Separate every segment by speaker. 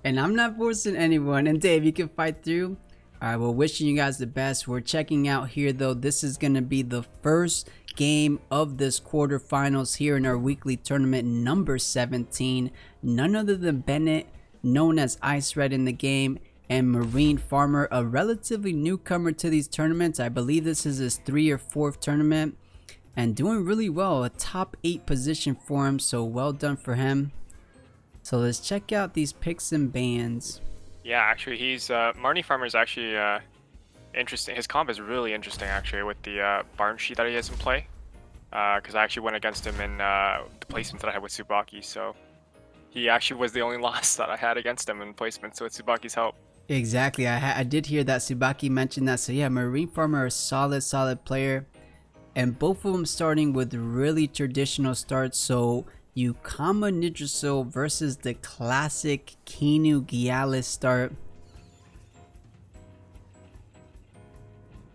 Speaker 1: And I'm not forcing anyone. And Dave, you can fight through. Alright, well, wishing you guys the best. We're checking out here though. This is going to be the first game of this quarterfinals here in our weekly tournament number 17. None other than Bennett, known as Ice Red in the game, and Marnefarmer, a relatively newcomer to these tournaments. I believe this is his 3rd or 4th tournament, and doing really well. A top 8 position for him, so well done for him. So let's check out these picks and bans.
Speaker 2: Yeah, actually, he's Marnefarmer is actually interesting. His comp is really interesting actually with the barn sheet that he has in play. Because I actually went against him in the placement that I had with Tsubaki, so he actually was the only loss that I had against him in placement. So with Tsubaki's help.
Speaker 1: Exactly, I did hear that Tsubaki mentioned that. So yeah, Marnefarmer, a solid player, and both of them starting with really traditional starts. So Yukama Nidraso versus the classic Kinu Gialis start.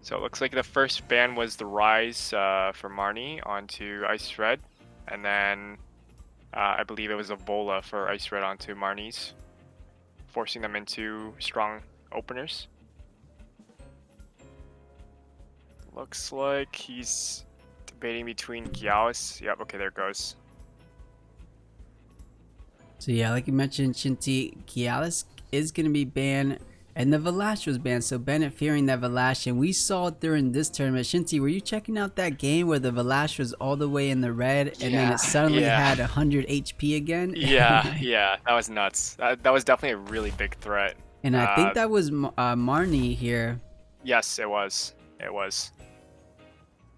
Speaker 2: So it looks like the first ban was the Rise for Marnie onto Ice Red, and then I believe it was a Vola for Ice Red onto Marnie's, forcing them into strong openers. Looks like he's debating between Gialis. Yep, okay, there it goes.
Speaker 1: So yeah, like you mentioned, Shinti, Gialis is going to be banned, and the Valash was banned. So Bennett fearing that Valash, and we saw it during this tournament. Shinti, were you checking out that game where the Valash was all the way in the red, and then it suddenly had 100 HP again?
Speaker 2: Yeah, that was nuts. That was definitely a really big threat.
Speaker 1: And I think that was Marnie here.
Speaker 2: Yes, it was. It was.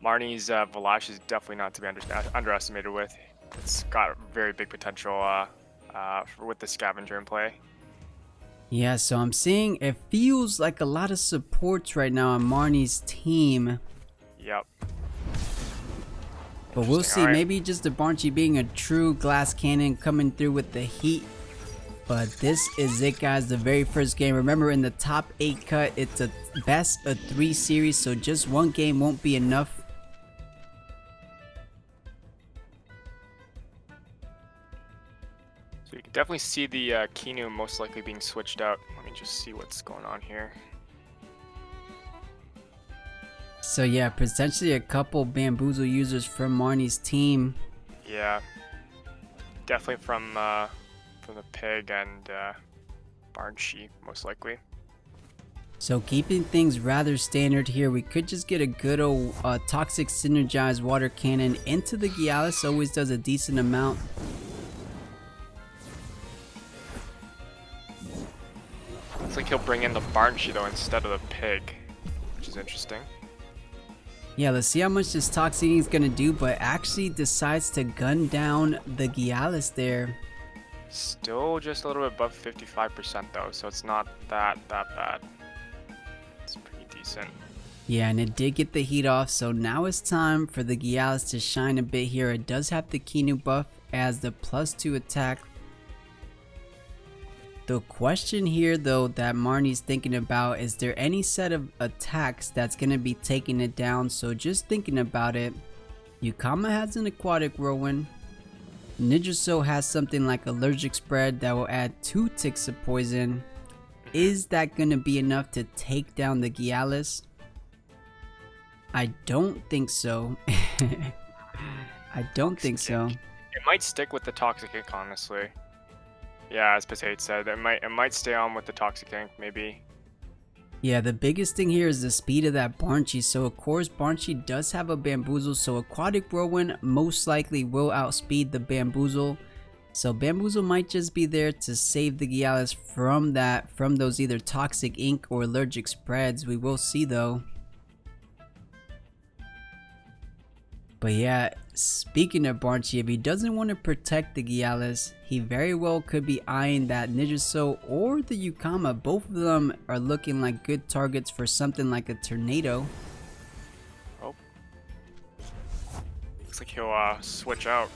Speaker 2: Marnie's Valash is definitely not to be underestimated with. It's got very big potential with the scavenger in play.
Speaker 1: Yeah, so I'm seeing it feels like a lot of supports right now on Marnie's team.
Speaker 2: Yep.
Speaker 1: But we'll see. Right. Maybe just the Barnchy being a true glass cannon coming through with the heat. But this is it, guys. The very first game. Remember, in the top 8 cut, it's a best of 3 series, so just one game won't be enough.
Speaker 2: So you can definitely see the Kinu most likely being switched out. Let me just see what's going on here.
Speaker 1: So yeah, potentially a couple Bamboozle users from Marnie's team.
Speaker 2: Yeah, definitely from the Pig and Barnchy, most likely.
Speaker 1: So keeping things rather standard here, we could just get a good old Toxic Synergized Water Cannon into the Gialis. Always does a decent amount.
Speaker 2: Looks like he'll bring in the Barnchy though instead of the Pig, which is interesting.
Speaker 1: Yeah, let's see how much this Toxic is gonna do, but actually decides to gun down the Gialis there.
Speaker 2: Still just a little bit above 55% though, so it's not that bad. It's pretty decent.
Speaker 1: Yeah, and it did get the heat off, so now it's time for the Gialis to shine a bit here. It does have the Kinu buff as the +2 attack. The question here though that Marnie's thinking about, is there any set of attacks that's going to be taking it down? So just thinking about it, Yukama has an aquatic whirlwind. Nidraso has something like allergic spread that will add 2 ticks of poison. Is that going to be enough to take down the Gialis? I don't think so. I don't think so.
Speaker 2: It might stick with the Toxic Ink, honestly. Yeah, as Potato said, it might stay on with the Toxic Ink, maybe.
Speaker 1: Yeah, the biggest thing here is the speed of that Barnchy. So of course Barnchy does have a Bamboozle, so Aquatic Whirlwind most likely will outspeed the Bamboozle. So Bamboozle might just be there to save the Gialis from those either Toxic Ink or allergic spreads. We will see though. But yeah, speaking of Barnchy, if he doesn't want to protect the Gialis, he very well could be eyeing that Nidraso or the Yukama. Both of them are looking like good targets for something like a tornado.
Speaker 2: Oh. Looks like he'll switch out.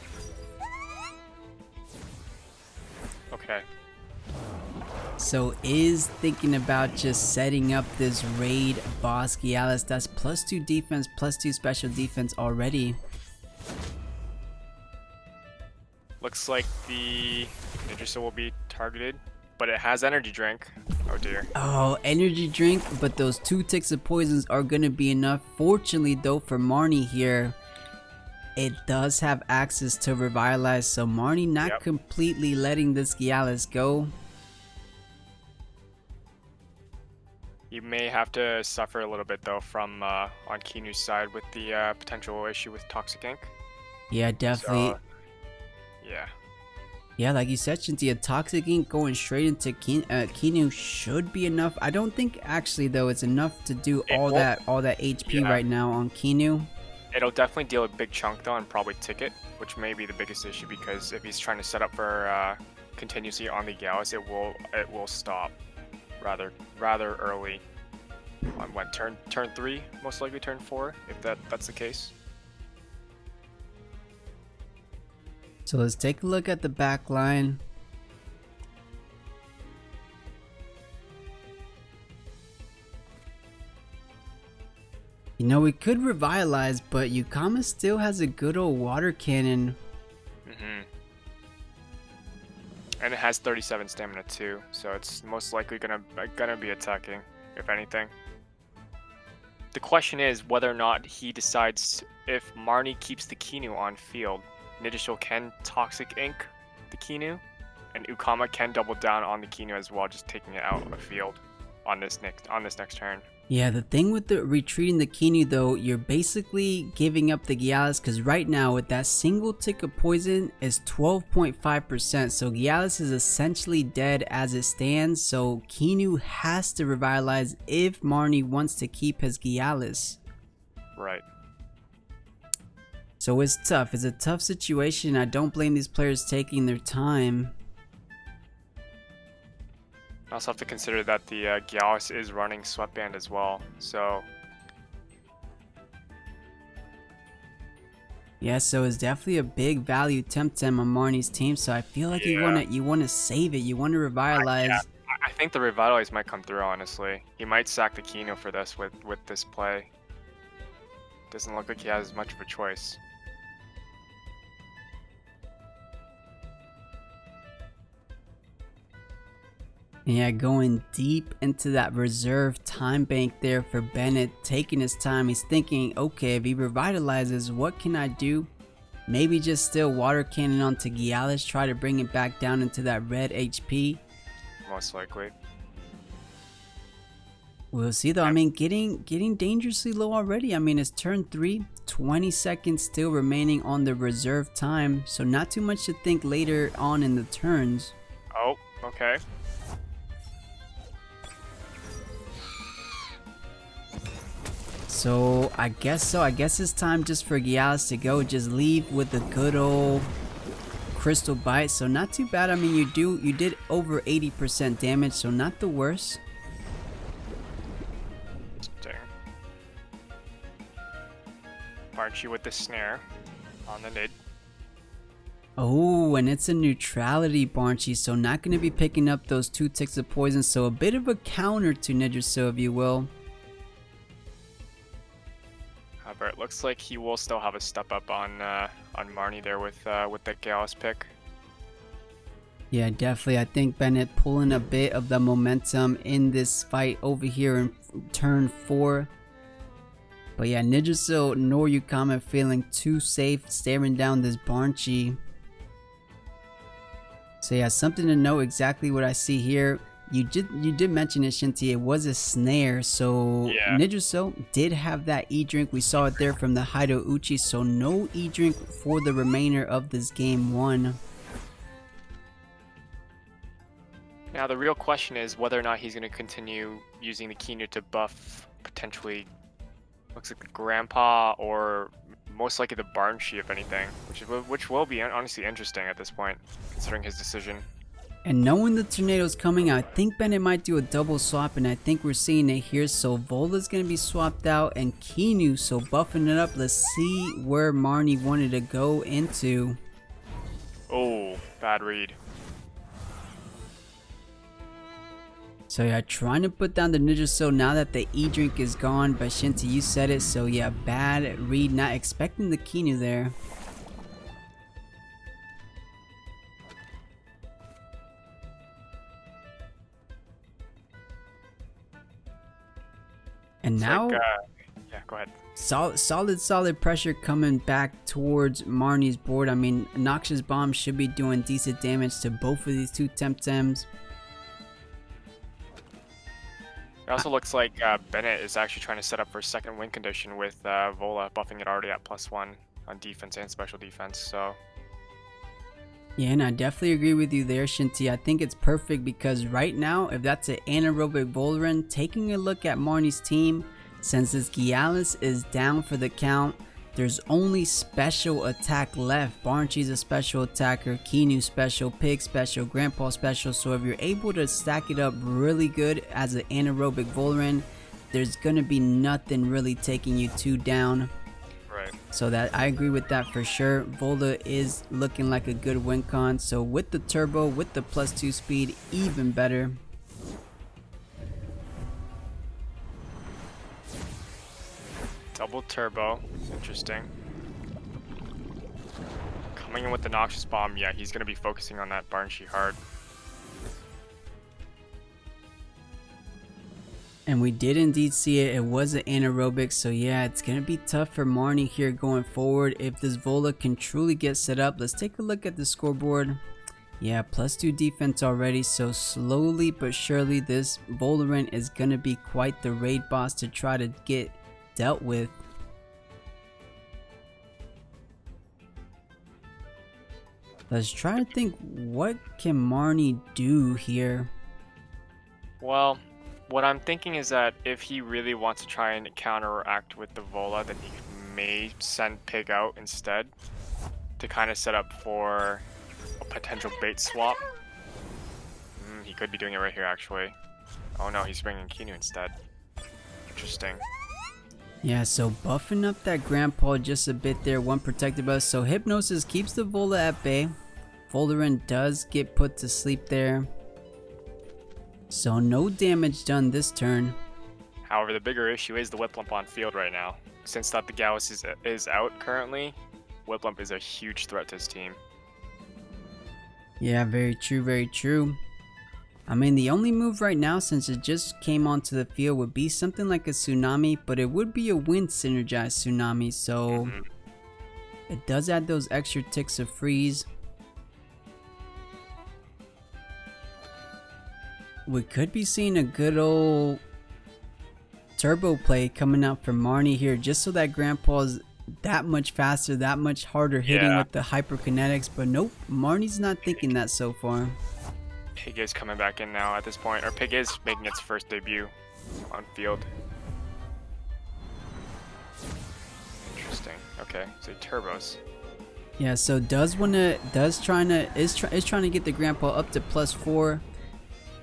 Speaker 2: Okay.
Speaker 1: So is thinking about just setting up this raid boss Gialis. That's +2 defense, +2 special defense already.
Speaker 2: Looks like the Nidraso will be targeted but it has energy drink. Oh dear.
Speaker 1: Oh, energy drink, but those 2 ticks of poisons are gonna be enough. Fortunately though for Marnie here, it does have access to revitalize, so Marnie not completely letting this Gyalis go.
Speaker 2: You may have to suffer a little bit though from on Kinu's side with the potential issue with Toxic Ink.
Speaker 1: Yeah, definitely.
Speaker 2: So, yeah.
Speaker 1: Yeah, like you said, Shinty, a Toxic Ink going straight into Kinu should be enough. I don't think actually though it's enough to do all that HP right now on Kinu.
Speaker 2: It'll definitely deal a big chunk though and probably ticket, which may be the biggest issue because if he's trying to set up for continuously on the Gyalis, it will stop rather early. On what, turn 3, most likely turn 4, if that's the case.
Speaker 1: So let's take a look at the back line. You know, we could revitalize, but Yukama still has a good old water cannon.
Speaker 2: And it has 37 stamina too, so it's most likely gonna be attacking, if anything. The question is whether or not he decides if Marnie keeps the Kinu on field. Nijiso can Toxic Ink the Kinu, and Ukama can double down on the Kinu as well, just taking it out of the field on this next turn.
Speaker 1: Yeah, the thing with the retreating the Kinu though, you're basically giving up the Gyalis, because right now with that single tick of poison is 12.5%, so Gyalis is essentially dead as it stands, so Kinu has to revitalize if Marnie wants to keep his Gyalis.
Speaker 2: Right.
Speaker 1: So it's tough. It's a tough situation. I don't blame these players taking their time.
Speaker 2: I also have to consider that the Gyalis is running Sweatband as well, so...
Speaker 1: Yeah, so it's definitely a big value Temtem on Marnie's team, so I feel like you wanna save it, you wanna revitalize.
Speaker 2: I think the Revitalize might come through, honestly. He might sack the Kino for this with this play. Doesn't look like he has much of a choice.
Speaker 1: Yeah, going deep into that reserve time bank there for Bennett, taking his time. He's thinking, okay, if he revitalizes, what can I do? Maybe just still water cannon onto Gyalis, try to bring it back down into that red HP.
Speaker 2: Most likely.
Speaker 1: We'll see though. I mean, getting dangerously low already. I mean, it's turn 3, 20 seconds still remaining on the reserve time, so not too much to think later on in the turns.
Speaker 2: Oh, okay.
Speaker 1: So I guess it's time just for Gyalis to go. Just leave with a good old crystal bite. So not too bad. I mean, you did over 80% damage, so not the worst.
Speaker 2: Dang. Aren't you with the snare on the nid?
Speaker 1: Oh, and it's a neutrality Barnchy, so not going to be picking up those 2 ticks of poison. So a bit of a counter to Nijiso, if you will.
Speaker 2: However, it looks like he will still have a step up on Marnie there with that Gyalis pick.
Speaker 1: Yeah, definitely. I think Bennett pulling a bit of the momentum in this fight over here in turn 4. But yeah, Nijiso nor Yukama feeling too safe staring down this Barnchy. So yeah, something to know exactly what I see here. You did mention it, Shinty. It was a snare, so yeah. Nijiso did have that E-Drink. We saw it there from the Haido Uchi, so no E-Drink for the remainder of this game 1.
Speaker 2: Now the real question is whether or not he's going to continue using the Kinu to buff potentially, looks like the Grandpa, or most likely the Barnchy, if anything, which will be honestly interesting at this point, considering his decision.
Speaker 1: And knowing the tornado's coming, I think Bennett might do a double swap, and I think we're seeing it here. So Vola's going to be swapped out, and Kinu, so buffing it up. Let's see where Marnie wanted to go into.
Speaker 2: Oh, bad read.
Speaker 1: So yeah, trying to put down the Nijiso now that the E-Drink is gone, but Shinty, you said it. So yeah, bad read, not expecting the Kinu there. now,
Speaker 2: yeah, go ahead.
Speaker 1: solid pressure coming back towards Marnie's board. I mean, Noxious Bomb should be doing decent damage to both of these two Temtems.
Speaker 2: It also looks like Bennett is actually trying to set up for a second win condition with Vola buffing it already at +1 on defense and special defense. So
Speaker 1: yeah, and I definitely agree with you there, Shinty. I think it's perfect because right now, if that's an anaerobic Voldaren, taking a look at Marnie's team, since this Gialis is down for the count, there's only special attack left. Barnchi's a special attacker, Kinu special, Pig special, Grandpa special. So if you're able to stack it up really good as an anaerobic Voldaren, there's gonna be nothing really taking you two down.
Speaker 2: right.
Speaker 1: So that I agree with that for sure. Vola is looking like a good win con. So with the turbo, with the +2 speed, even better.
Speaker 2: Double turbo, interesting. Coming in with the Noxious Bomb, yeah, he's gonna be focusing on that Barnshi hard.
Speaker 1: And we did indeed see it. It was an anaerobic, so yeah, it's gonna be tough for Marnie here going forward if this Vola can truly get set up. Let's take a look at the scoreboard. Yeah, +2 defense already, so slowly but surely this Voldaren is gonna be quite the raid boss to try to get dealt with. Let's try to think, what can Marnie do here?
Speaker 2: Well, what I'm thinking is that if he really wants to try and counteract with the Vola, then he may send Pig out instead to kind of set up for a potential bait swap. He could be doing it right here, actually. Oh no, he's bringing Kinu instead. Interesting.
Speaker 1: Yeah, so buffing up that Grandpa just a bit there, one protected us. So Hypnosis keeps the Vola at bay. Voldaren does get put to sleep there. So no damage done this turn.
Speaker 2: However, the bigger issue is the Whiplump on field right now. Since that the Gauss is out currently, Whiplump is a huge threat to his team.
Speaker 1: Yeah, very true, very true. I mean, the only move right now, since it just came onto the field, would be something like a Tsunami, but it would be a wind synergized Tsunami, so it does add those extra ticks of freeze. We could be seeing a good old turbo play coming out from Marnie here, just so that Grandpa's that much faster, that much harder hitting with the hyperkinetics, but nope, Marnie's not thinking that so far.
Speaker 2: Pig is coming back in now at this point, or Pig is making its first debut on field. Interesting. Okay, so turbos.
Speaker 1: Yeah, so is trying to get the Grandpa up to +4,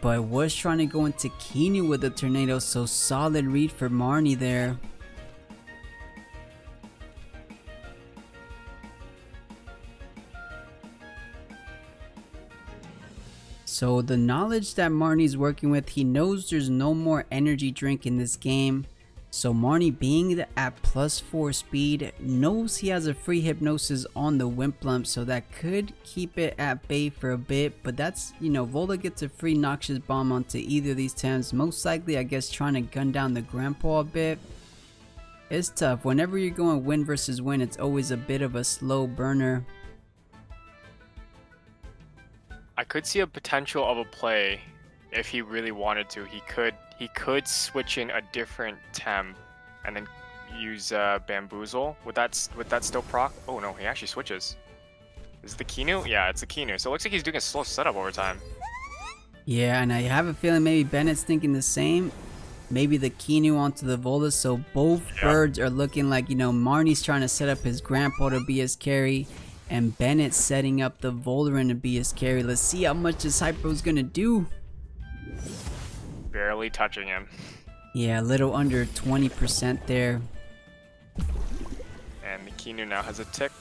Speaker 1: but was trying to go into Kinu with the tornado. So solid read for Marnie there. So the knowledge that Marnie's working with, he knows there's no more energy drink in this game. So Marnie, being at +4 speed, knows he has a free Hypnosis on the Whiplump, so that could keep it at bay for a bit. But that's, you know, Vola gets a free Noxious Bomb onto either of these Tems. Most likely, I guess, trying to gun down the Grandpa a bit. It's tough. Whenever you're going win versus win, it's always a bit of a slow burner.
Speaker 2: I could see a potential of a play if he really wanted to. He could switch in a different Tem and then use Bamboozle. Would that still proc? Oh no, he actually switches. Is it the Kinu? Yeah, it's the Kinu. So it looks like he's doing a slow setup over time.
Speaker 1: Yeah, and I have a feeling maybe Bennett's thinking the same. Maybe the Kinu onto the Vola, so both birds are looking like, you know, Marnie's trying to set up his Grandpa to be his carry, and Bennett's setting up the Voldaren to be his carry. Let's see how much this Hyper's gonna do.
Speaker 2: Barely touching him.
Speaker 1: Yeah, a little under 20% there.
Speaker 2: And the Kinu now has a tick.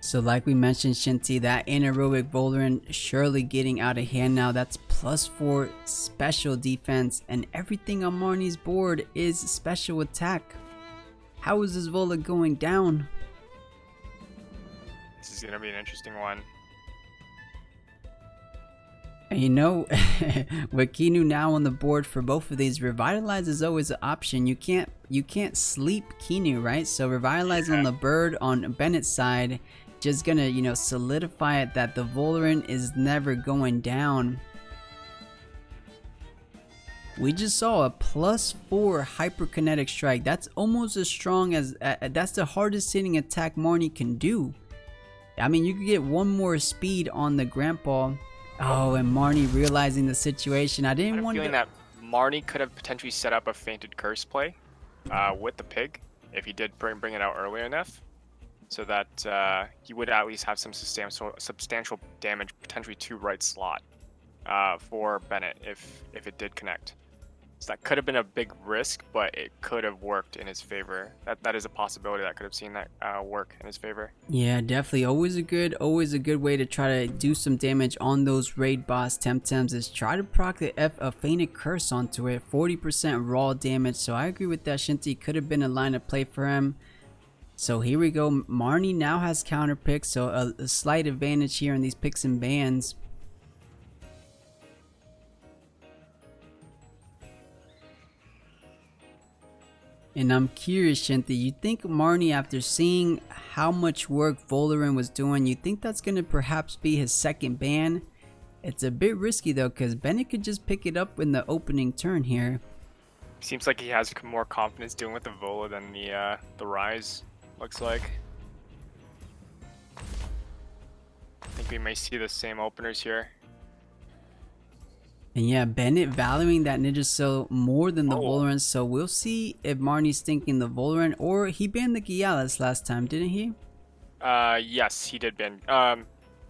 Speaker 1: So like we mentioned, Shinty, that anaerobic Voldaren surely getting out of hand now. That's +4 special defense, and everything on Marnie's board is special attack. How is this Vola going down?
Speaker 2: This is gonna be an interesting one.
Speaker 1: And you know, with Kinu now on the board for both of these, Revitalize is always an option. You can't sleep Kinu, right? So Revitalize on the bird on Bennett's side, just gonna, you know, solidify it that the Volerant is never going down. We just saw a +4 hyperkinetic strike. That's almost as strong as that's the hardest hitting attack Marnie can do. I mean, you could get one more speed on the Grandpa. Oh, and Marnie realizing the situation. I didn't want to.
Speaker 2: I'm feeling that Marnie could have potentially set up a fainted curse play with the pig if he did bring it out earlier enough, so that he would at least have some substantial damage, potentially to right slot for Bennett if it did connect. So that could have been a big risk, but it could have worked in his favor. That is a possibility that could have seen that work in his favor.
Speaker 1: Yeah, definitely. Always a good way to try to do some damage on those raid boss Temtems is try to proc a fainted curse onto it. 40% raw damage. So I agree with that. Shinty could have been a line of play for him. So here we go. Marnie now has counter picks, so a slight advantage here in these picks and bans. And I'm curious, Shinty, you think Marnie, after seeing how much work Volerant was doing, you think that's going to perhaps be his second ban? It's a bit risky though, because Bennett could just pick it up in the opening turn here.
Speaker 2: Seems like he has more confidence dealing with the Vola than the Rise, looks like. I think we may see the same openers here.
Speaker 1: And yeah, Bennett valuing that Ninja Cell more than the Volerant, so we'll see if Marnie's thinking the Volerant, or he banned the Gialis last time, didn't he?
Speaker 2: Yes, he did ban.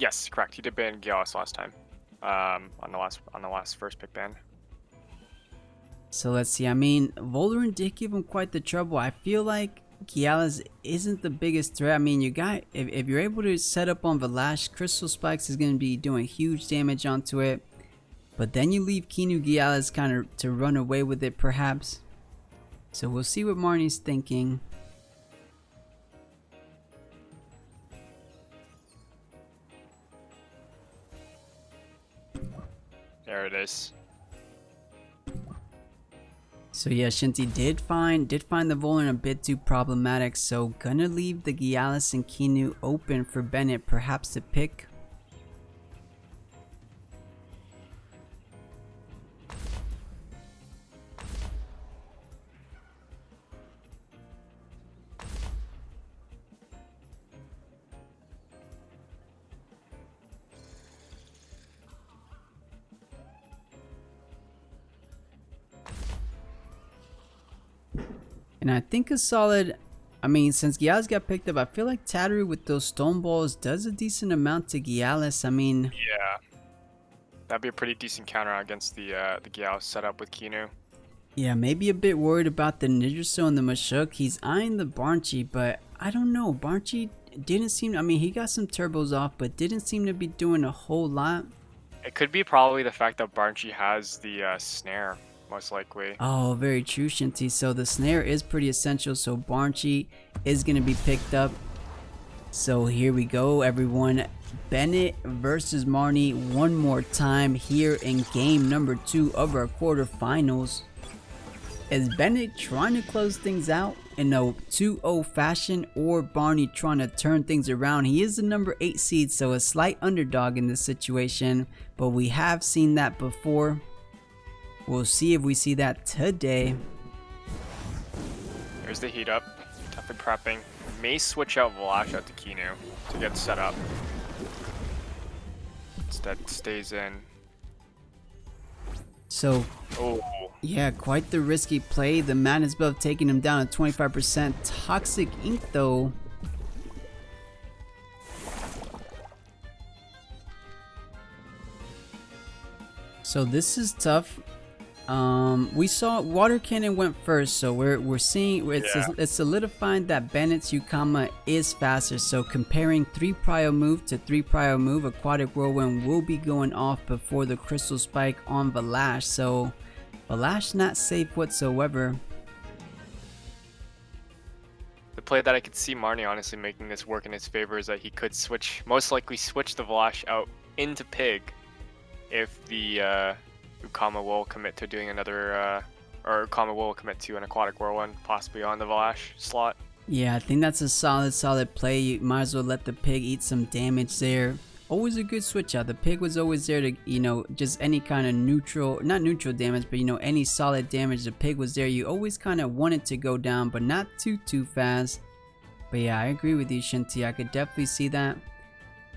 Speaker 2: Yes, correct. He did ban Gialis last time. On the last first pick ban.
Speaker 1: So let's see. I mean, Volerant did give him quite the trouble. I feel like Gialis isn't the biggest threat. I mean, you got if you're able to set up on Valash, Crystal Spikes is going to be doing huge damage onto it. But then you leave Kinu Gialis kind of to run away with it, perhaps. So we'll see what Marnie's thinking.
Speaker 2: There it is.
Speaker 1: So yeah, Shinty did find the Volerant a bit too problematic. So gonna leave the Gialis and Kinu open for Bennett, perhaps to pick. And I think a solid, I mean, since Gialis got picked up, I feel like Tattery with those stone balls does a decent amount to Gialis. I mean,
Speaker 2: yeah, that'd be a pretty decent counter against the Gialis setup with Kinu.
Speaker 1: Yeah, maybe a bit worried about the Nidraso and the Mashuk. He's eyeing the Barnchi, but I don't know. Barnchi didn't seem, I mean, he got some turbos off, but didn't seem to be doing a whole lot.
Speaker 2: It could be probably the fact that Barnchi has the snare. Most likely.
Speaker 1: Oh, very true, Shinty. So the snare is pretty essential. So Barnchi is going to be picked up. So here we go, everyone. Bennett versus Marnie one more time here in game number 2 of our quarterfinals. Is Bennett trying to close things out in a 2-0 fashion, or Barney trying to turn things around? He is the number 8 seed, so a slight underdog in this situation, but we have seen that before. We'll see if we see that today.
Speaker 2: There's the heat up. Definitely prepping. May switch out Valash out to Kinu to get set up. Instead stays in.
Speaker 1: So, yeah, quite the risky play. The Madness buff taking him down to 25%. Toxic Ink though. So this is tough. We saw Water Cannon went first, so we're seeing it's solidifying that Bennett's Yukama is faster. So comparing 3 prio move to 3 prio move, Aquatic Whirlwind will be going off before the Crystal Spike on Valash. So Valash not safe whatsoever.
Speaker 2: The play that I could see Marnie honestly making this work in his favor is that he could switch, most likely switch the Valash out into Pig if the Ukama will commit to doing another, or Ukama will commit to an Aquatic Whirlwind, possibly on the Valash slot.
Speaker 1: Yeah, I think that's a solid play. You might as well let the pig eat some damage there. Always a good switch out. The pig was always there to, you know, just any kind of neutral, not neutral damage, but you know, any solid damage. The pig was there. You always kind of want it to go down, but not too fast. But yeah, I agree with you, Shinty. I could definitely see that.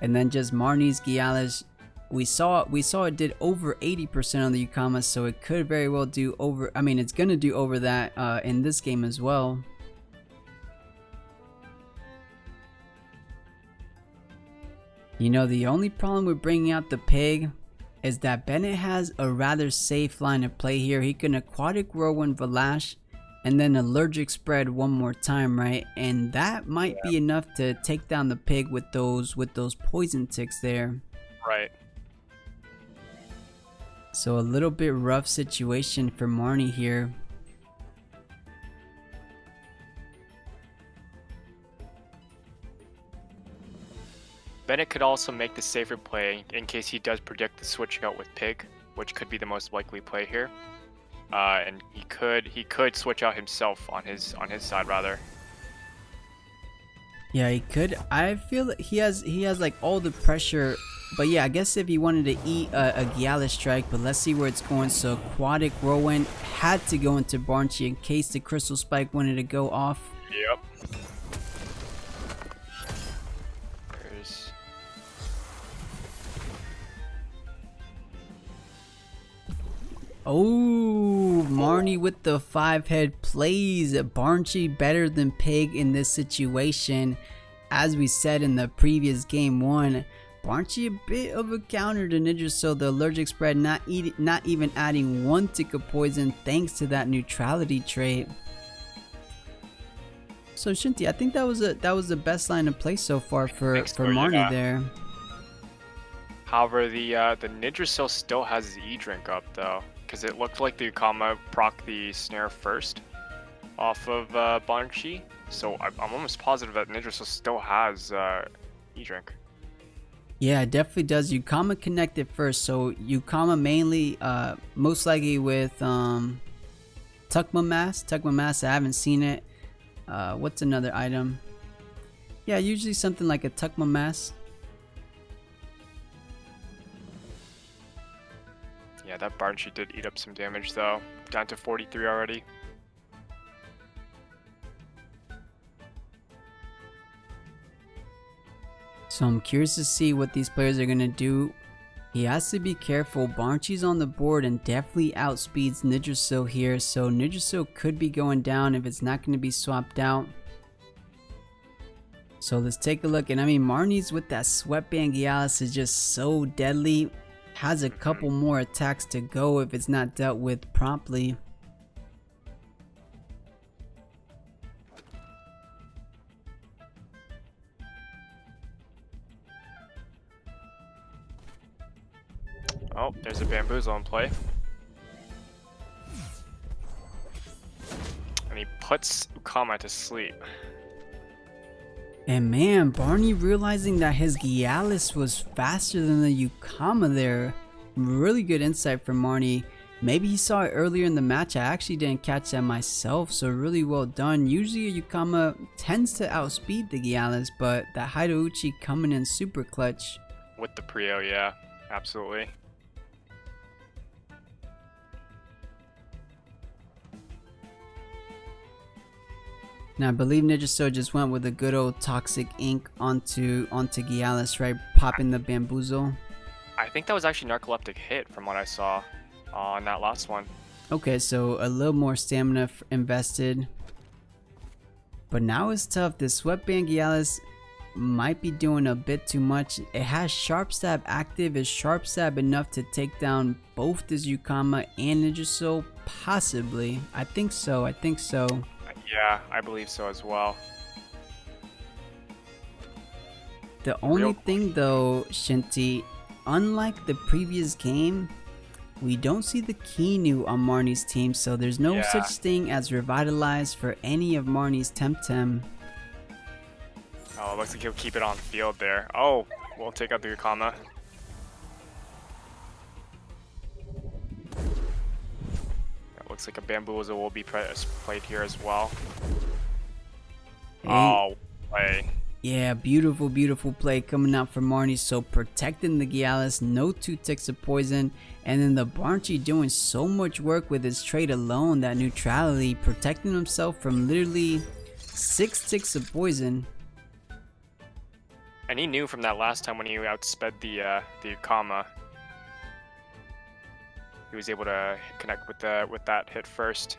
Speaker 1: And then just Marnie's Gialis, we saw it did over 80% on the Ukama, so it could very well do over, I mean, it's gonna do over that in this game as well. You know, the only problem with bringing out the pig is that Bennett has a rather safe line of play here. He can Aquatic Whirlwind Valash and then Allergic Spread one more time, right? And that might be enough to take down the pig with those poison ticks there.
Speaker 2: Right.
Speaker 1: So a little bit rough situation for Marnie here.
Speaker 2: Bennett could also make the safer play in case he does predict the switching out with Pig, which could be the most likely play here. And he could switch out himself on his side rather.
Speaker 1: Yeah, he could. I feel that he has like all the pressure. But yeah, I guess if he wanted to eat a Gialis strike, but let's see where it's going. So Aquatic Whirlwind had to go into Barnchy in case the Crystal Spike wanted to go off.
Speaker 2: Yep.
Speaker 1: Oh, Marnie with the 5-head plays. Barnchy better than Pig in this situation. As we said in the previous game 1, Barnchy a bit of a counter to Ninja, so the Allergic Spread not even adding 1 tick of poison thanks to that neutrality trait. So Shinty, I think that was the best line of play so far for Marnie there.
Speaker 2: However, the Ninja still has his E-Drink up though, because it looked like the Ukama proc the snare first off of Banshee. So I'm almost positive that Ninja still has E-Drink.
Speaker 1: Yeah, it definitely does. Ukama connected first, so Ukama mainly, most likely with Tukma Mass. Tukma Mass, I haven't seen it. What's another item? Yeah, usually something like a Tukma Mass.
Speaker 2: Yeah, that Banshee did eat up some damage though. Down to 43 already.
Speaker 1: So I'm curious to see what these players are going to do. He has to be careful. Barnchy's on the board and definitely outspeeds Nidrasil here. So Nidrasil could be going down if it's not going to be swapped out. So let's take a look. And I mean, Marnie's with that Sweatband Gialis is just so deadly. Has a couple more attacks to go if it's not dealt with promptly.
Speaker 2: Oh, there's a Bamboozle in play. And he puts Ukama to sleep.
Speaker 1: And man, Barney realizing that his Gialis was faster than the Ukama there. Really good insight from Marnie. Maybe he saw it earlier in the match. I actually didn't catch that myself, so really well done. Usually a Ukama tends to outspeed the Gialis, but that Houchic coming in super clutch.
Speaker 2: With the Prio, yeah, absolutely.
Speaker 1: Now I believe Nidrasil just went with a good old Toxic Ink onto Gialis, right? Popping the Bamboozle.
Speaker 2: I think that was actually Narcoleptic Hit from what I saw on that last one.
Speaker 1: Okay, so a little more stamina invested. But now it's tough. The Sweatband Gialis might be doing a bit too much. It has Sharp Stab active. Is Sharp Stab enough to take down both this Ukama and Nidrasil? Possibly. I think so.
Speaker 2: Yeah, I believe so as well.
Speaker 1: The only thing though, Shinty, unlike the previous game, we don't see the Kinu on Marnie's team, so there's no such thing as Revitalize for any of Marnie's Temtem.
Speaker 2: Oh, it looks like he'll keep it on field there. Oh, we'll take out the Ukama. Looks like a bamboozle will be played here as well.
Speaker 1: Hey.
Speaker 2: Oh, play.
Speaker 1: Yeah, beautiful, beautiful play coming out from Marnie. So protecting the Gialis, no 2 ticks of poison. And then the Barnchy doing so much work with his trait alone, that neutrality, protecting himself from literally 6 ticks of poison.
Speaker 2: And he knew from that last time when he outsped the Yukama. He was able to connect with that hit first.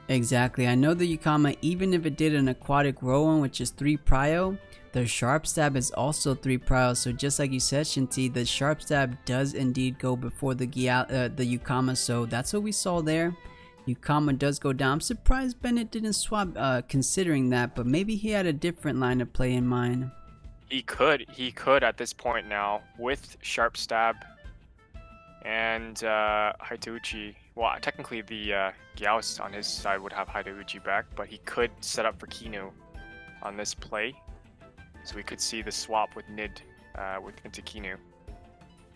Speaker 1: Exactly. I know the Yukama, even if it did an aquatic Rowan, which is 3 prio, the sharp stab is also 3 prio. So just like you said, Shinti, the sharp stab does indeed go before the Yukama. So that's what we saw there. Yukama does go down. I'm surprised Bennett didn't swap considering that, but maybe he had a different line of play in mind.
Speaker 2: He could at this point now with sharp stab and Houchic. Well, technically the Gyaos on his side would have Houchic back, but he could set up for Kinu on this play, so we could see the swap with Nid into Kinu.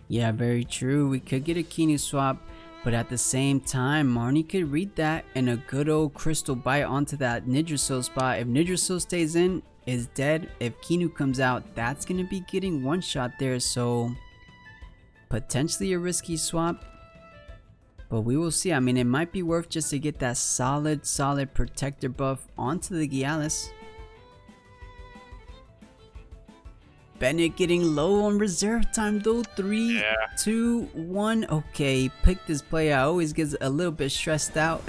Speaker 1: Yeah, very true. We could get a Kinu swap, but at the same time, Marnie could read that and a good old crystal bite onto that Nidrasil spot. If Nidrasil stays in, is dead. If Kinu comes out, that's gonna be getting one shot there, so potentially a risky swap, but we will see. I mean, it might be worth just to get that solid protector buff onto the Gialis. Bennett getting low on reserve time though. 3, 2, 1. Okay, pick this play. I always get a little bit stressed out.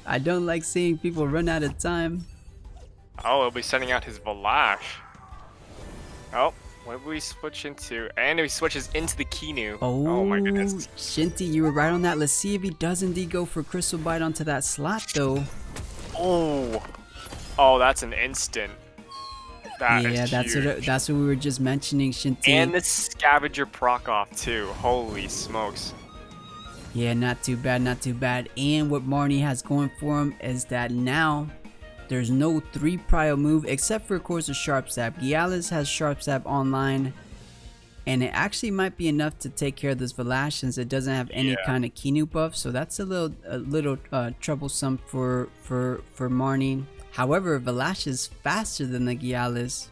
Speaker 1: I don't like seeing people run out of time.
Speaker 2: Oh, he'll be sending out his Valash. Oh, what did we switch into? And he switches into the Kinu. Oh my goodness.
Speaker 1: Shinti, you were right on that. Let's see if he does indeed go for Crystal Bite onto that slot though.
Speaker 2: Oh, that's an instant.
Speaker 1: That's what we were just mentioning, Shinti.
Speaker 2: And the Scavenger proc off too. Holy smokes.
Speaker 1: Yeah, not too bad, not too bad. And what Marnie has going for him is that now there's no 3 prio move except for, of course, a sharp stab. Gialis has sharp stab online, and it actually might be enough to take care of this Valash since it doesn't have any kind of Kinu buff. So that's a little troublesome for Marnie. However, Valash is faster than the Gialis,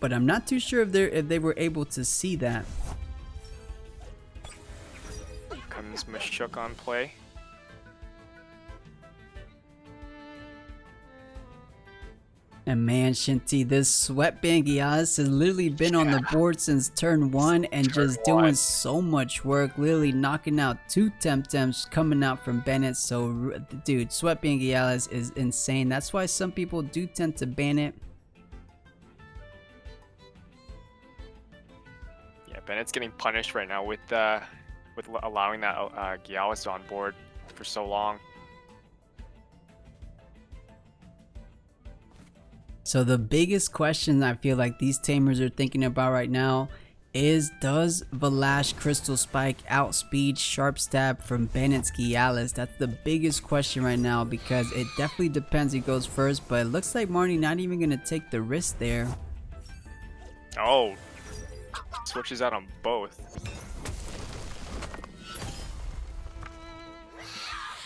Speaker 1: but I'm not too sure if they were able to see that.
Speaker 2: Comes Mashuk on play.
Speaker 1: And man, Shinti, this Sweatband Gialis has literally been on the board since turn 1 and just doing so much work, literally knocking out 2 Temtems coming out from Bennett. So, dude, Sweatband Gialis is insane. That's why some people do tend to ban it.
Speaker 2: Yeah, Bennett's getting punished right now with allowing that Gialis on board for so long.
Speaker 1: So the biggest question I feel like these tamers are thinking about right now is, does Valash Crystal Spike outspeed Sharp Stab from Bennett's Gialis? That's the biggest question right now, because it definitely depends who goes first, but it looks like Marnie not even going to take the risk there.
Speaker 2: Oh, switches out on both.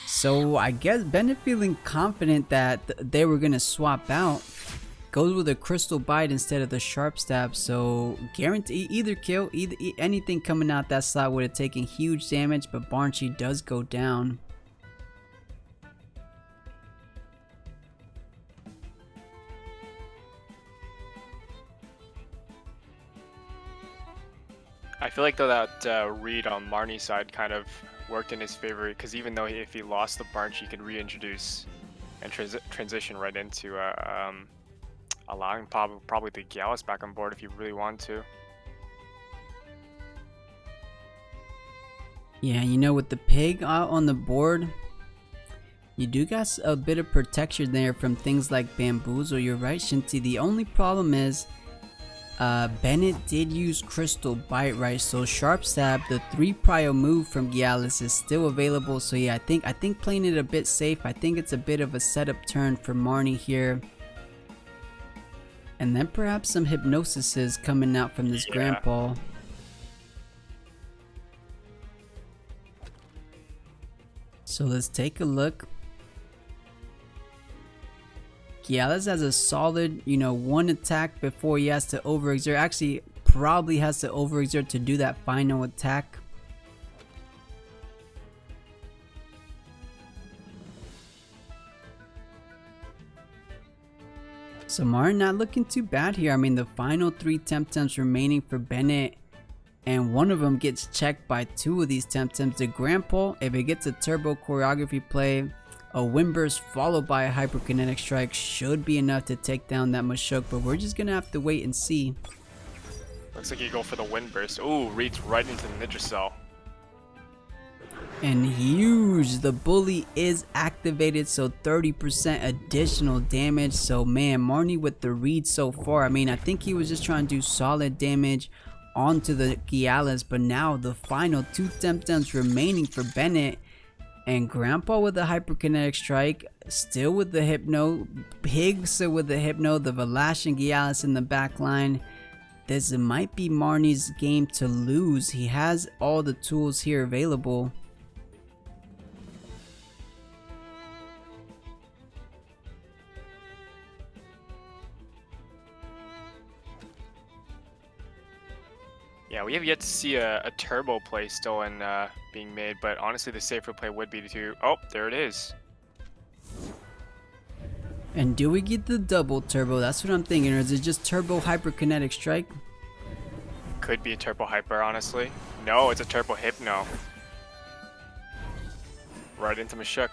Speaker 1: So I guess Bennett, feeling confident that they were going to swap out, goes with a Crystal Bite instead of the Sharp Stab. So guarantee either kill, anything coming out that slot would have taken huge damage, but Barnchy does go down.
Speaker 2: I feel like though that read on Marnie's side kind of worked in his favor, because even though if he lost the Barnchy, he could reintroduce and transition right into allowing probably the Gialis back on board if you really want to.
Speaker 1: Yeah, you know, with the pig out on the board, you do got a bit of protection there from things like Bamboozle. You're right, Shinti. The only problem is Bennett did use Crystal Bite, right? So Sharp Stab, the 3 prio move from Gialis, is still available. So yeah, I think playing it a bit safe. I think it's a bit of a setup turn for Marnie here. And then perhaps some Hypnosises coming out from this Grandpa. So let's take a look. Gialis has a solid, you know, one attack before he has to overexert. Actually, probably has to overexert to do that final attack. So Martin not looking too bad here. I mean, the final 3 Temtems remaining for Bennett, and one of them gets checked by 2 of these Temtems. The Grandpa, if it gets a turbo choreography play, a wind burst followed by a hyperkinetic strike should be enough to take down that Mashuk, but we're just gonna have to wait and see.
Speaker 2: Looks like you go for the wind burst. Ooh, reads right into the Ninja Cell.
Speaker 1: And huge, the bully is activated, so 30% additional damage. So man, Marnie with the read so far, I mean, I think he was just trying to do solid damage onto the Gialis, but now the final 2 Temtems remaining for Bennett, and Grandpa with the hyperkinetic strike, still with the Hypno, Higgs with the Hypno, the Valash and Gialis in the back line. This might be Marnie's game to lose. He has all the tools here available.
Speaker 2: Yeah, we have yet to see a turbo play still in being made, but honestly the safer play would be to... Oh, there it is.
Speaker 1: And do we get the double turbo? That's what I'm thinking. Or is it just turbo hyperkinetic strike?
Speaker 2: Could be a turbo hyper, honestly. No, it's a turbo hypno. Right into Mashuk.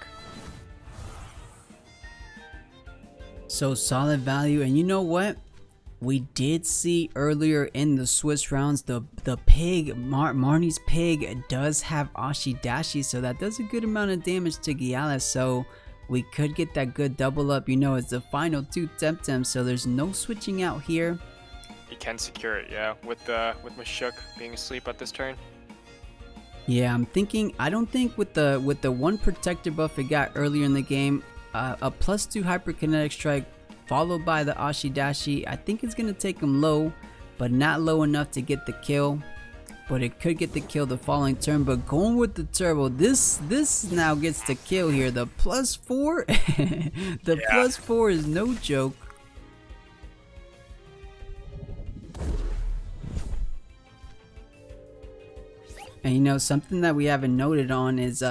Speaker 1: So solid value. And you know what? We did see earlier in the Swiss rounds, the pig, Marnie's pig does have Ashidashi, so that does a good amount of damage to Gialis, so we could get that good double up. You know, it's the final 2 Temtems, so there's no switching out here.
Speaker 2: He can secure it, yeah, with Mashuk being asleep at this turn.
Speaker 1: Yeah, I'm thinking, I don't think with the 1 protector buff it got earlier in the game, a +2 hyperkinetic strike followed by the Ashidashi, I think it's going to take him low, but not low enough to get the kill. But it could get the kill the following turn, but going with the turbo, this now gets the kill here. The +4, the +4 is no joke. And you know, something that we haven't noted on is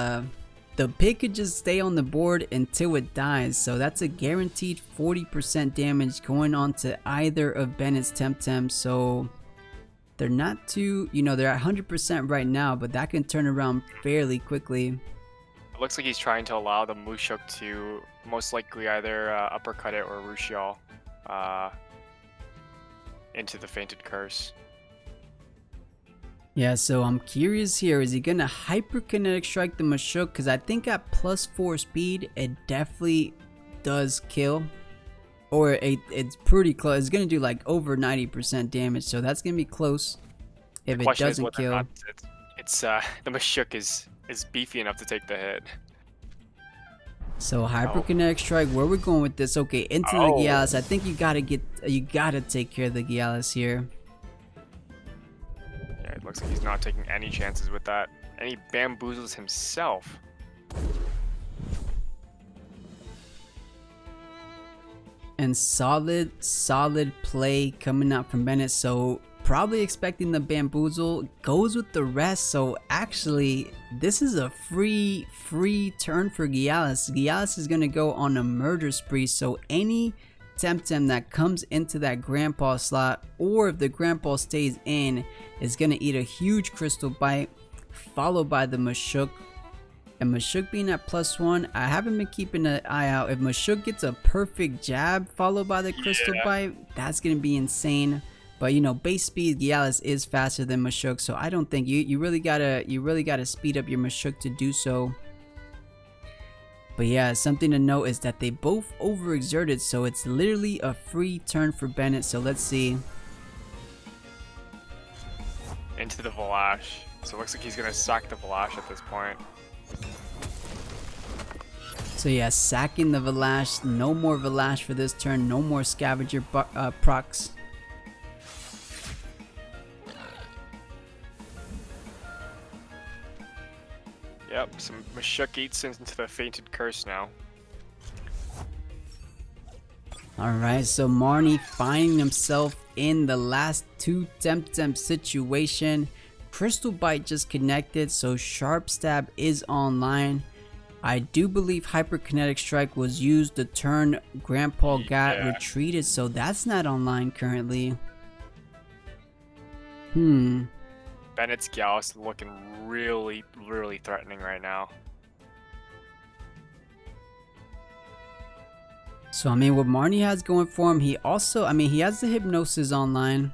Speaker 1: the pig could just stay on the board until it dies, so that's a guaranteed 40% damage going on to either of Bennett's Temtem. So they're not too, you know, they're at 100% right now, but that can turn around fairly quickly.
Speaker 2: It looks like he's trying to allow the Mushuk to most likely either uppercut it or Rushial into the Fainted Curse.
Speaker 1: Yeah, so I'm curious here, is he gonna hyperkinetic strike the Mashuk? Because I think at +4 speed, it definitely does kill. Or it's pretty close. It's gonna do like over 90% damage, so that's gonna be close if it doesn't kill.
Speaker 2: Not, it's the Mashuk is beefy enough to take the hit.
Speaker 1: So hyperkinetic strike, where we're going with this? Okay, into the Gialis. I think you gotta take care of the Gialis here.
Speaker 2: Yeah, it looks like he's not taking any chances with that. And he bamboozles himself.
Speaker 1: And solid play coming out from Bennett. So probably expecting the bamboozle, goes with the rest. So actually, this is a free turn for Gialis. Gialis is gonna go on a murder spree. So any Temtem that comes into that Grandpa slot, or if the Grandpa stays in, is gonna eat a huge crystal bite, followed by the Mashuk. And Mashuk being at +1, I haven't been keeping an eye out. If Mashuk gets a perfect jab followed by the crystal bite, that's gonna be insane. But you know, base speed Gialis is faster than Mashuk, so I don't think you really gotta speed up your Mashuk to do so. But yeah, something to note is that they both overexerted, so it's literally a free turn for Bennett. So let's see.
Speaker 2: Into the Valash. So it looks like he's gonna sack the Valash at this point.
Speaker 1: So yeah, sacking the Valash. No more Valash for this turn. No more Scavenger procs.
Speaker 2: Yep, some Mashuk eats into the Fainted Curse now.
Speaker 1: Alright, so Marnie finding himself in the last 2 Temtem situation. Crystal Bite just connected, so Sharp Stab is online. I do believe Hyperkinetic Strike was used the turn Grandpa got retreated, so that's not online currently.
Speaker 2: Bennett's Gyaos looking really threatening right now.
Speaker 1: So I mean, what Marnie has going for him, he also, I mean, he has the Hypnosis online.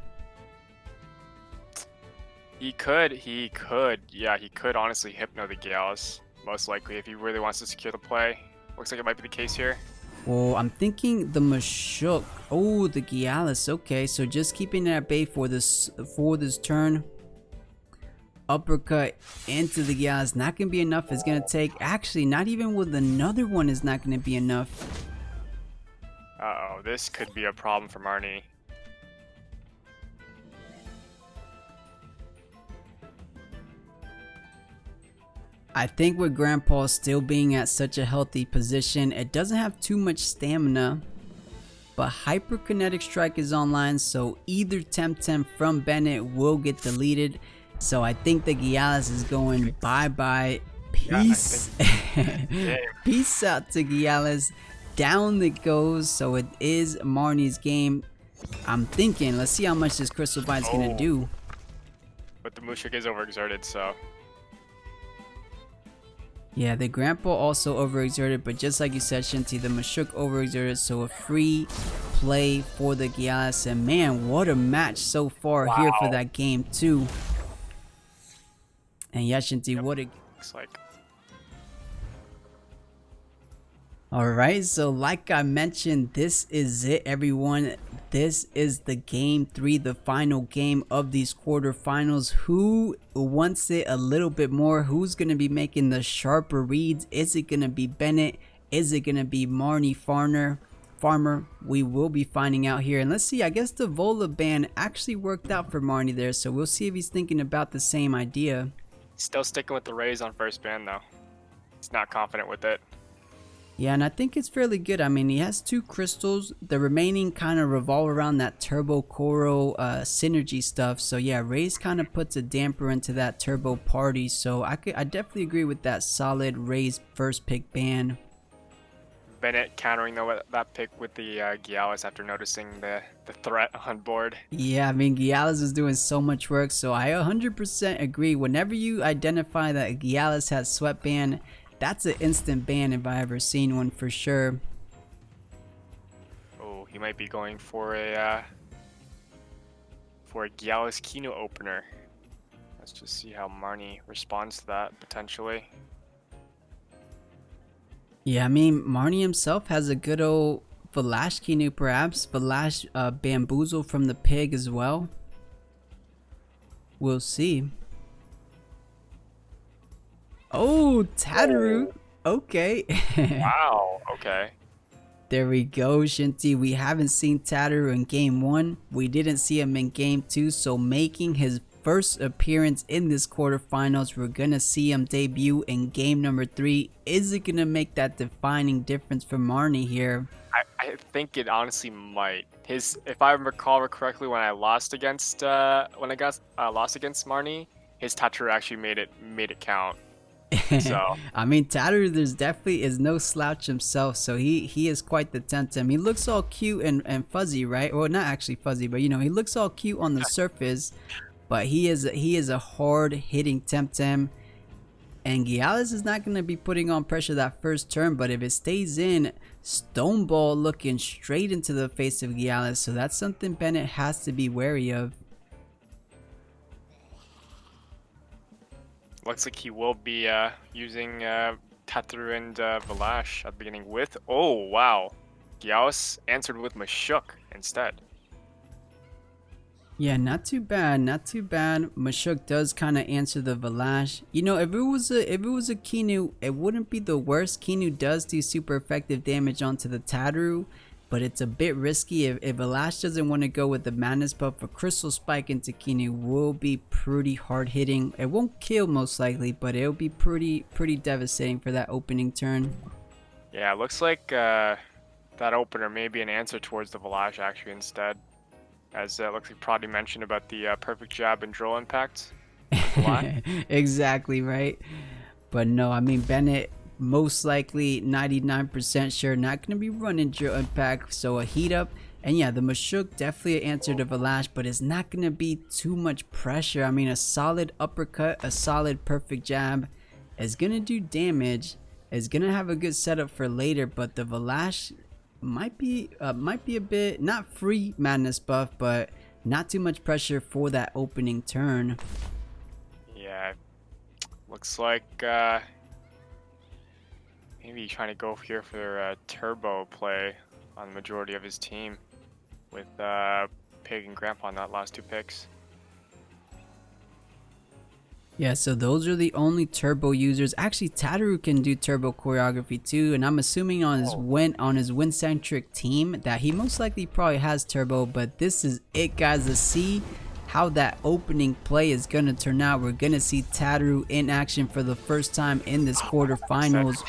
Speaker 2: He could honestly Hypno the Gyaos, most likely, if he really wants to secure the play. Looks like it might be the case here.
Speaker 1: Well, I'm thinking the Mashuk. Oh, the Gyaos. Okay, so just keeping it at bay for this turn. Uppercut into the Gyaos. Not gonna be enough. It's gonna take. Actually, not even with another one is not gonna be enough.
Speaker 2: Uh-oh, this could be a problem for Marnie.
Speaker 1: I think with Grandpa still being at such a healthy position, it doesn't have too much stamina. But Hyperkinetic Strike is online, so either Temtem from Bennett will get deleted. So I think the Gyaos is going bye-bye. Peace.
Speaker 2: Yeah,
Speaker 1: Peace out to Gyaos. Down it goes, so it is Marnie's game. I'm thinking, let's see how much this Crystal Bite is gonna do.
Speaker 2: But the Mushuk is overexerted, so.
Speaker 1: Yeah, the Grandpa also overexerted, but just like you said, Shinty, the Mashuk overexerted, so a free play for the Gyaos. And man, what a match so far here for that game too. And yeah, Shinty, what a...
Speaker 2: Looks like.
Speaker 1: Alright, so like I mentioned, this is it, everyone. This is the game 3, the final game of these quarterfinals. Who wants it a little bit more? Who's going to be making the sharper reads? Is it going to be Bennett? Is it going to be Marnefarmer? We will be finding out here. And let's see, I guess the Vola ban actually worked out for Marnie there. So we'll see if he's thinking about the same idea.
Speaker 2: Still sticking with the Rays on first ban though. He's not confident with it.
Speaker 1: Yeah, and I think it's fairly good. I mean, he has 2 crystals. The remaining kind of revolve around that Turbo Koro synergy stuff. So yeah, Raze kind of puts a damper into that Turbo party. So I definitely agree with that solid Raze first pick ban.
Speaker 2: Bennett countering that pick with the Gyaos after noticing the threat on board.
Speaker 1: Yeah, I mean, Gyaos is doing so much work. So I 100% agree. Whenever you identify that Gyaos has sweat ban, that's an instant ban if I ever seen one for sure.
Speaker 2: Oh, he might be going for a Gyaos Kino opener. Let's just see how Marnie responds to that potentially.
Speaker 1: Yeah, I mean, Marnie himself has a good old Valash Kino perhaps. Valash Bamboozle from the pig as well. We'll see. Oh, Tataru. Okay.
Speaker 2: Wow. Okay.
Speaker 1: There we go, Shinty. We haven't seen Tataru in game 1. We didn't see him in game 2. So making his first appearance in this quarterfinals, we're gonna see him debut in game number 3. Is it gonna make that defining difference for Marnie here?
Speaker 2: I think it honestly might. If I recall correctly, when I lost against Marnie, his Tataru actually made it count. So
Speaker 1: I mean, Tataru, there's definitely is no slouch himself, so he is quite the Temtem. He looks all cute and fuzzy, right? Well, not actually fuzzy, but you know, he looks all cute on the surface, but he is a hard hitting Temtem. And Gyaos is not going to be putting on pressure that first turn, but if it stays in, Stone Ball looking straight into the face of Gyaos, so that's something Bennett has to be wary of.
Speaker 2: Looks like he will be using Tataru and Valash at the beginning with... Oh, wow. Gyaos answered with Mashuk instead.
Speaker 1: Yeah, not too bad, not too bad. Mashuk does kind of answer the Valash. You know, if it was a Kinu, it wouldn't be the worst. Kinu does do super effective damage onto the Tataru. but it's a bit risky. If Valash doesn't want to go with the madness buff, a Crystal Spike into Kinu will be pretty hard hitting. It won't kill most likely, but it'll be pretty devastating for that opening turn.
Speaker 2: Yeah, it looks like that opener may be an answer towards the Valash actually instead. As it looks like Prodi mentioned about the perfect jab and drill impact.
Speaker 1: Exactly, right? But no, I mean, Bennett most likely 99% sure not going to be running drill impact, so a heat up. And yeah, the Houchic definitely an answer to Valash, but it's not going to be too much pressure. I mean, a solid uppercut, a solid perfect jab is going to do damage. It's going to have a good setup for later, but the Valash might be a bit not free madness buff, but not too much pressure for that opening turn.
Speaker 2: Yeah, looks like maybe trying to go here for a turbo play on the majority of his team with Pig and Grandpa on that last 2 picks.
Speaker 1: Yeah, so those are the only turbo users. Actually, Tataru can do turbo choreography too, and I'm assuming on his win-centric team that he most likely probably has turbo, but this is it, guys, to see how that opening play is gonna turn out. We're gonna see Tataru in action for the first time in this quarterfinals.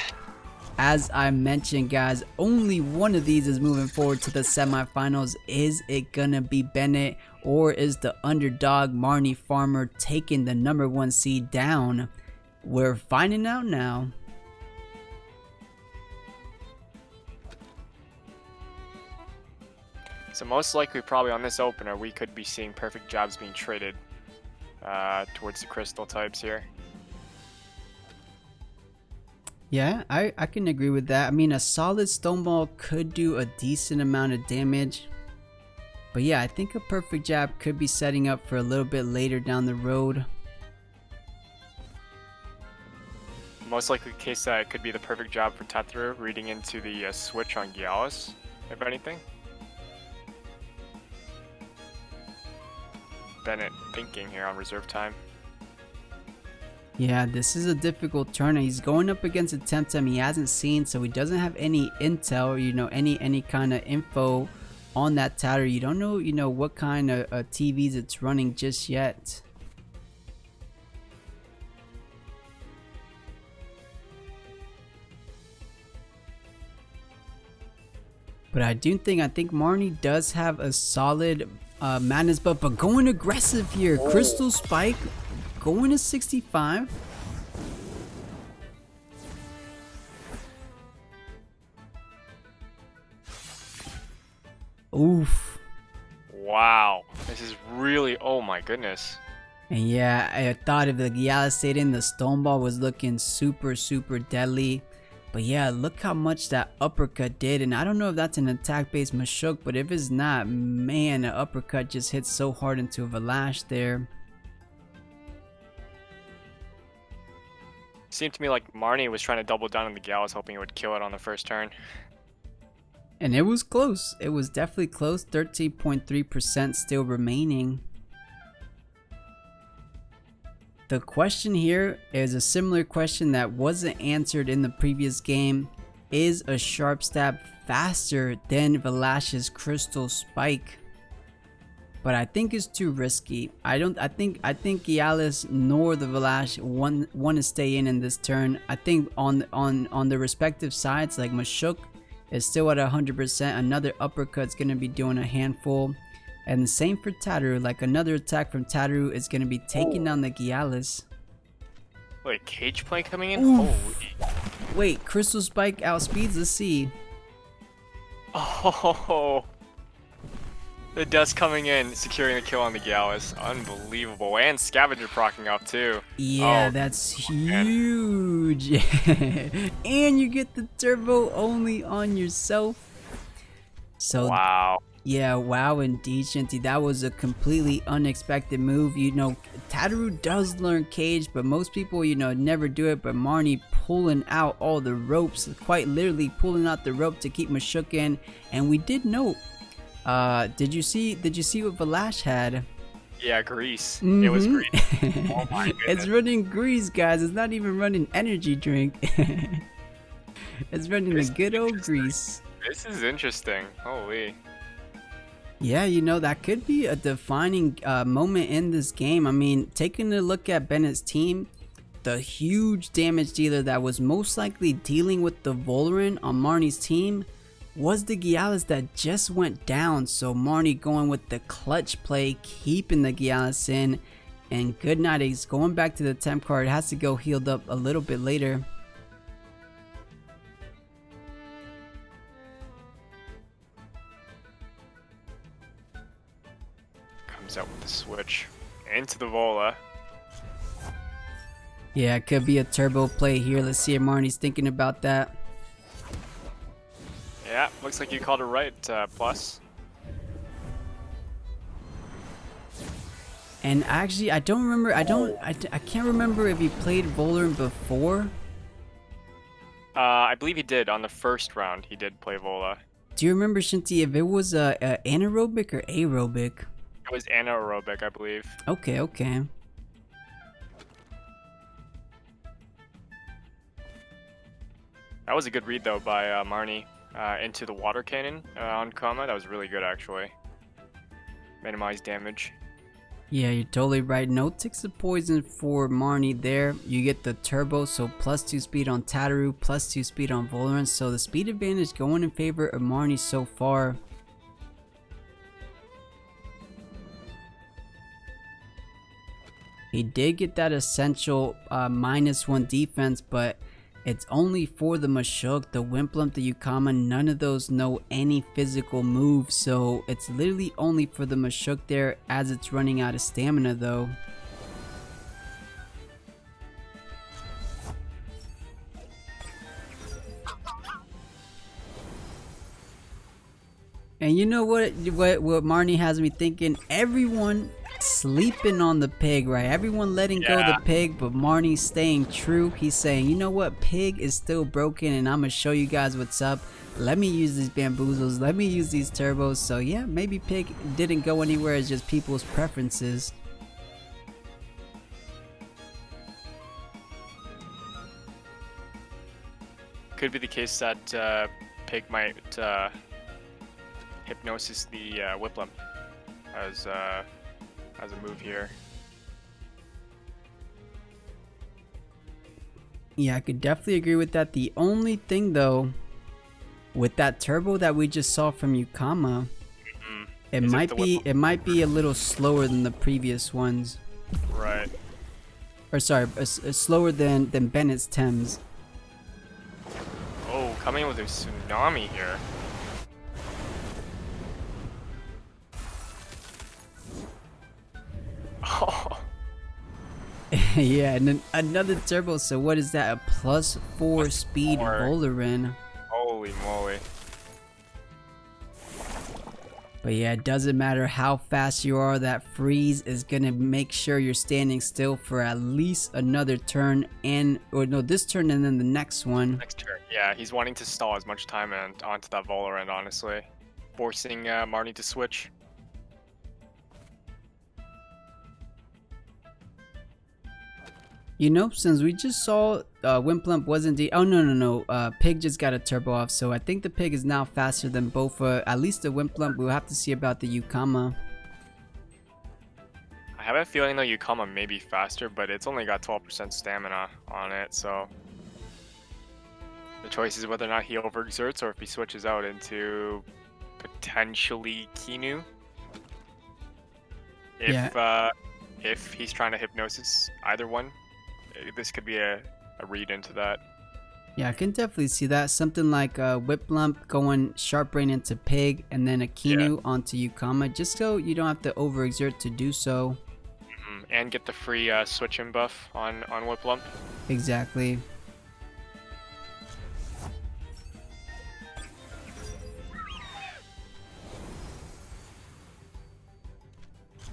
Speaker 1: As I mentioned, guys, only one of these is moving forward to the semifinals. Is it gonna be Bennett, or is the underdog Marnefarmer taking the #1 seed down? We're finding out now.
Speaker 2: So most likely, probably on this opener, we could be seeing perfect jabs being traded towards the crystal types here.
Speaker 1: Yeah, I can agree with that. I mean, a solid stone ball could do a decent amount of damage. But yeah, I think a perfect jab could be setting up for a little bit later down the road.
Speaker 2: Most likely case that it could be the perfect jab for Tataru, reading into the switch on Gyalis, if anything. Bennett thinking here on reserve time.
Speaker 1: Yeah, this is a difficult turn. He's going up against a Temtem he hasn't seen, so he doesn't have any intel, you know, any kind of info on that Tataru. You don't know, you know, what kind of TVs it's running just yet. But I think Marnie does have a solid madness buff, but going aggressive here. Crystal Spike going to 65. Oof.
Speaker 2: Wow. This is really, oh my goodness.
Speaker 1: And yeah, I thought if the Gyalis stayed in, the stone ball was looking super deadly. But yeah, look how much that uppercut did. And I don't know if that's an attack-based Houchic, but if it's not, man, the uppercut just hit so hard into a Valash there.
Speaker 2: Seemed to me like Marnie was trying to double down on the Gyalis, hoping it would kill it on the first turn.
Speaker 1: And it was close. It was definitely close. 13.3% still remaining. The question here is a similar question that wasn't answered in the previous game. Is a sharp stab faster than Valash's Crystal Spike? But I think it's too risky. I think Gyalis nor the Valash want to stay in this turn. I think on the respective sides, like Houchic is still at 100%. Another uppercut's gonna be doing a handful. And the same for Tataru, like another attack from Tataru is going to be taking down the Gyalis.
Speaker 2: Wait, cage play coming in? Holy.
Speaker 1: Wait, Crystal Spike outspeeds the sea.
Speaker 2: Oh, the dust coming in, securing the kill on the Gyalis. Unbelievable. And Scavenger procking up too.
Speaker 1: Yeah, that's huge. And you get the turbo only on yourself. So
Speaker 2: wow.
Speaker 1: Yeah, wow, indeed, Shinty. That was a completely unexpected move. You know, Tataru does learn cage, but most people, you know, never do it. But Marnie pulling out all the ropes, quite literally pulling out the rope to keep Houchic in. And we did note, did you see what Valash had?
Speaker 2: Yeah, grease. It was grease. Oh my goodness.
Speaker 1: It's running grease, guys. It's not even running energy drink. It's running the good old grease.
Speaker 2: This is interesting. Holy.
Speaker 1: Yeah, you know, that could be a defining moment in this game. I mean, taking a look at Bennett's team, the huge damage dealer that was most likely dealing with the Voldrin on Marnie's team was the Gialis that just went down. So Marnie going with the clutch play, keeping the Gialis in, and good night. He's going back to the temp card. Has to go healed up a little bit later.
Speaker 2: Comes out with the switch into the Vola.
Speaker 1: Yeah, it could be a turbo play here. Let's see if Marnie's thinking about that.
Speaker 2: Yeah, looks like you called it right, Plus.
Speaker 1: And actually, I don't remember. I can't remember if he played Voldrin before.
Speaker 2: I believe he did on the first round. He did play Vola.
Speaker 1: Do you remember, Shinty, if it was anaerobic or aerobic?
Speaker 2: It was anaerobic, I believe.
Speaker 1: Okay, okay.
Speaker 2: That was a good read though by Marnie into the water cannon on Kama. That was really good actually. Minimize damage.
Speaker 1: Yeah, you're totally right. No ticks of poison for Marnie there. You get the turbo, so +2 speed on Tataru, +2 speed on Voldrin. So the speed advantage going in favor of Marnie so far. He did get that essential -1 defense, but it's only for the Mashuk, the Wimplump, the Yukama. None of those know any physical moves, so it's literally only for the Mashuk there as it's running out of stamina though. And you know what Marnie has me thinking? Everyone sleeping on the pig, right? Everyone letting go of the pig, but Marnie's staying true. He's saying, you know what, pig is still broken and I'm gonna show you guys what's up. Let me use these bamboozles, let me use these turbos. So yeah, maybe pig didn't go anywhere, it's just people's preferences.
Speaker 2: Could be the case that pig might hypnosis the Whiplump as a move here.
Speaker 1: Yeah, I could definitely agree with that. The only thing though, with that turbo that we just saw from Yukama, it might be a little slower than the previous ones.
Speaker 2: Right.
Speaker 1: Or sorry, slower than Bennett's Thames.
Speaker 2: Oh, coming in with a tsunami here. Oh.
Speaker 1: Yeah, and then another turbo. So what is that? A +4 speed Voldrin.
Speaker 2: Holy moly.
Speaker 1: But yeah, it doesn't matter how fast you are, that freeze is gonna make sure you're standing still for at least another turn, or no, this turn and then the next one.
Speaker 2: Next turn, yeah, he's wanting to stall as much time and onto that Voldrin, honestly. Forcing Marnie to switch.
Speaker 1: You know, since we just saw Wimplump wasn't oh no, pig just got a turbo off, so I think the pig is now faster than both, at least the Wimplump. We'll have to see about the Yukama.
Speaker 2: I have a feeling the Yukama may be faster, but it's only got 12% stamina on it, so the choice is whether or not he overexerts or if he switches out into potentially Kinu. If he's trying to hypnosis either one, this could be a read into that.
Speaker 1: Yeah, I can definitely see that. Something like Whiplump going Sharp Brain into Pig and then a Kinu onto Yukama, just so you don't have to overexert to do so.
Speaker 2: And get the free switch in buff on Whiplump.
Speaker 1: Exactly.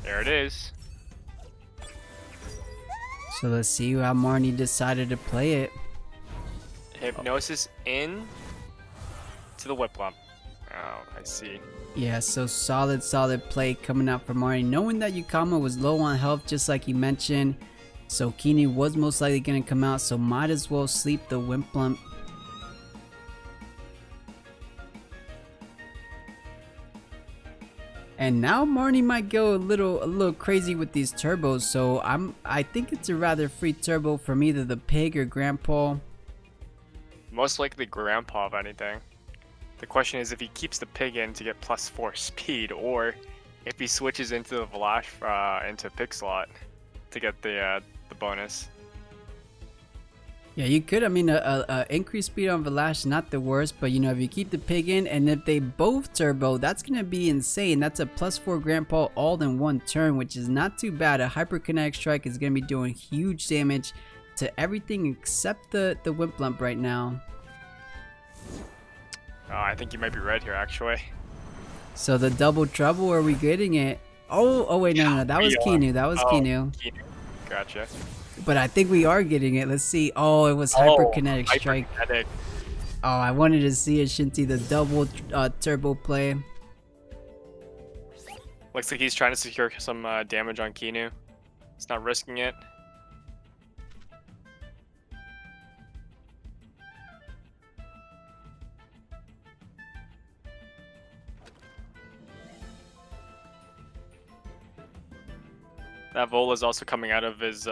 Speaker 2: There it is.
Speaker 1: So let's see how Marnie decided to play it.
Speaker 2: Hypnosis in to the Whiplump. Oh, I see.
Speaker 1: Yeah, so solid play coming out from Marnie. Knowing that Yukama was low on health, just like he mentioned. So Kinu was most likely going to come out, so might as well sleep the Wimplump. And now Marnie might go a little crazy with these turbos, so I think it's a rather free turbo from either the pig or Grandpa.
Speaker 2: Most likely Grandpa, if anything. The question is if he keeps the pig in to get +4 speed, or if he switches into the Valash into pig slot to get the bonus.
Speaker 1: Yeah, you could. I mean, a increased speed on Valash, not the worst, but you know, if you keep the pig in, and if they both turbo, that's gonna be insane. That's a +4 Grandpa all in one turn, which is not too bad. A hyperkinetic strike is gonna be doing huge damage to everything except the Wimplump right now.
Speaker 2: Oh, I think you might be right here, actually.
Speaker 1: So the double trouble, are we getting it? Oh wait, no, that was Kinu. That was Kinu.
Speaker 2: Gotcha.
Speaker 1: But I think we are getting it. Let's see. Oh, it was hyperkinetic strike.
Speaker 2: Hyperkinetic.
Speaker 1: Oh, I wanted to see it, Shinty, the double turbo play.
Speaker 2: Looks like he's trying to secure some damage on Kinu. He's not risking it. That Vol is also coming out of his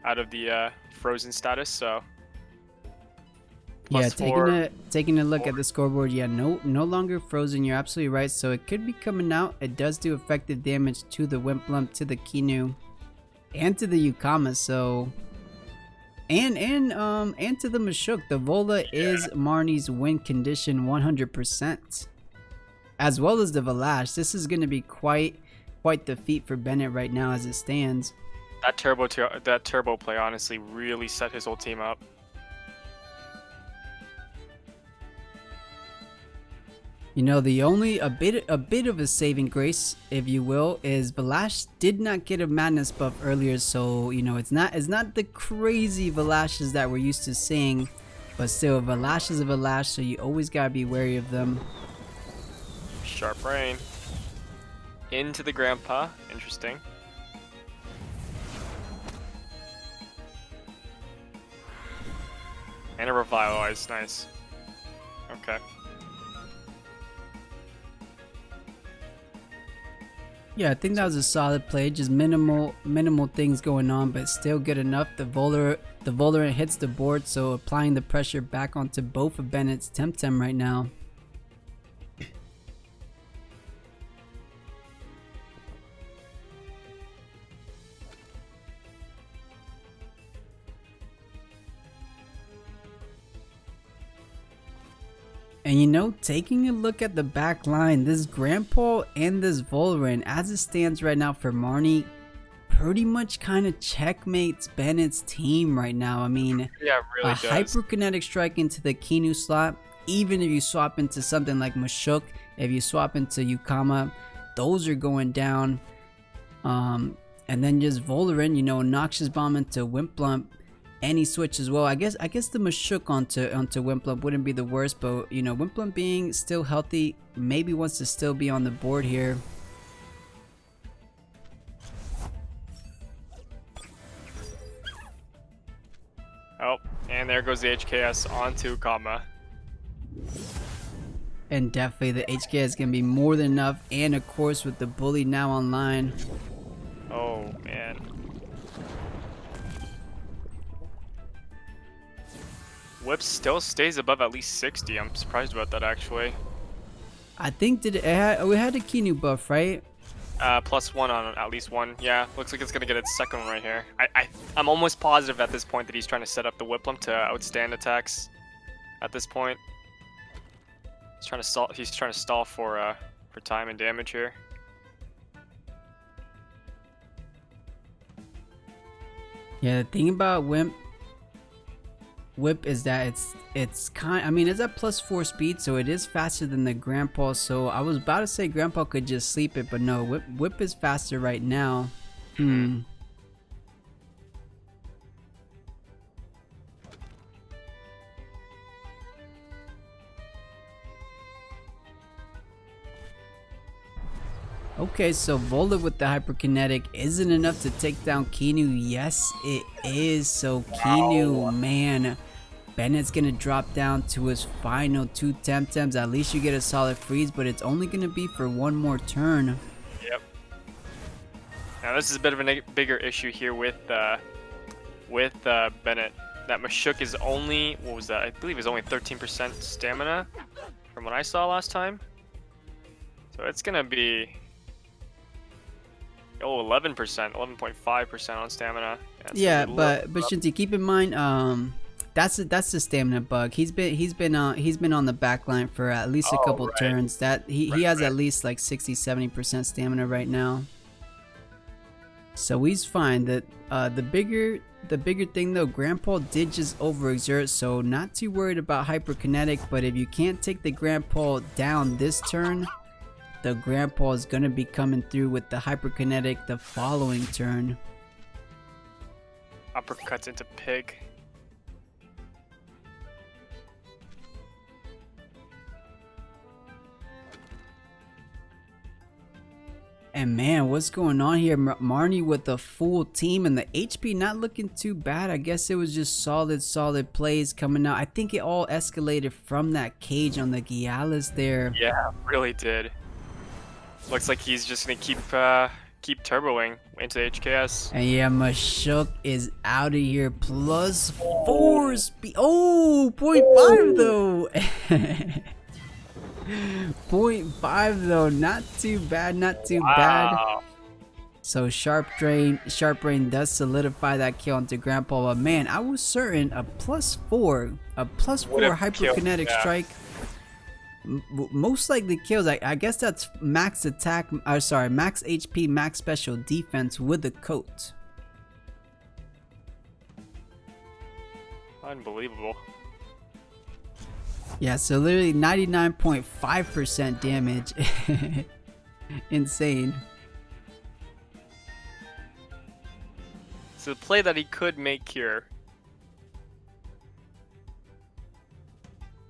Speaker 2: out of the frozen status, so
Speaker 1: yeah,
Speaker 2: +4.
Speaker 1: taking a look at the scoreboard. Yeah, no longer frozen. You're absolutely right. So it could be coming out. It does do effective damage to the Wimplump, to the Kinu, and to the Yukama. So and to the Mashuk. The Vola is Marnie's win condition 100%, as well as the Valash. This is going to be quite the feat for Bennett right now as it stands.
Speaker 2: That turbo play honestly really set his whole team up.
Speaker 1: You know, the only a bit of a saving grace, if you will, is Valash did not get a madness buff earlier, so you know it's not the crazy Valashes that we're used to seeing, but still, Valash is a Valash, so you always gotta be wary of them.
Speaker 2: Sharp Rain. Into the Grandpa. Interesting. And a Revitalize. Nice. Okay.
Speaker 1: Yeah, I think that was a solid play. Just minimal things going on, but still good enough. The Volerant hits the board, so applying the pressure back onto both of Bennett's Temtem right now. And you know, taking a look at the back line, this Grandpa and this Volerant, as it stands right now for Marnie, pretty much kind of checkmates Bennett's team right now. I mean,
Speaker 2: yeah, it really does.
Speaker 1: Hyperkinetic strike into the Kinu slot, even if you swap into something like Mashuk, if you swap into Yukama, those are going down. And then just Volerant, you know, Noxious Bomb into Wimplump. Any switch as well. I guess the Mashuk onto Wimplump wouldn't be the worst, but you know, Wimplump being still healthy, maybe wants to still be on the board here.
Speaker 2: Oh, and there goes the HKS onto Kama.
Speaker 1: And definitely the HKS is gonna be more than enough, and of course with the bully now online.
Speaker 2: Oh man. Whip still stays above at least 60. I'm surprised about that, actually.
Speaker 1: I think we had a Kinu buff, right?
Speaker 2: +1 on at least one. Yeah, looks like it's gonna get its second one right here. I'm almost positive at this point that he's trying to set up the Whiplump to outstand attacks. At this point, he's trying to stall. He's trying to stall for time and damage here.
Speaker 1: Yeah, the thing about Whip is that it's kind. I mean, it's at +4 speed, so it is faster than the Grandpa. So I was about to say Grandpa could just sleep it, but no, Whip is faster right now. Okay, so Vola with the hyperkinetic isn't enough to take down Kinu. Yes, it is. So Kinu, man, Bennett's gonna drop down to his final 2 Temtems. At least you get a solid freeze, but it's only gonna be for one more turn.
Speaker 2: Now this is a bit of a bigger issue here with Bennett. That Mashuk is only, what was that? I believe it's only 13% stamina from what I saw last time. So it's gonna be 11%, 11.5% on stamina.
Speaker 1: Yeah, but Shinty, keep in mind, that's the stamina bug. He's been on the back line for at least a couple turns. That he has at least like 60-70% stamina right now. So he's fine. That the bigger thing though, Grandpa did just overexert, so not too worried about hyperkinetic. But if you can't take the Grandpa down this turn, the Grandpa is gonna be coming through with the hyperkinetic the following turn.
Speaker 2: Uppercuts into Pig.
Speaker 1: And man, what's going on here? Marnie with the full team, and the HP not looking too bad. I guess it was just solid plays coming out. I think it all escalated from that cage on the Gialis there.
Speaker 2: Yeah, really did. Looks like he's just gonna keep turboing into HKS.
Speaker 1: And yeah, Mashuk is out of here. +4 speed. Oh, 0.5 though. 0.5 though, not too bad, not too bad. So Sharp Brain does solidify that kill onto Grandpa. But man, I was certain a +4 hyperkinetic strike most likely kills. I guess that's max attack, or sorry, max HP, max special defense with the coat.
Speaker 2: Unbelievable.
Speaker 1: Yeah, so literally 99.5% damage. Insane.
Speaker 2: So the play that he could make here.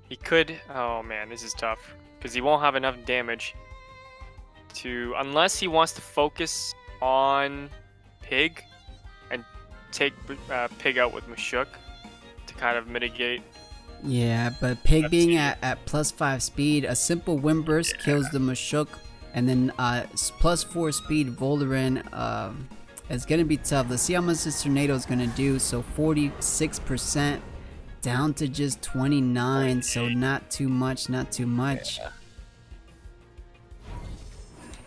Speaker 2: He could, oh man, this is tough. Because he won't have enough damage to, unless he wants to focus on Pig and take Pig out with Mashuk to kind of mitigate.
Speaker 1: Yeah, but Pig being at +5 speed, a simple wind burst kills the Mashuk, and then +4 speed Voldaren is gonna be tough. Let's see how much this tornado is gonna do. So 46% down to just 29, so not too much, not too much. Yeah.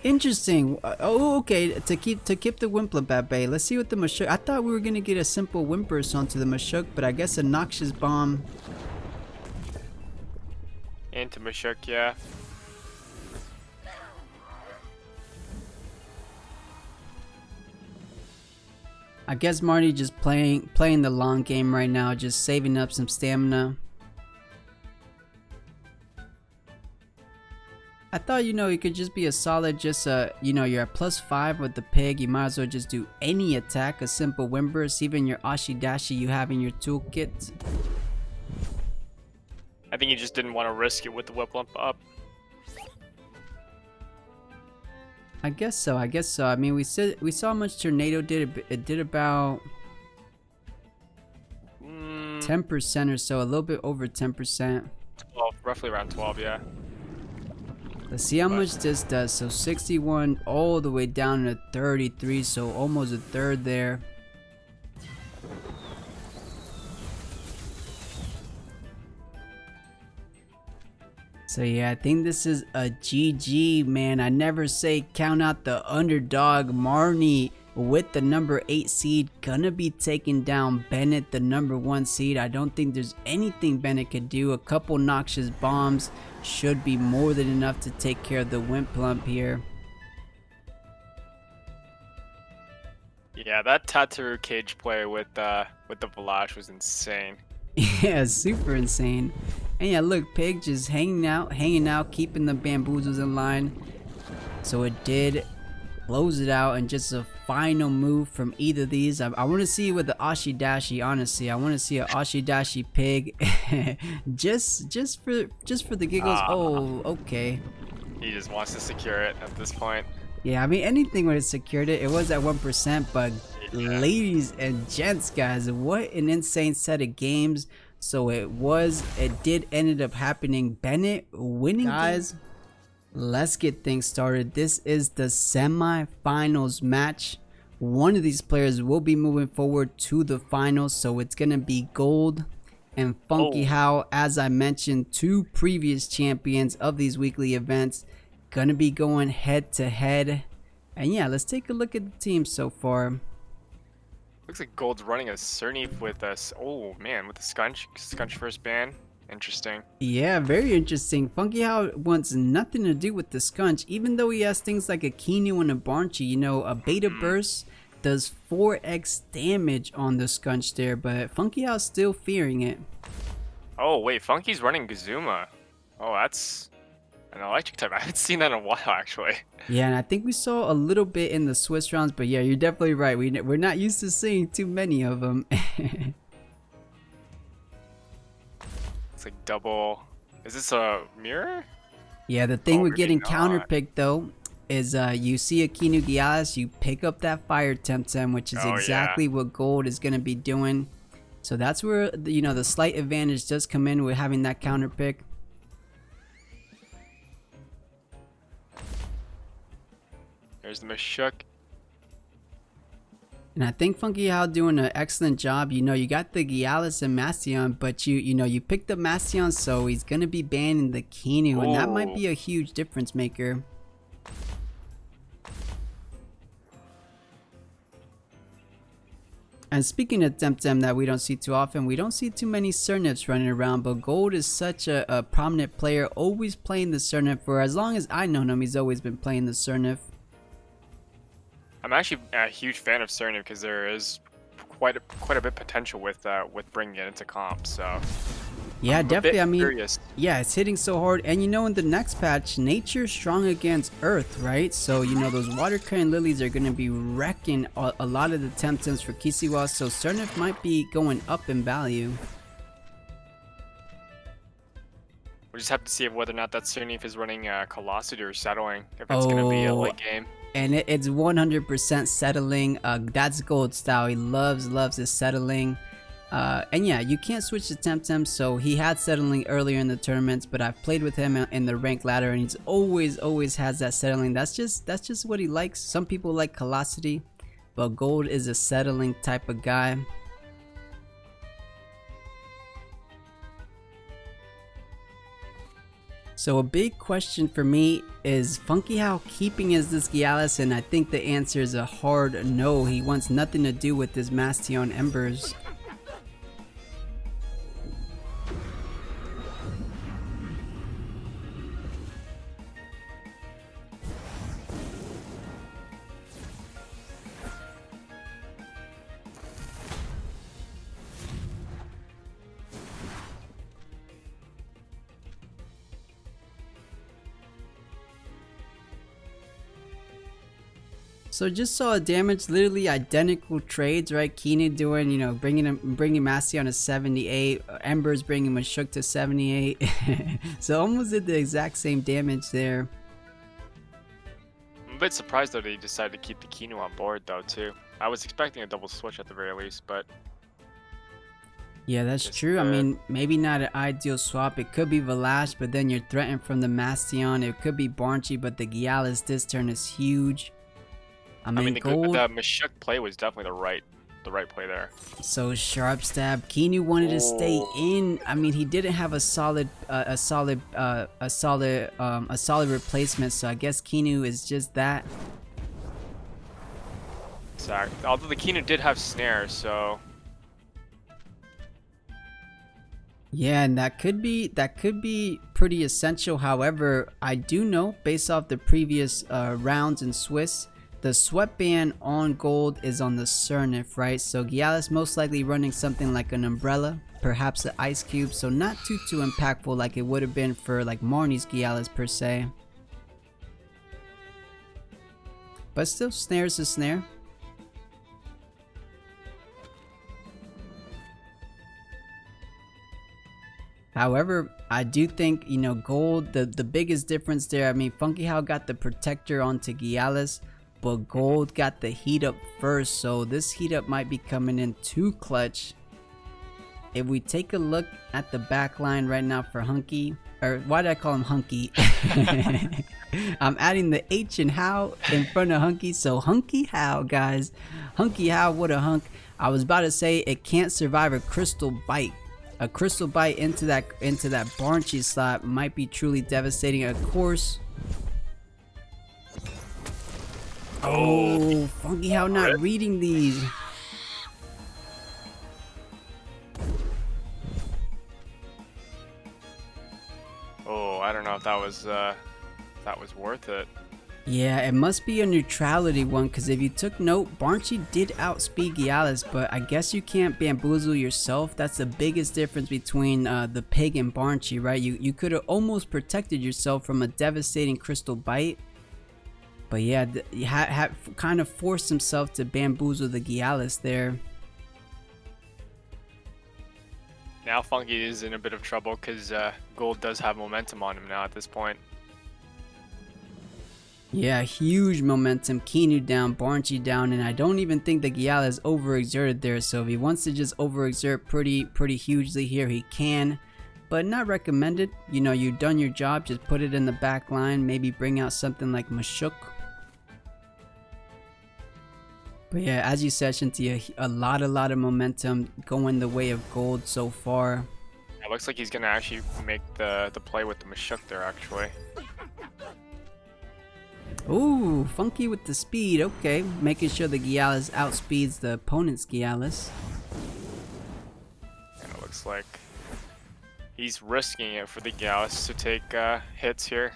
Speaker 1: Interesting. Oh, okay. To keep the Wimpler at bay. Let's see what the Mashuk. I thought we were gonna get a simple wind burst onto the Mashuk, but I guess a noxious bomb.
Speaker 2: Into Mashuk, yeah.
Speaker 1: I guess Marty just playing the long game right now, just saving up some stamina. I thought, it could just be a solid, just you're at +5 with the Pig. You might as well just do any attack, a simple wind burst, even your Ashi Dashi you have in your toolkit.
Speaker 2: I think he just didn't want to risk it with the whip lump up.
Speaker 1: I guess so. I mean, we saw how much Tornado did. It did about 10% or so, a little bit over 10%.
Speaker 2: 12, roughly around 12, yeah.
Speaker 1: Let's see how much this does. So 61 all the way down to 33, so almost a third there. So yeah, I think this is a GG, man. I never say count out the underdog. Marnie with the number 8 seed gonna be taking down Bennett, the number 1 seed. I don't think there's anything Bennett could do. A couple noxious bombs should be more than enough to take care of the Wimp Lump here.
Speaker 2: Yeah, that Tataru cage play with the Valash was insane.
Speaker 1: Yeah, super insane. And yeah, look, Pig just hanging out, keeping the bamboozles in line. So it did close it out, and just a final move from either of these. I want to see with the Ashi Dashi. Honestly, I want to see a Ashi Dashi Pig, just for the giggles. Oh, okay.
Speaker 2: He just wants to secure it at this point.
Speaker 1: Yeah, I mean, anything would have secured it. It was at 1%, but ladies and gents, guys, what an insane set of games. So it did ended up happening. Bennett winning. Guys, let's get things started. This is the semi-finals match one of these players will be moving forward to the finals. So it's going to be Golld and FunkyHao. As I mentioned, 2 previous champions of these weekly events going to be going head to head. And yeah, let's take a look at the team so far.
Speaker 2: Looks like Golld's running a Cerny with us. Oh man, with the Scunch first ban. Interesting.
Speaker 1: Yeah, very interesting. FunkyHao wants nothing to do with the Scunch, even though he has things like a Kinu and a Barnchy. You know, a Beta Burst does 4x damage on the Scunch there, but FunkyHao's still fearing it.
Speaker 2: Oh wait, Funky's running Gazuma. Oh, that's an electric type. I haven't seen that in a while, actually.
Speaker 1: Yeah, and I think we saw a little bit in the Swiss rounds, but yeah, you're definitely right. We're not used to seeing too many of them.
Speaker 2: It's like double. Is this a mirror?
Speaker 1: Yeah, the thing with
Speaker 2: maybe
Speaker 1: getting
Speaker 2: not.
Speaker 1: counterpicked though is you see a Kinu Gialis, you pick up that Fire Temtem, which is exactly what Golld is going to be doing. So that's where you know the slight advantage does come in with having that counter pick.
Speaker 2: There's the Mashuk.
Speaker 1: And I think FunkyHao doing an excellent job. You know, you got the Gialis and Mastion, but you picked up Mastion, so he's gonna be banning the Kinu, and that might be a huge difference maker. And speaking of Temtem that we don't see too often, we don't see too many Cernifs running around, but Golld is such a prominent player, always playing the Cernif. For as long as I know him, he's always been playing the Cernif.
Speaker 2: I'm actually a huge fan of Cerny because there is quite a bit potential with bringing it into comp. So
Speaker 1: yeah, definitely. I mean,
Speaker 2: curious.
Speaker 1: Yeah, it's hitting so hard. And you know, in the next patch, nature's strong against Earth, right? So you know those water current lilies are going to be wrecking a lot of the Temtems for Kisiwa. So Cernif might be going up in value.
Speaker 2: We just have to see whether or not that Cerny is running Colossity or settling. If it's going to be a late game.
Speaker 1: And it's 100% settling. That's Golld style. He loves his settling. And yeah, you can't switch to Temtem, so he had settling earlier in the tournaments, but I've played with him in the rank ladder, and he's always has that settling. That's just what he likes. Some people like Colossity, but Golld is a settling type of guy. So a big question for me is FunkyHao keeping his this Gialis, and I think the answer is a hard no. He wants nothing to do with his Mastion Embers. So just saw a damage, literally identical trades, right? Keenan doing, you know, bringing Mastion to 78, Embers bringing Mashuk to 78. So almost did the exact same damage there.
Speaker 2: I'm a bit surprised though that he decided to keep the Kinu on board though too. I was expecting a double switch at the very least, but
Speaker 1: yeah, that's true. I mean, maybe not an ideal swap. It could be Valash, but then you're threatened from the Mastion. It could be Barnchy, but the Gialis this turn is huge. I mean,
Speaker 2: the
Speaker 1: Golld,
Speaker 2: Mashuk play was definitely the right play there.
Speaker 1: So sharp stab. Kinu wanted to stay in. I mean, he didn't have a solid replacement. So I guess Kinu is just that.
Speaker 2: Exactly. Although the Kinu did have snare, so
Speaker 1: yeah, and that could be pretty essential. However, I do know based off the previous rounds in Swiss, the sweat ban on Golld is on the Cernif, right? So Gialis most likely running something like an umbrella, perhaps an ice cube, so not too impactful like it would have been for like Marnie's Gialis per se. But still, snare's a snare. However, I do think, you know, Golld, the biggest difference there, I mean, FunkyHao got the protector onto Gialis, but Golld got the heat up first, so this heat up might be coming in too clutch. If we take a look at the back line right now for or why did I call him Hunky? I'm adding the H in How in front of Hunky, so FunkyHao, guys. FunkyHao, what a hunk. I was about to say it can't survive a crystal bite. A crystal bite into that Barnchy slot might be truly devastating. Of course. Oh, FunkyHao not reading these.
Speaker 2: Oh, I don't know if that was worth it.
Speaker 1: Yeah, it must be a neutrality one, because if you took note, Barnchy did outspeed Gialis, but I guess you can't bamboozle yourself. That's the biggest difference between the pig and Barnchy, right? You could have almost protected yourself from a devastating crystal bite. But yeah, he kind of forced himself to bamboozle the Gialis there.
Speaker 2: Now Funky is in a bit of trouble because Golld does have momentum on him now at this point.
Speaker 1: Yeah, huge momentum. Kinu down, Barnchy down, and I don't even think the Gialis overexerted there. So if he wants to just overexert pretty hugely here, he can. But not recommended. You know, you've done your job. Just put it in the back line. Maybe bring out something like Houchic. But yeah, as you said, Shintegami, a lot of momentum going the way of Golld so far.
Speaker 2: It looks like he's gonna actually make the play with the Houchic there actually.
Speaker 1: Ooh, Funky with the speed. Okay, making sure the Gialis outspeeds the opponent's Gialis.
Speaker 2: And it looks like he's risking it for the Gialis to take hits here.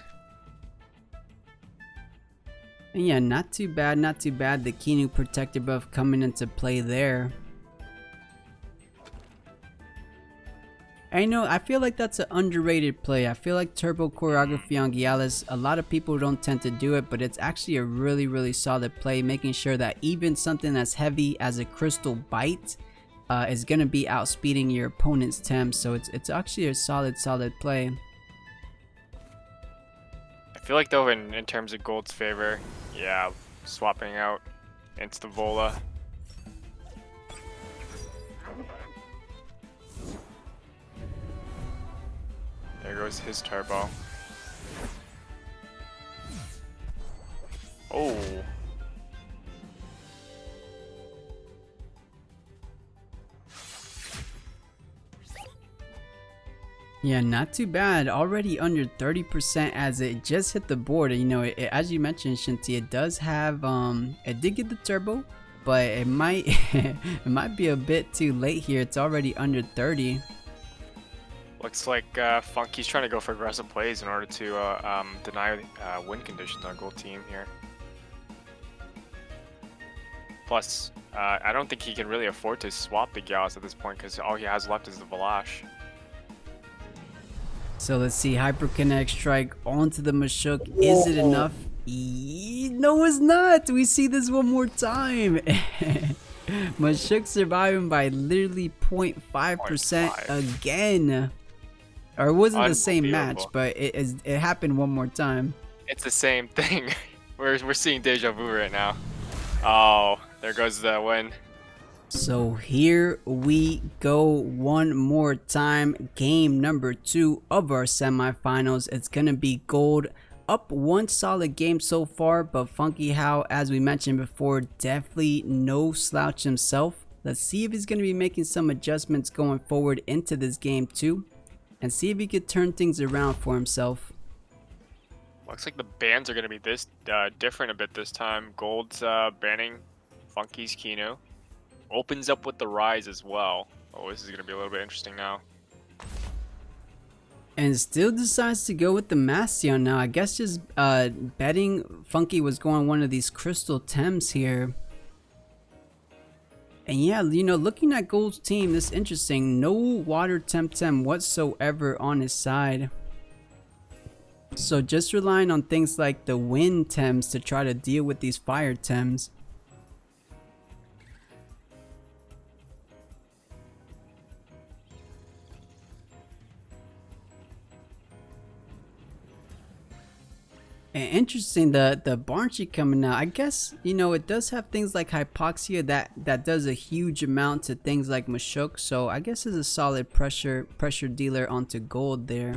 Speaker 1: And yeah, not too bad, not too bad. The Kinu protector buff coming into play there. I know, I feel like that's an underrated play. I feel like turbo choreography on Gialis, a lot of people don't tend to do it, but it's actually a really solid play, making sure that even something as heavy as a crystal bite is going to be outspeeding your opponent's Tem. So it's actually a solid play.
Speaker 2: I feel like though in terms of Golld's favor, yeah, swapping out into the Vola. There goes his turbo. Oh.
Speaker 1: Yeah, not too bad. Already under 30% as it just hit the board. And you know, as you mentioned, Shinty, it does have it did get the turbo, but it might it might be a bit too late here. It's already under 30.
Speaker 2: Looks like Funky's trying to go for aggressive plays in order to deny win conditions on Golld team here. Plus, I don't think he can really afford to swap the Gialis at this point because all he has left is the Valash.
Speaker 1: So let's see, Hyperkinetic Strike onto the Houchic. Is it enough? No, it's not. We see this one more time. Houchic surviving by literally 0.5% again. Or it wasn't the same match, but it happened one more time.
Speaker 2: It's the same thing. We're seeing deja vu right now. Oh, there goes the win.
Speaker 1: So here we go one more time. Game number 2 of our semifinals. It's gonna be Golld. Up one solid game so far, but FunkyHao, as we mentioned before, definitely no slouch himself. Let's see if he's gonna be making some adjustments going forward into this game too, and see if he could turn things around for himself.
Speaker 2: Looks like the bans are gonna be this different a bit this time. Golld's banning Funky's Kinu. Opens up with the Rise as well. Oh, this is gonna be a little bit interesting now.
Speaker 1: And still decides to go with the Mastion now. I guess just betting Funky was going one of these crystal Tems here. And yeah, you know, looking at Golld's team, this is interesting. No water Temtem whatsoever on his side. So just relying on things like the wind Tems to try to deal with these fire Tems. And interesting, the Barnchy coming out. I guess, you know, it does have things like Hypoxia that does a huge amount to things like Houchic. So I guess it's a solid pressure dealer onto Golld there.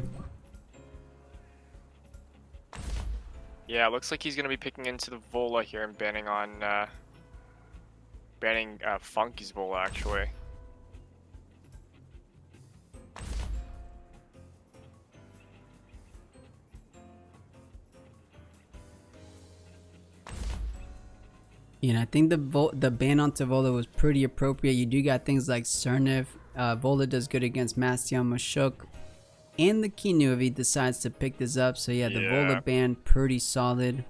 Speaker 2: Yeah, it looks like he's gonna be picking into the Vola here and banning Funky's Vola actually.
Speaker 1: Yeah, and I think the ban on Vola was pretty appropriate. You do got things like Cernif. Vola does good against Mastion, Mashuk, and the Kinu if he decides to pick this up. So yeah, the Vola ban pretty solid.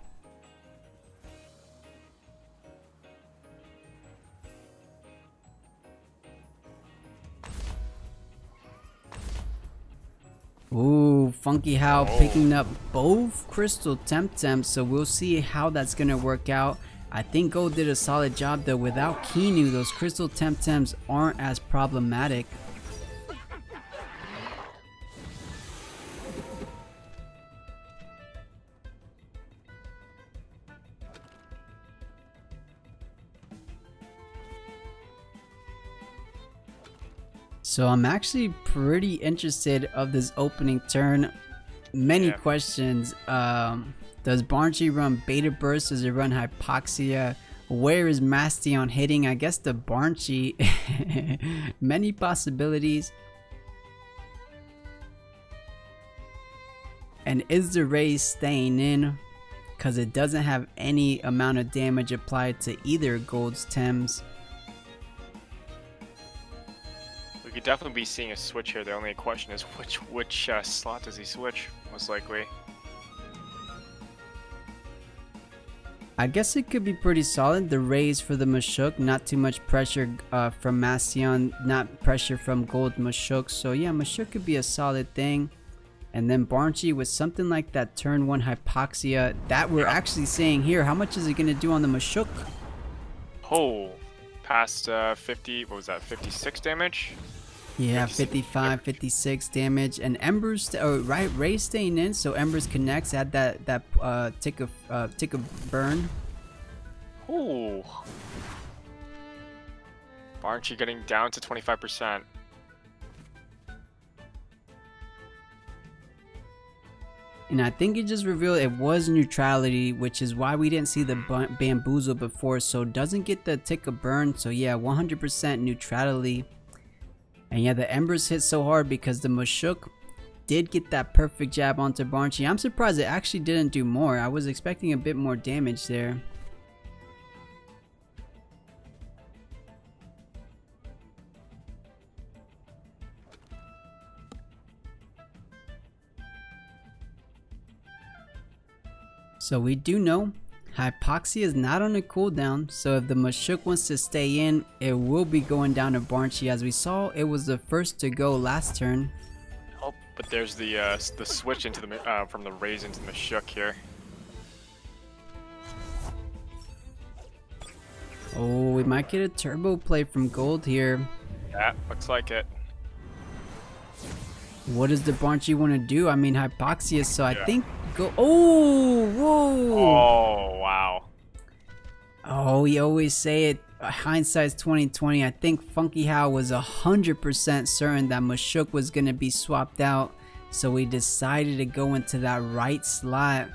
Speaker 1: Ooh, FunkyHao picking up both Crystal Temtem, so we'll see how that's gonna work out. I think Golld did a solid job though. Without Kinu, those Crystal Temtems aren't as problematic. So I'm actually pretty interested of this opening turn. Many questions. Does Barnchi run Beta Burst? Does it run Hypoxia? Where is Mastion hitting? I guess the Barnchi. Many possibilities. And is the raise staying in? Because it doesn't have any amount of damage applied to either Golld's Tems.
Speaker 2: We could definitely be seeing a switch here. The only question is which slot does he switch? Most likely.
Speaker 1: I guess it could be pretty solid. The raise for the Mashuk, not too much pressure from Mastion, not pressure from Golld Mashuk. So yeah, Mashuk could be a solid thing. And then Barnchi with something like that turn 1 Hypoxia that we're actually saying here. How much is it going to do on the Mashuk?
Speaker 2: Oh, past 50, what was that, 56 damage?
Speaker 1: Yeah, 55, 56 damage. And Embers, right, Ray staying in, so Embers connects, add that tick of burn.
Speaker 2: Ooh. Barnchi getting down to 25%.
Speaker 1: And I think it just revealed it was neutrality, which is why we didn't see the bamboozle before. So it doesn't get the tick of burn. So yeah, 100% neutrality. And yeah, the Embers hit so hard because the Mashuk did get that perfect jab onto Barnchi. I'm surprised it actually didn't do more. I was expecting a bit more damage there. So we do know Hypoxia is not on a cooldown, so if the Mashuk wants to stay in, it will be going down to Barnchi. As we saw, it was the first to go last turn.
Speaker 2: Oh, but there's the switch into the from the raise into the Mashuk here.
Speaker 1: Oh, we might get a turbo play from Golld here.
Speaker 2: Yeah, looks like it.
Speaker 1: What does the Barnchi want to do? I mean, Hypoxia, so I think go. Oh, whoa.
Speaker 2: Oh, wow.
Speaker 1: Oh, we always say it. Hindsight's 2020. I think FunkyHao was 100% certain that Mashuk was going to be swapped out. So we decided to go into that right slot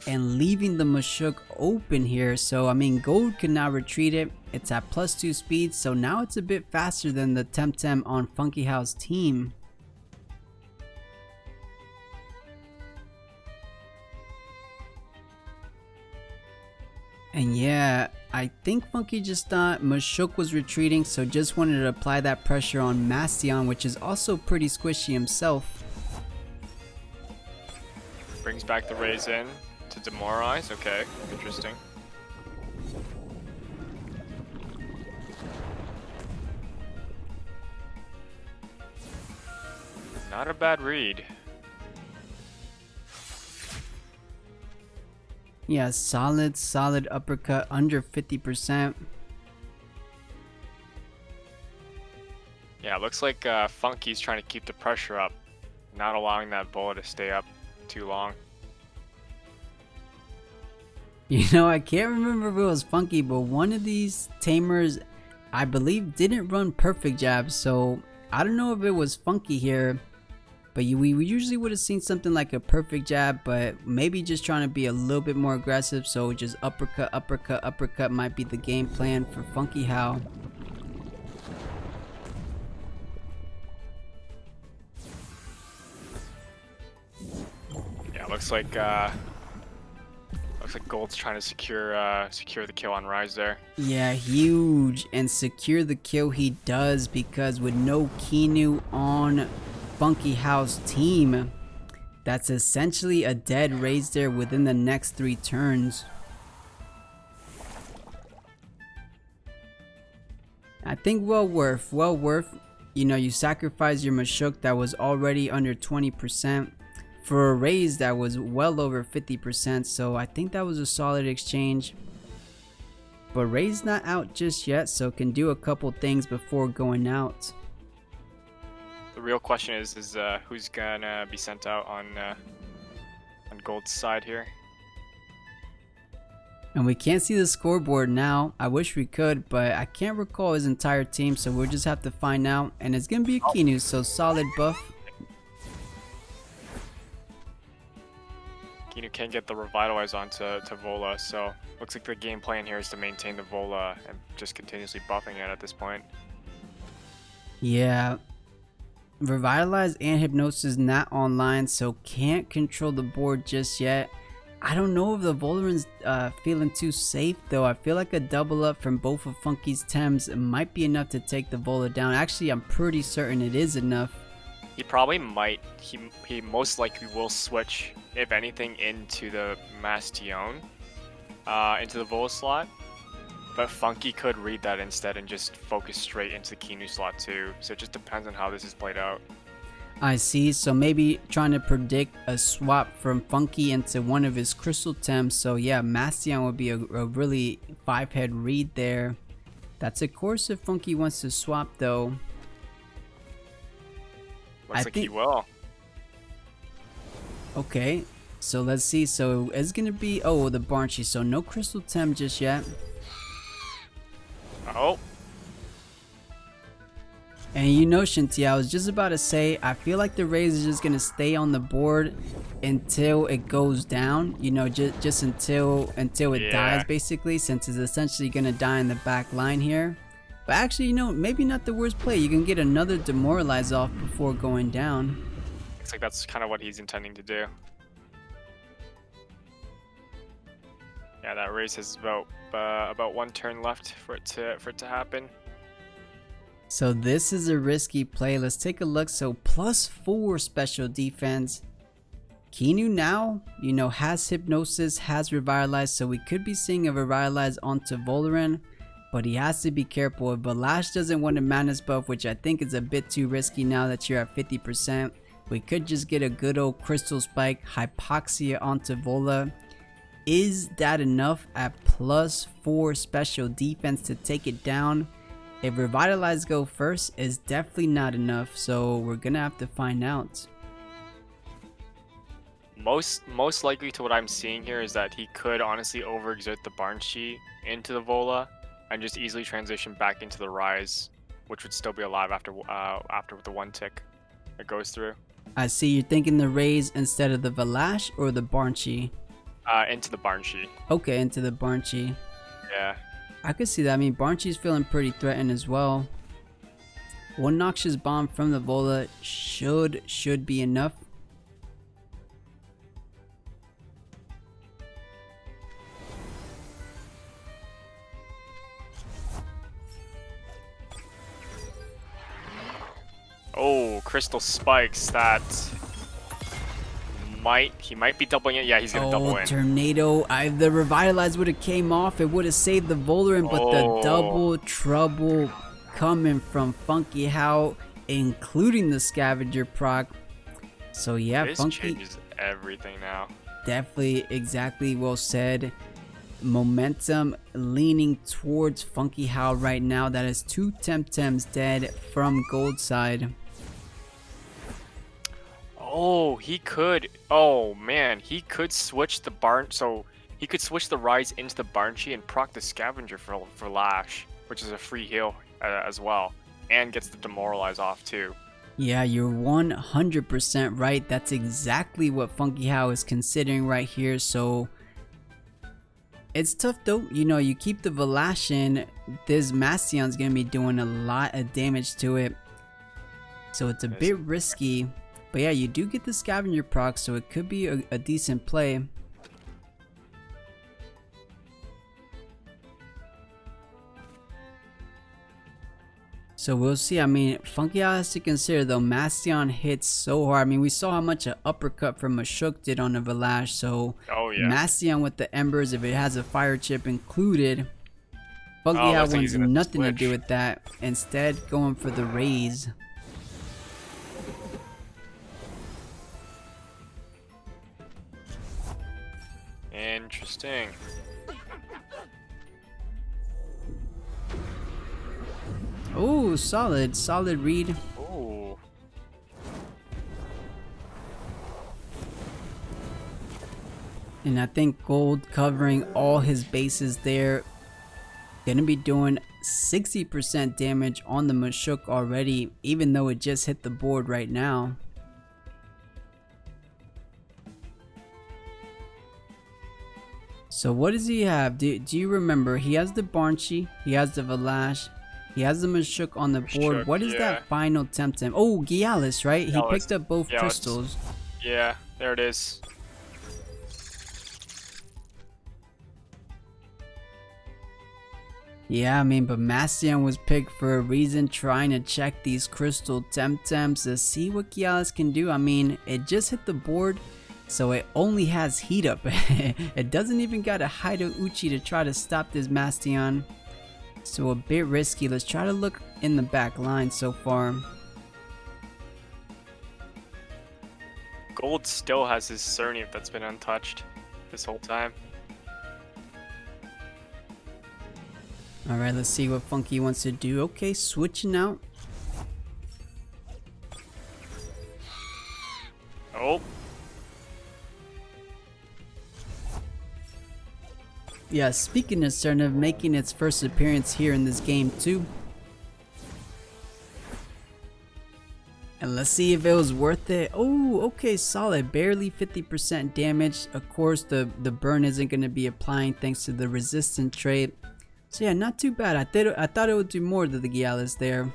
Speaker 1: and leaving the Mashuk open here. So, I mean, Golld could now retreat it. It's at +2 speed. So now it's a bit faster than the Temtem on FunkyHao's team. And yeah, I think Funky just thought Mashuk was retreating, so just wanted to apply that pressure on Mastion, which is also pretty squishy himself.
Speaker 2: Brings back the raise in to demoralize. Okay, interesting. Not a bad read.
Speaker 1: Yeah, solid uppercut under 50%.
Speaker 2: Yeah, it looks like Funky's trying to keep the pressure up, not allowing that bullet to stay up too long.
Speaker 1: You know, I can't remember if it was Funky, but one of these tamers, I believe, didn't run perfect jabs. So I don't know if it was Funky here, But we usually would have seen something like a perfect jab, but maybe just trying to be a little bit more aggressive. So just uppercut, uppercut, uppercut might be the game plan for FunkyHao.
Speaker 2: Yeah, looks like Golld's trying to secure the kill on Rise there.
Speaker 1: Yeah, huge, and secure the kill he does, because with no Kinu on FunkyHao's team, that's essentially a dead raise there within the next 3 turns. I think well worth. You know, you sacrifice your Mashuk that was already under 20% for a raise that was well over 50%, so I think that was a solid exchange. But Ray's not out just yet, so can do a couple things before going out.
Speaker 2: The real question is who's gonna be sent out on Golld's side here.
Speaker 1: And we can't see the scoreboard now. I wish we could, but I can't recall his entire team, so we'll just have to find out. And it's gonna be a Kinu, so solid buff.
Speaker 2: Kinu can't get the Revitalize onto Vola, so looks like the game plan here is to maintain the Vola and just continuously buffing it at this point.
Speaker 1: Yeah. Revitalize and Hypnosis not online, so can't control the board just yet. I don't know if the Volaran's feeling too safe though. I feel like a double up from both of Funky's Tems might be enough to take the Vola down. Actually, I'm pretty certain it is enough.
Speaker 2: He probably might. He most likely will switch, if anything, into the Bastion, into the Vola slot. But Funky could read that instead and just focus straight into the Kinu slot too. So it just depends on how this is played out.
Speaker 1: I see, so maybe trying to predict a swap from Funky into one of his Crystal Tems. So yeah, Bastion would be a really 5-head read there. That's of course if Funky wants to swap though.
Speaker 2: Looks like he will.
Speaker 1: Okay, so let's see. So it's gonna be the Barnchy. So no Crystal Tem just yet.
Speaker 2: Oh.
Speaker 1: And you know, Shinty, I was just about to say, I feel like the raise is just gonna stay on the board until it goes down. You know, just until it dies, basically, since it's essentially gonna die in the back line here. But actually, you know, maybe not the worst play. You can get another Demoralize off before going down.
Speaker 2: Looks like that's kind of what he's intending to do. Yeah, that race has about 1 turn left for it to happen.
Speaker 1: So this is a risky play. Let's take a look. So +4 special defense. Kinu now, you know, has Hypnosis, has Revitalize, so we could be seeing a Revitalize onto Volaran. But he has to be careful. If Balash doesn't want a Madness buff, which I think is a bit too risky now that you're at 50%, we could just get a good old Crystal Spike, Hypoxia onto Vola. Is that enough at +4 special defense to take it down? If Revitalize go first, is definitely not enough, so we're gonna have to find out.
Speaker 2: Most likely to what I'm seeing here is that he could honestly overexert the Barnchy into the Vola and just easily transition back into the Rise, which would still be alive after the 1 tick it goes through.
Speaker 1: I see you're thinking the raise instead of the Valash or the Barnchy?
Speaker 2: Into the Barnchy.
Speaker 1: Okay, into the Barnchy.
Speaker 2: Yeah.
Speaker 1: I could see that. I mean, Barnchy's feeling pretty threatened as well. One Noxious Bomb from the Vola should be enough.
Speaker 2: Oh, Crystal Spikes. That he might be doubling it. Yeah, he's gonna double in.
Speaker 1: Tornado. If the Revitalize would have came off, it would have saved the Volaran, but the double trouble coming from FunkyHao, including the Scavenger proc. So yeah,
Speaker 2: this
Speaker 1: Funky
Speaker 2: changes everything now.
Speaker 1: Definitely, exactly, well said. Momentum leaning towards FunkyHao right now. That is 2 Temtems dead from Golld side.
Speaker 2: Oh, he could. Oh man, he could switch the Barn. So he could switch the Rise into the Barnchy and proc the Scavenger for Lash, which is a free heal as well, and gets the Demoralize off too.
Speaker 1: Yeah, you're 100% right. That's exactly what FunkyHao is considering right here. So it's tough though. You know, you keep the Velashin, this Mastion's gonna be doing a lot of damage to it. So it's a bit risky. But yeah, you do get the scavenger proc, so it could be a decent play. So we'll see. I mean, FunkyHao has to consider though, Mastion hits so hard. I mean, we saw how much an uppercut from Houchic did on a Velash. So Mastion with the embers, if it has a fire chip included, FunkyHao wants nothing to do with that. Instead, going for the raise.
Speaker 2: Interesting.
Speaker 1: Oh, solid read.
Speaker 2: Oh.
Speaker 1: And I think Golld covering all his bases there. Gonna be doing 60% damage on the Houchic already, even though it just hit the board right now. So what does he have? Do you remember? He has the Barnshi, he has the Velash, he has the Houchic on the board. What is that final Temtem? Oh, Gialis, right? He picked up both crystals.
Speaker 2: Yeah, there it is.
Speaker 1: Yeah, I mean, but Mastion was picked for a reason, trying to check these crystal Temtems to see what Gialis can do. I mean, it just hit the board, so it only has heat up. It doesn't even got a Houchic to try to stop this Mastion. So a bit risky. Let's try to look in the back line so far.
Speaker 2: Golld still has his Surnave that's been untouched this whole time.
Speaker 1: Alright, let's see what Funky wants to do. Okay, switching out.
Speaker 2: Oh.
Speaker 1: Yeah, speaking of Surnave making its first appearance here in this game too. And let's see if it was worth it. Oh, okay, solid. Barely 50% damage. Of course, the burn isn't going to be applying thanks to the resistant trait. So yeah, not too bad. I thought it would do more to the Gialis there.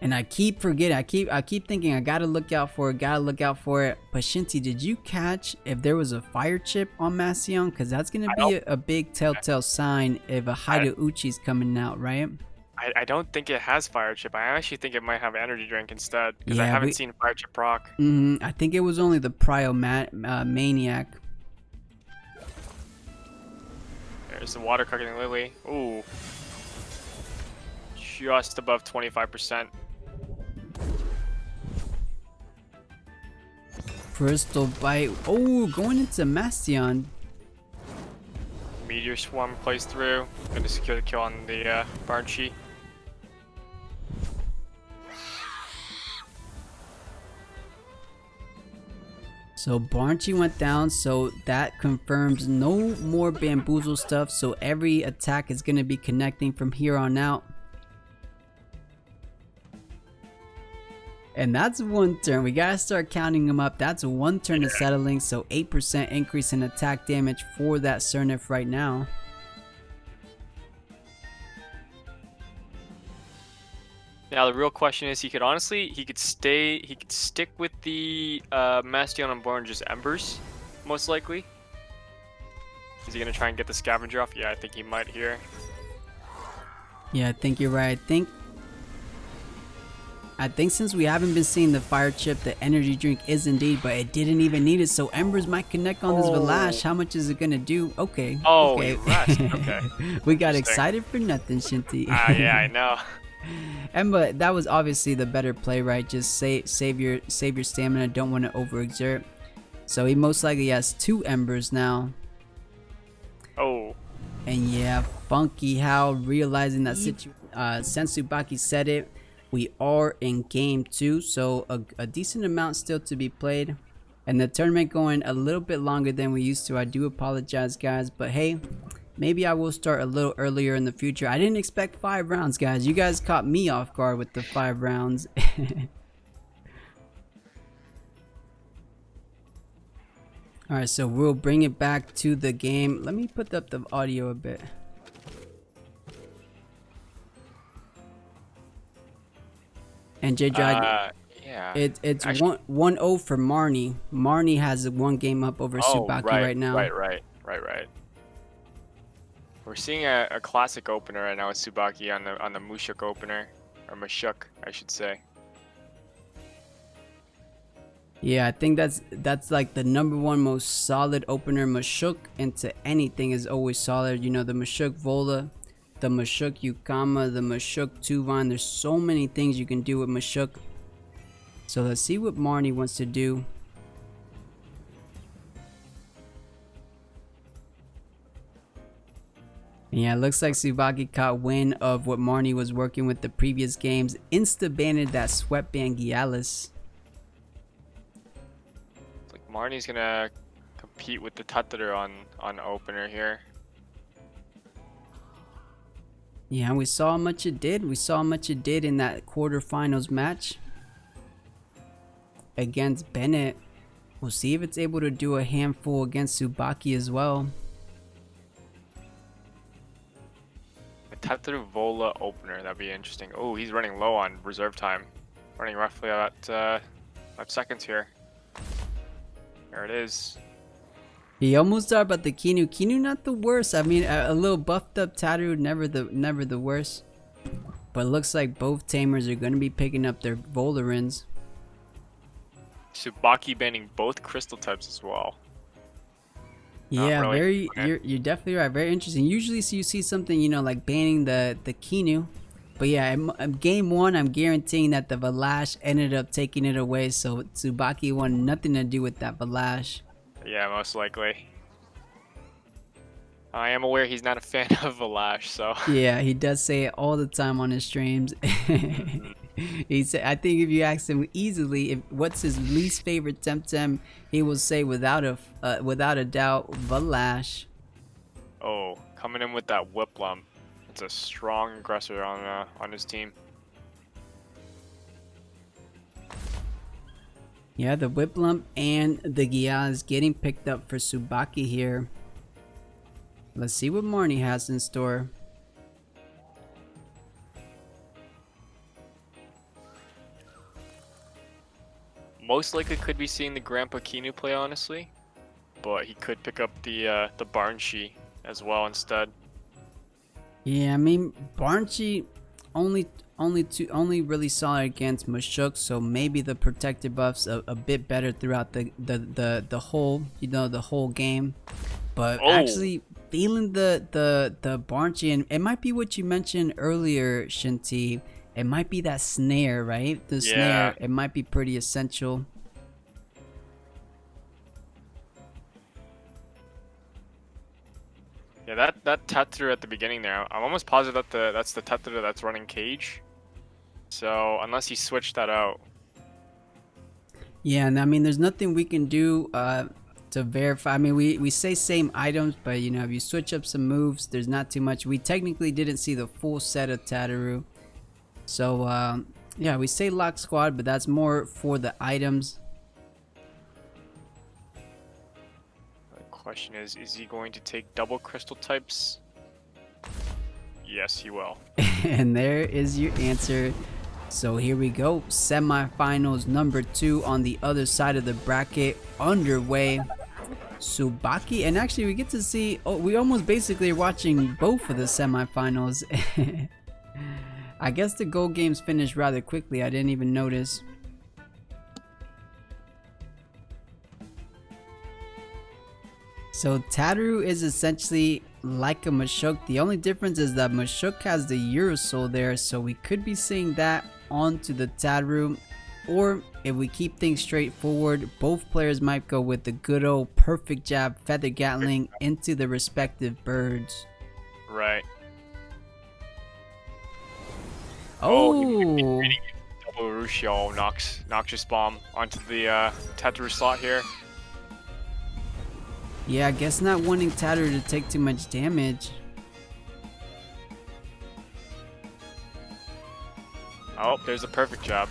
Speaker 1: And I keep forgetting. I keep thinking I gotta look out for it. But Shinty, did you catch if there was a fire chip on Mastion? Because that's gonna be a big telltale sign if a Houchi's coming out, right?
Speaker 2: I don't think it has fire chip. I actually think it might have energy drink instead, because I haven't seen fire chip proc.
Speaker 1: I think it was only the Prio Maniac.
Speaker 2: There's the water cooking lily. Ooh, just above 25%.
Speaker 1: Crystal bite. Oh, going into Mastion.
Speaker 2: Meteor swarm plays through. Gonna secure the kill on the Barnshi.
Speaker 1: So Barnshi went down, so that confirms no more bamboozle stuff. So every attack is going to be connecting from here on out. And that's one turn. We gotta start counting them up. That's one turn of settling, so 8% increase in attack damage for that Surnave right now.
Speaker 2: Now the real question is, he could stick with the Mastion on board and just Embers, most likely. Is he gonna try and get the scavenger off? Yeah, I think he might here.
Speaker 1: Yeah, I think you're right. I think since we haven't been seeing the fire chip, the energy drink is indeed, but it didn't even need it, so Embers might connect on this Velash. How much is it gonna do? Okay.
Speaker 2: Oh,
Speaker 1: okay.
Speaker 2: Okay.
Speaker 1: We got excited for nothing, Shinty.
Speaker 2: Yeah, I know.
Speaker 1: But that was obviously the better play, right? Just save your stamina. Don't want to overexert. So he most likely has 2 Embers now. Oh. And yeah, FunkyHao realizing that since Tsubaki said it, we are in game 2, so a decent amount still to be played. And the tournament going a little bit longer than we used to. I do apologize, guys, but hey, maybe I will start a little earlier in the future. I didn't expect 5 rounds, guys. You guys caught me off guard with the 5 rounds. Alright, so we'll bring it back to the game. Let me put up the audio a bit. And J-Drag,
Speaker 2: yeah.
Speaker 1: it's 1-0 for Marnie. Marnie has 1 game up over Tsubaki right now.
Speaker 2: Right. We're seeing a classic opener right now with Tsubaki on the Houchic opener, or Houchic, I should say.
Speaker 1: Yeah, I think that's like the #1 most solid opener. Houchic into anything is always solid. You know, the Houchic Vola, the Houchic Yukama, the Houchic Tuvan. There's so many things you can do with Houchic. So let's see what Marnie wants to do. Yeah, it looks like Tsubaki caught wind of what Marnie was working with the previous games. Insta-banned that Sweatband Gialis.
Speaker 2: Like Marnie's gonna compete with the Tataru on opener here.
Speaker 1: Yeah, we saw how much it did. We saw how much it did in that quarterfinals match against Bennett. We'll see if it's able to do a handful against Tsubaki as well.
Speaker 2: Tataru Vola opener, that'd be interesting. Oh, he's running low on reserve time. Running roughly about 5 seconds here. There it is.
Speaker 1: He almost thought about the Kinu. Kinu not the worst. I mean, a little buffed up Tataru, never the worst. But it looks like both tamers are going to be picking up their Volarins.
Speaker 2: Tsubaki banning both crystal types as well.
Speaker 1: Yeah, really. You're definitely right. Very interesting. Usually, you see something, you know, like banning the Kinu, but yeah, game 1, I'm guaranteeing that the Valash ended up taking it away. So Tsubaki wanted nothing to do with that Valash.
Speaker 2: Yeah, most likely. I am aware he's not a fan of Valash, so
Speaker 1: yeah, he does say it all the time on his streams. He said, I think if you ask him easily what's his least favorite Temtem, he will say without a doubt Valash.
Speaker 2: Oh, coming in with that whip lump. It's a strong aggressor on his team.
Speaker 1: Yeah, the whip lump and the Gyaz getting picked up for Tsubaki here. Let's see what Marnie has in store.
Speaker 2: Most likely could be seeing the Grandpa Kinu play, honestly, but he could pick up the Barnshi as well instead.
Speaker 1: Yeah, I mean Barnshi only really saw it against Houchic, so maybe the protective buff's a bit better throughout the whole, you know, the whole game. But actually feeling the Barnshi, and it might be what you mentioned earlier, Shinty. It might be that snare, right? The snare, it might be pretty essential.
Speaker 2: Yeah, that Tataru at the beginning there, I'm almost positive that that's the Tataru that's running cage. So unless he switched that out.
Speaker 1: Yeah, and I mean, there's nothing we can do to verify. I mean, we say same items, but you know, if you switch up some moves, there's not too much. We technically didn't see the full set of Tataru. So yeah, we say lock squad, but that's more for the items.
Speaker 2: The question is he going to take double crystal types? Yes, he will.
Speaker 1: And there is your answer. So here we go, semifinals number 2 on the other side of the bracket underway. Tsubaki, and actually we get to see, we almost basically are watching both of the semifinals. I guess the Golld games finished rather quickly. I didn't even notice. So Tataru is essentially like a Houchic. The only difference is that Houchic has the Eurosoul there, so we could be seeing that onto the Tataru. Or if we keep things straightforward, both players might go with the good old perfect jab Feather Gatling into the respective birds.
Speaker 2: Right.
Speaker 1: Oh,
Speaker 2: Double FunkyHao Noxious Bomb onto the Tataru slot here.
Speaker 1: Yeah, I guess not wanting Tataru to take too much damage.
Speaker 2: Oh, there's a perfect jab.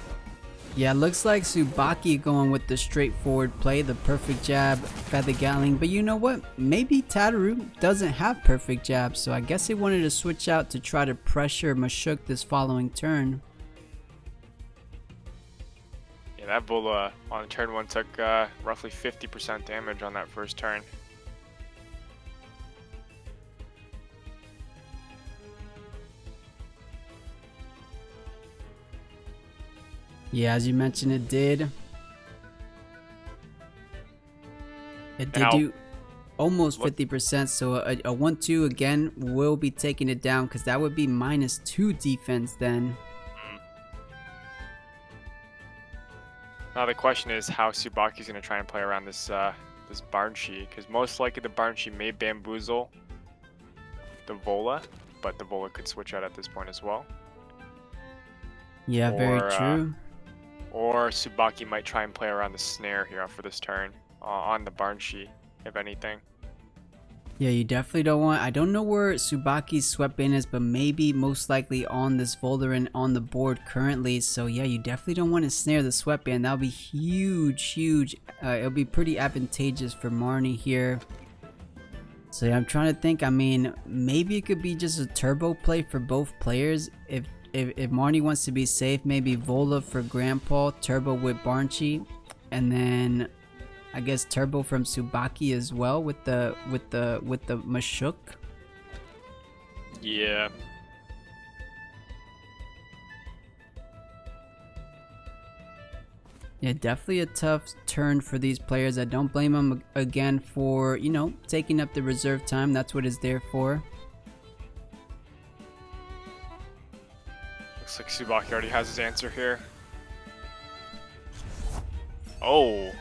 Speaker 1: Yeah, looks like Tsubaki going with the straightforward play, the perfect jab, feather gatling. But you know what? Maybe Tataru doesn't have perfect jab, so I guess he wanted to switch out to try to pressure Houchic this following turn.
Speaker 2: Yeah, that Vola on turn 1 took roughly 50% damage on that first turn.
Speaker 1: Yeah, as you mentioned, it did. It did
Speaker 2: Now,
Speaker 1: do almost 50%, so a 1-2 again will be taking it down because that would be -2 defense then.
Speaker 2: Now the question is how Tsubaki's going to try and play around this this Barnshi, because most likely the Barnshi may bamboozle the Vola, but the Vola could switch out at this point as well.
Speaker 1: Yeah, very true.
Speaker 2: Or Tsubaki might try and play around the snare here for this turn on the Barnshi, if anything.
Speaker 1: Yeah, you definitely don't want... I don't know where Tsubaki's swept in is, but maybe most likely on this Volderin on the board currently. So yeah, you definitely don't want to snare the sweatband. That'll be huge. It'll be pretty advantageous for Marnie here. So yeah, I'm trying to think. I mean, maybe it could be just a turbo play for both players. If Marnie wants to be safe, maybe Vola for Grandpa, turbo with Barnshi, and then I guess turbo from Tsubaki as well with the Houchic.
Speaker 2: Yeah.
Speaker 1: Yeah, definitely a tough turn for these players. I don't blame them again for, you know, taking up the reserve time. That's what it's there for.
Speaker 2: Looks like Tsubaki already has his answer here. Oh,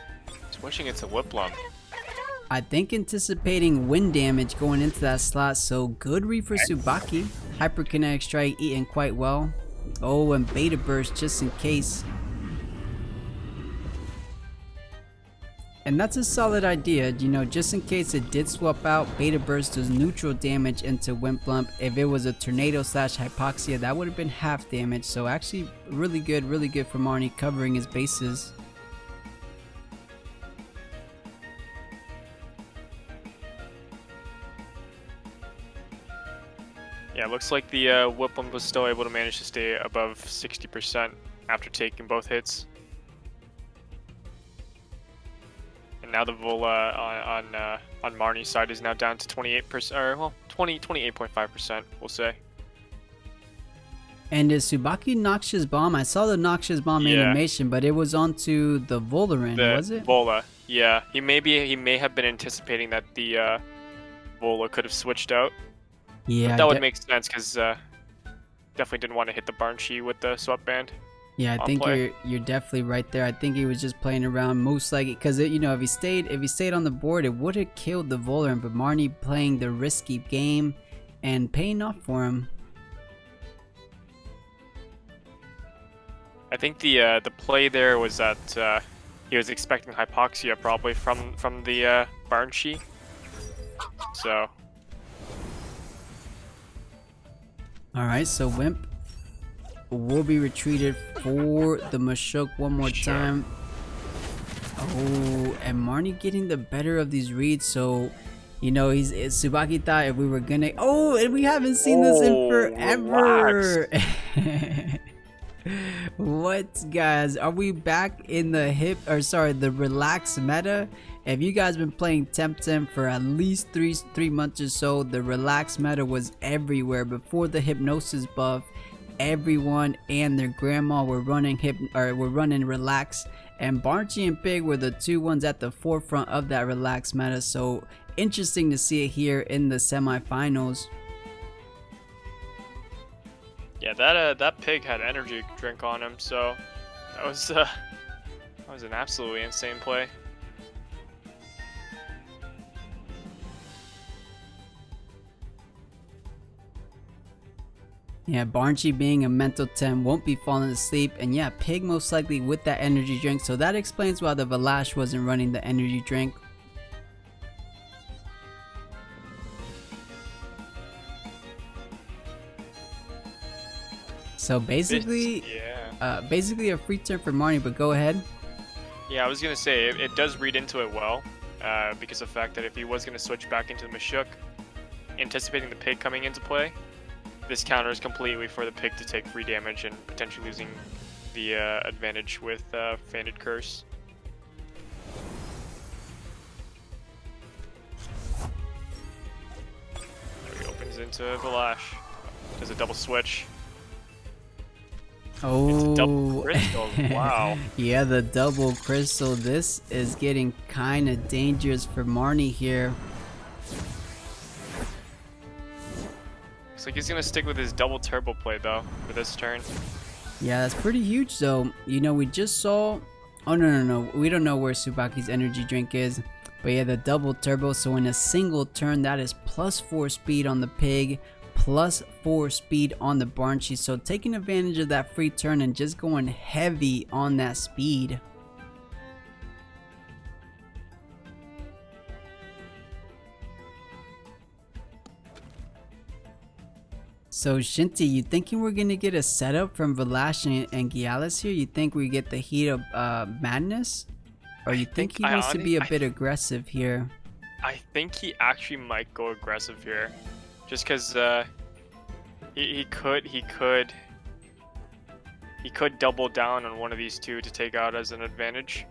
Speaker 2: switching into Whiplum.
Speaker 1: I think anticipating wind damage going into that slot, so good read for Tsubaki. Hyperkinetic strike eating quite well. Oh, and beta burst just in case. And that's a solid idea, you know, just in case it did swap out, beta burst does neutral damage into Wimplump. If it was a tornado slash hypoxia, that would have been half damage. So actually really good for Marnie covering his bases.
Speaker 2: Yeah, looks like the Whiplum was still able to manage to stay above 60% after taking both hits. And now the Vola on Marnie's side is now down to 28%, or well, 28.5%, we'll say.
Speaker 1: And is Tsubaki Noxious Bomb? I saw the Noxious Bomb animation, but it was onto the Volerin, was it?
Speaker 2: Vola, yeah. He may have been anticipating that the Vola could have switched out.
Speaker 1: Yeah,
Speaker 2: but that would make sense because definitely didn't want to hit the Barnshi with the sweatband.
Speaker 1: Yeah, I think you're definitely right there. I think he was just playing around, most likely, because you know, if he stayed on the board, it would have killed the Volerin. But Marnie playing the risky game and paying off for him.
Speaker 2: I think the play there was that he was expecting hypoxia probably from the Barnshi. So.
Speaker 1: All right, so Wimp will be retreated for the Houchic one more time. Oh, and Marnie getting the better of these reads. So, you know, Tsubaki thought if we were gonna. Oh, and we haven't seen this in forever. What, guys? Are we back in the relaxed meta? If you guys been playing Temtem for at least three months or so, the relaxed meta was everywhere. Before the hypnosis buff, everyone and their grandma were running relax, and Barnshi and Pig were the two ones at the forefront of that relaxed meta. So interesting to see it here in the semifinals.
Speaker 2: Yeah, that Pig had energy drink on him, so that was an absolutely insane play.
Speaker 1: Yeah, Barnchi being a mental 10 won't be falling asleep, and yeah, Pig most likely with that energy drink, so that explains why the Valash wasn't running the energy drink. So basically, basically a free turn for Marnie, but go ahead.
Speaker 2: Yeah, I was gonna say it does read into it well, because of the fact that if he was gonna switch back into the Mashuk, anticipating the Pig coming into play, this counters completely for the Pig to take free damage and potentially losing the advantage with Fanded Curse. There he opens into Valash. Does a double switch.
Speaker 1: Oh,
Speaker 2: it's a double crystal. Wow.
Speaker 1: Yeah, the double crystal. This is getting kind of dangerous for Marnie here.
Speaker 2: Looks like he's gonna stick with his double turbo play though for this turn.
Speaker 1: Yeah, that's pretty huge though. You know, we just saw. Oh no, we don't know where Tsubaki's energy drink is. But yeah, the double turbo. So in a single turn, that is +4 speed on the Pig, +4 speed on the Barnchi. So taking advantage of that free turn and just going heavy on that speed. So Shinty, you thinking we're gonna get a setup from Valash and Gialis here? You think we get the heat of madness? Or you think he wants to be a bit aggressive here?
Speaker 2: I think he actually might go aggressive here. Just because he could double down on one of these two to take out as an advantage.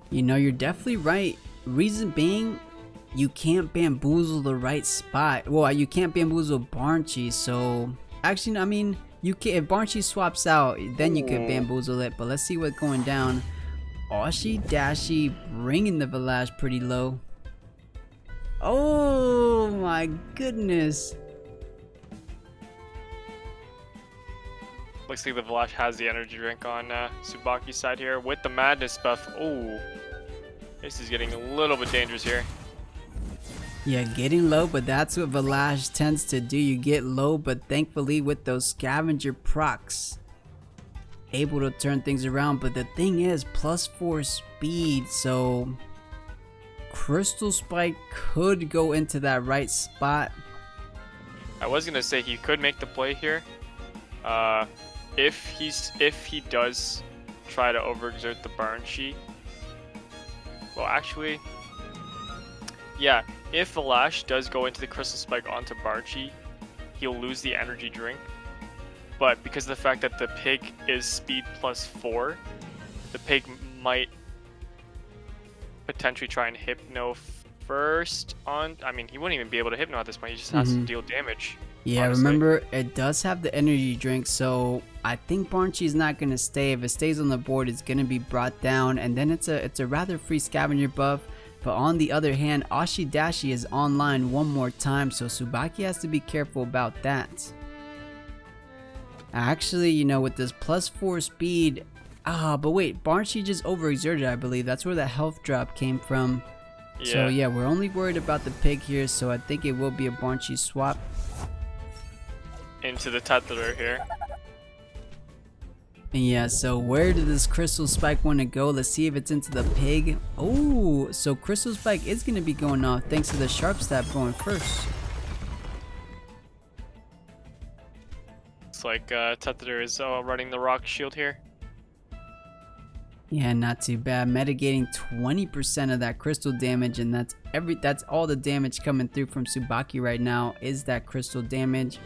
Speaker 1: You know, you're definitely right. Reason being, you can't bamboozle the right spot. Well, you can't bamboozle Barnchi, so actually, I mean, you can. If Barnchi swaps out, then you could bamboozle it. But let's see what's going down. Ashi Dashi bringing the Valash pretty low. Oh my goodness.
Speaker 2: Looks like the Valash has the energy drink on Tsubaki's side here with the madness buff. Oh, this is getting a little bit dangerous here.
Speaker 1: Yeah, getting low, but that's what Valash tends to do. You get low, but thankfully with those scavenger procs, able to turn things around. But the thing is, +4 speed, so Crystal Spike could go into that right spot.
Speaker 2: I was gonna say he could make the play here. If he does try to overexert the Barnchi. Well, actually, yeah. If Valash does go into the Crystal Spike onto Barnchi, he'll lose the energy drink. But because of the fact that the Pig is speed +4, the Pig might potentially try and Hypno first on. I mean, he wouldn't even be able to Hypno at this point. He just has to deal damage.
Speaker 1: Yeah,
Speaker 2: honestly.
Speaker 1: remember, it does have the energy drink, so I think Barnchi's not going to stay. If it stays on the board, it's going to be brought down, and then it's a rather free scavenger buff. But on the other hand, Ashi Dashi is online one more time, so Tsubaki has to be careful about that. Actually, you know, with this +4 speed, but wait, Barnchi just overexerted, I believe. That's where the health drop came from. Yeah. So yeah, we're only worried about the Pig here, so I think it will be a Barnchi swap.
Speaker 2: Into the Tether here.
Speaker 1: And yeah, so where did this Crystal Spike want to go? Let's see if it's into the Pig. Oh, so Crystal Spike is going to be going off thanks to the Sharp Stab going first.
Speaker 2: It's like Tether is running the Rock Shield here.
Speaker 1: Yeah, not too bad. Mitigating 20% of that crystal damage, and that's all the damage coming through from Tsubaki right now is that crystal damage.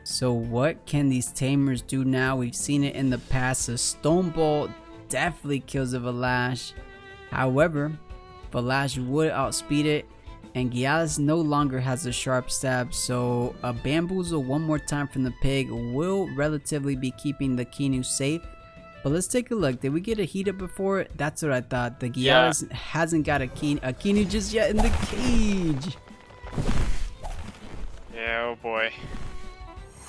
Speaker 1: So what can these tamers do now? We've seen it in the past. A Stone Ball definitely kills a Valash. However, Valash would outspeed it, and Gialis no longer has a Sharp Stab, so a Bamboozle one more time from the Pig will relatively be keeping the Kinu safe. But let's take a look. Did we get a heat up before? That's what I thought. The Gialis hasn't got a Kinu just yet in the cage.
Speaker 2: Yeah, oh boy.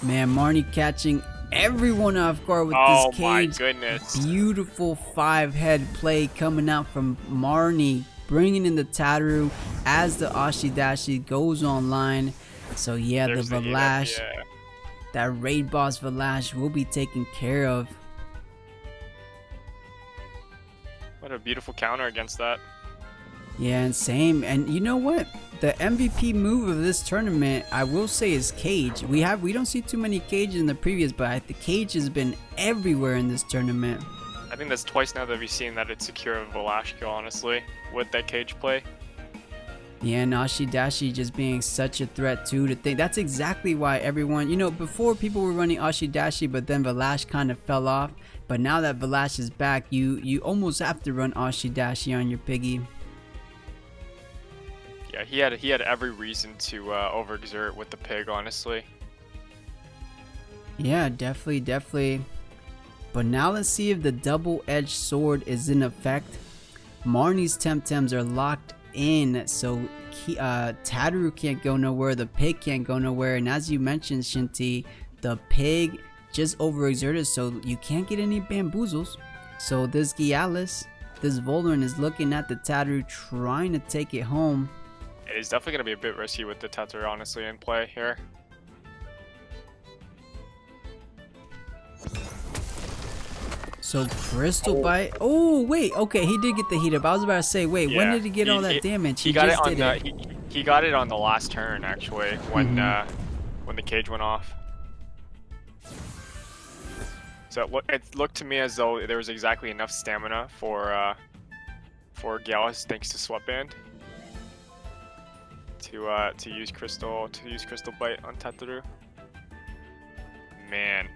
Speaker 1: Man, Marnie catching everyone off guard with this cage.
Speaker 2: Oh my goodness.
Speaker 1: Beautiful 5-head play coming out from Marnie. bringing in the Tataru as the Ashidashi goes online. So yeah,
Speaker 2: There's
Speaker 1: the
Speaker 2: heat up,
Speaker 1: Valash,
Speaker 2: yeah.
Speaker 1: that raid boss Valash will be taken care of.
Speaker 2: What a beautiful counter against that.
Speaker 1: Yeah, and same. And you know what? The MVP move of this tournament, I will say, is Cage. We don't see too many cages in the previous, but the Cage has been everywhere in this tournament.
Speaker 2: I think that's twice now that we've seen that it's secure of Valash kill, honestly, with that Cage play.
Speaker 1: Yeah, and Ashidashi just being such a threat too. To think that's exactly why everyone, you know, before people were running Ashidashi, but then Valash kind of fell off. But now that Valash is back, you almost have to run Ashidashi on your piggy.
Speaker 2: Yeah, he had every reason to overexert with the pig, honestly.
Speaker 1: Yeah, definitely. But now let's see if the double-edged sword is in effect. Marnie's Temtems are locked in, so Tataru can't go nowhere, the pig can't go nowhere, and as you mentioned, Shinty, the pig just overexerted, so you can't get any bamboozles. So this Gialis, this Volran is looking at the Tataru, trying to take it home.
Speaker 2: It is definitely going to be a bit risky with the Tataru, honestly, in play here.
Speaker 1: So Crystal Bite. Oh wait, okay, he did get the heat up. I was about to say, wait,
Speaker 2: Yeah,
Speaker 1: when did he get all that damage?
Speaker 2: He got it on he got it on the last turn, actually, when the cage went off. So it looked to me as though there was exactly enough stamina for Gallus, thanks to Sweatband, to use Crystal Bite on Tataru. Man.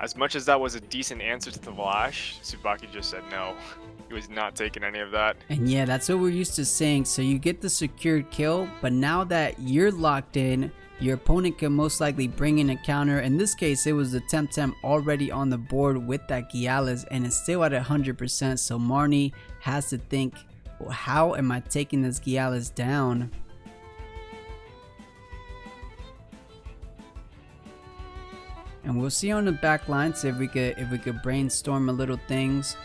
Speaker 2: As much as that was a decent answer to the Valash, Tsubaki just said no. He was not taking any of that.
Speaker 1: And yeah, that's what we're used to saying. So you get the secured kill, but now that you're locked in, your opponent can most likely bring in a counter. In this case, it was the Temtem already on the board with that Gialis, and it's still at 100%. So Marnie has to think, well, how am I taking this Gialis down? And we'll see on the back line, see if we could brainstorm a little things.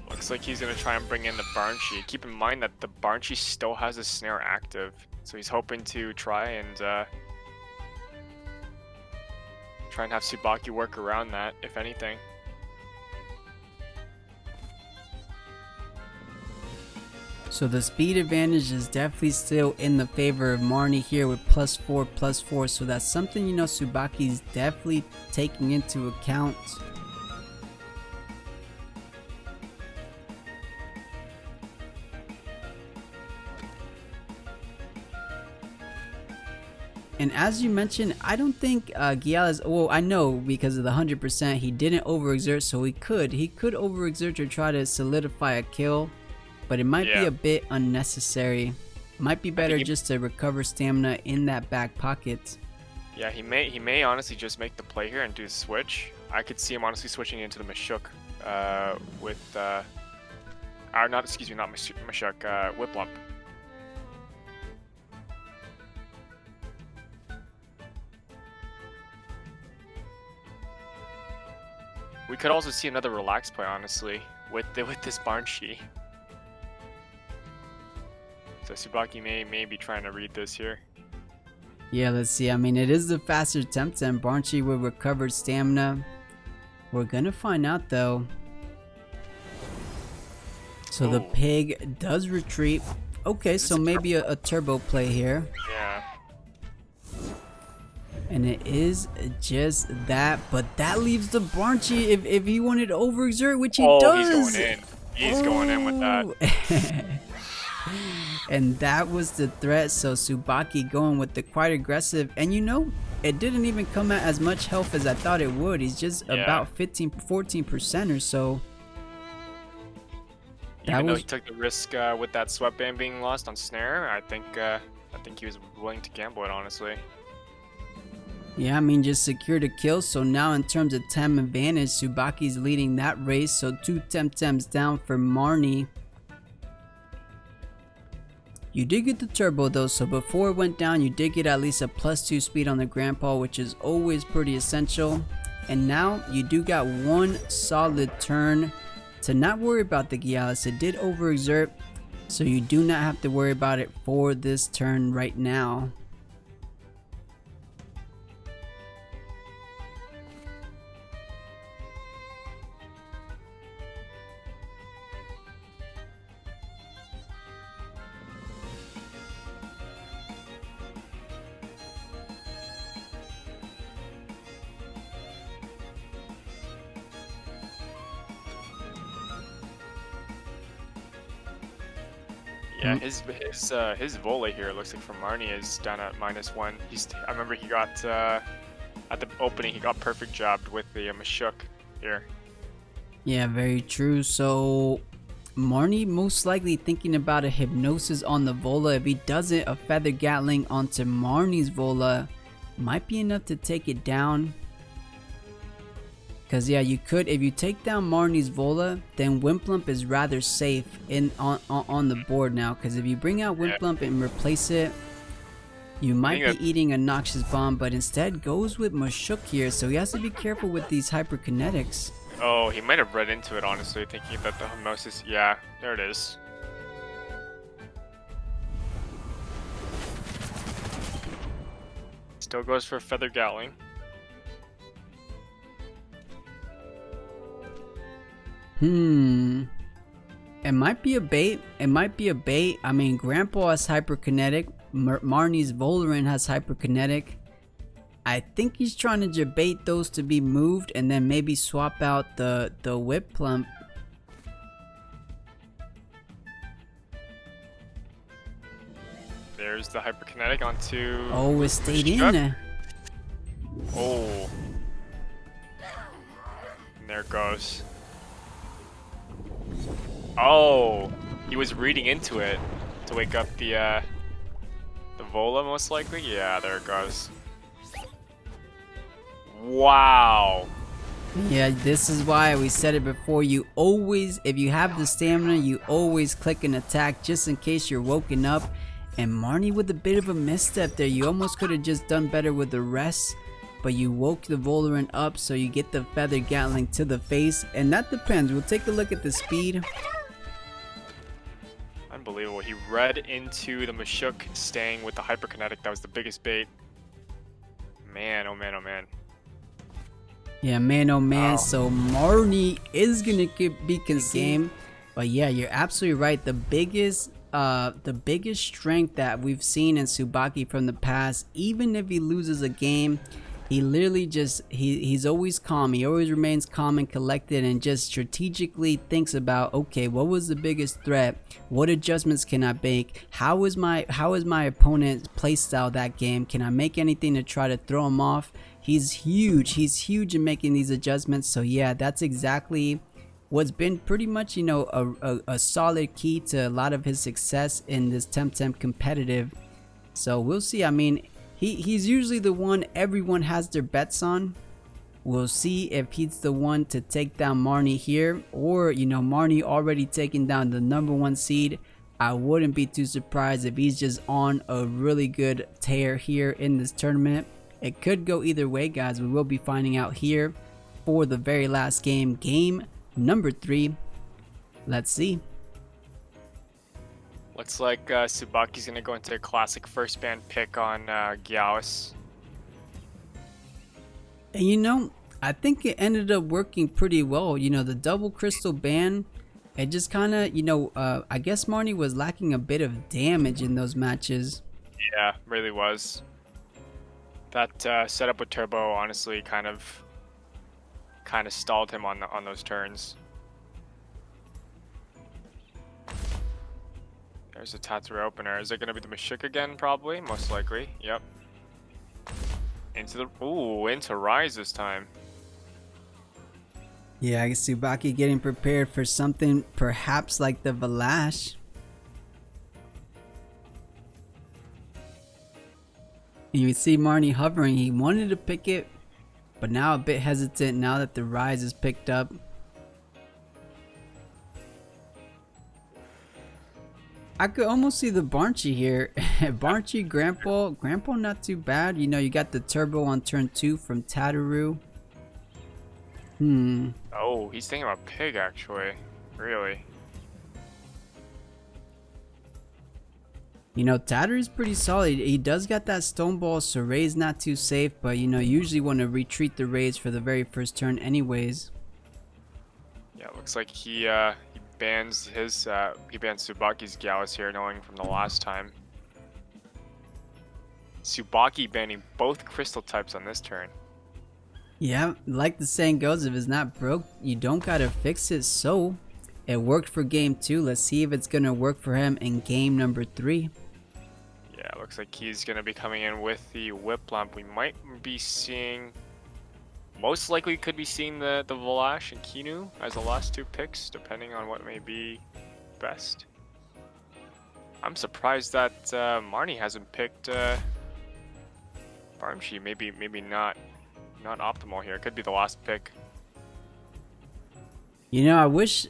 Speaker 2: Looks like he's gonna try and bring in the Banshee. Keep in mind that the Banshee still has a snare active, so he's hoping to try and have Tsubaki work around that, if anything.
Speaker 1: So the speed advantage is definitely still in the favor of Marnie here with +4/+4. So that's something, you know, Tsubaki's definitely taking into account. And as you mentioned, I don't think Gialis, well, I know because of the 100%, he didn't overexert, so he could overexert or try to solidify a kill. But it might be a bit unnecessary. Might be better just to recover stamina in that back pocket.
Speaker 2: Yeah, he may honestly just make the play here and do the switch. I could see him honestly switching into the Mashuk with not Mashuk, Whiplump. We could also see another relaxed play, honestly, with this Banshee. So Tsubaki may be trying to read this here.
Speaker 1: Yeah, let's see. I mean, it is the faster Temtem. Banshee with recovered stamina. We're gonna find out though. So the pig does retreat. Okay, so maybe a turbo play here.
Speaker 2: Yeah.
Speaker 1: And it is just that, but that leaves the Banshee if he wanted to overexert, which he does.
Speaker 2: He's going in. He's going in with that.
Speaker 1: And that was the threat, so Tsubaki going with the quite aggressive, and you know, it didn't even come at as much health as I thought it would. He's just about 14% or so.
Speaker 2: Even though he took the risk with that Sweatband being lost on snare, I think he was willing to gamble it, honestly.
Speaker 1: Yeah, I mean, just secured a kill. So now in terms of Tem advantage, Tsubaki's leading that race. So 2 Temtems down for Marnie. You did get the turbo though, so before it went down, you did get at least a +2 speed on the grandpa, which is always pretty essential. And now you do got one solid turn to not worry about the Gyalis. It did overexert, so you do not have to worry about it for this turn right now.
Speaker 2: Yeah, his volley here looks like from Marnie is down at -1. I remember he got at the opening he got perfect jobbed with the Houchic here.
Speaker 1: Yeah, very true. So Marnie most likely thinking about a hypnosis on the Vola. If he doesn't, a feather Gatling onto Marnie's Vola might be enough to take it down. Cause yeah, you could, if you take down Marnie's Vola, then Wimplump is rather safe on the board now. Cause if you bring out Wimplump and replace it, you might be eating a Noxious Bomb, but instead goes with Houchic here, so he has to be careful with these hyperkinetics.
Speaker 2: Oh, he might have read into it honestly, thinking that the Hypnosis. Yeah, there it is. Still goes for Feather Gatling.
Speaker 1: It might be a bait. It might be a bait. I mean, Grandpa has hyperkinetic. Marnie's Volarin has hyperkinetic. I think he's trying to debate those to be moved and then maybe swap out the Wimplump.
Speaker 2: There's the hyperkinetic onto.
Speaker 1: Oh, it stayed in.
Speaker 2: Oh. And there it goes. Oh, he was reading into it to wake up the Vola most likely. Yeah, there it goes. Wow.
Speaker 1: Yeah, this is why we said it before. You always, if you have the stamina, you always click an attack just in case you're woken up. And Marnie with a bit of a misstep there. You almost could have just done better with the rest, but you woke the Volarin up, so you get the Feather Gatling to the face. And that depends. We'll take a look at the speed.
Speaker 2: Unbelievable. He read into the Houchic staying with the hyperkinetic. That was the biggest bait. Man, oh man, oh man.
Speaker 1: Yeah, man, oh man. Wow. So Marnie is gonna be game, but yeah, you're absolutely right. The biggest strength that we've seen in Tsubaki from the past, even if he loses a game, he literally just he's always calm. He always remains calm and collected, and just strategically thinks about, okay, what was the biggest threat? What adjustments can I make? How is my opponent's playstyle that game? Can I make anything to try to throw him off? He's huge. He's huge in making these adjustments. So yeah, that's exactly what's been pretty much, you know, a solid key to a lot of his success in this Temtem competitive. So we'll see. I mean, he's usually the one everyone has their bets on. We'll see if he's the one to take down Marnie here, or, you know, Marnie already taking down the #1 seed. I wouldn't be too surprised if he's just on a really good tear here in this tournament. It could go either way, guys. We will be finding out here for the very last game, game number 3. Let's see.
Speaker 2: Looks like Tsubaki's gonna go into a classic first ban pick on Gyalis.
Speaker 1: And you know, I think it ended up working pretty well. You know, the double crystal ban, it just kind of, you know, I guess Marnie was lacking a bit of damage in those matches.
Speaker 2: Yeah, really was. That setup with Turbo honestly kind of stalled him on those turns. There's a Tatsura opener. Is it going to be the Houchic again? Probably, most likely. Yep. Into Rise this time.
Speaker 1: Yeah, I guess Tsubaki getting prepared for something perhaps like the Valash. You see Marnie hovering. He wanted to pick it, but now a bit hesitant now that the Rise is picked up. I could almost see the Barnchy here. Barnchy, Grandpa not too bad. You know, you got the Turbo on turn 2 from Tataru.
Speaker 2: Oh, he's thinking about Pig actually. Really?
Speaker 1: You know, Tatter is pretty solid. He does got that stone ball, so Ray's not too safe, but you know, usually want to retreat the Rays for the very first turn anyways.
Speaker 2: Yeah, it looks like he bans his he bans Tsubaki's Gallus here, knowing from the last time. Tsubaki banning both crystal types on this turn.
Speaker 1: Yeah, like the saying goes, if it's not broke, you don't gotta fix it. So it worked for game 2. Let's see if it's gonna work for him in game number 3.
Speaker 2: Yeah, it looks like he's gonna be coming in with the whip lamp. We might be seeing, most likely could be seeing the Volash and Kinu as the last 2 picks, depending on what may be best. I'm surprised that Marnie hasn't picked Barmshi. Maybe not optimal here. It could be the last pick.
Speaker 1: You know,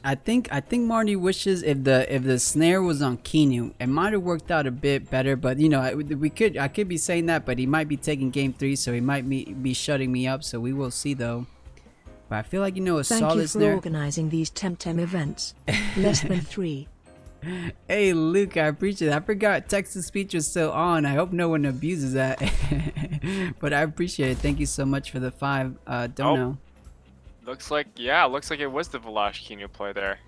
Speaker 1: I think Marty wishes if the snare was on Kinu, it might have worked out a bit better. But you know, I could be saying that, but he might be taking game 3, so he might be shutting me up. So we will see though. But I feel like, you know, a solid snare.
Speaker 3: Thank you for organizing these Temtem events. Less than 3.
Speaker 1: Hey Luke, I appreciate it. I forgot text-to-speech was still on. I hope no one abuses that. But I appreciate it. Thank you so much for the 5. Don't know.
Speaker 2: Looks like, yeah, looks like it was the Volash Kinu play there.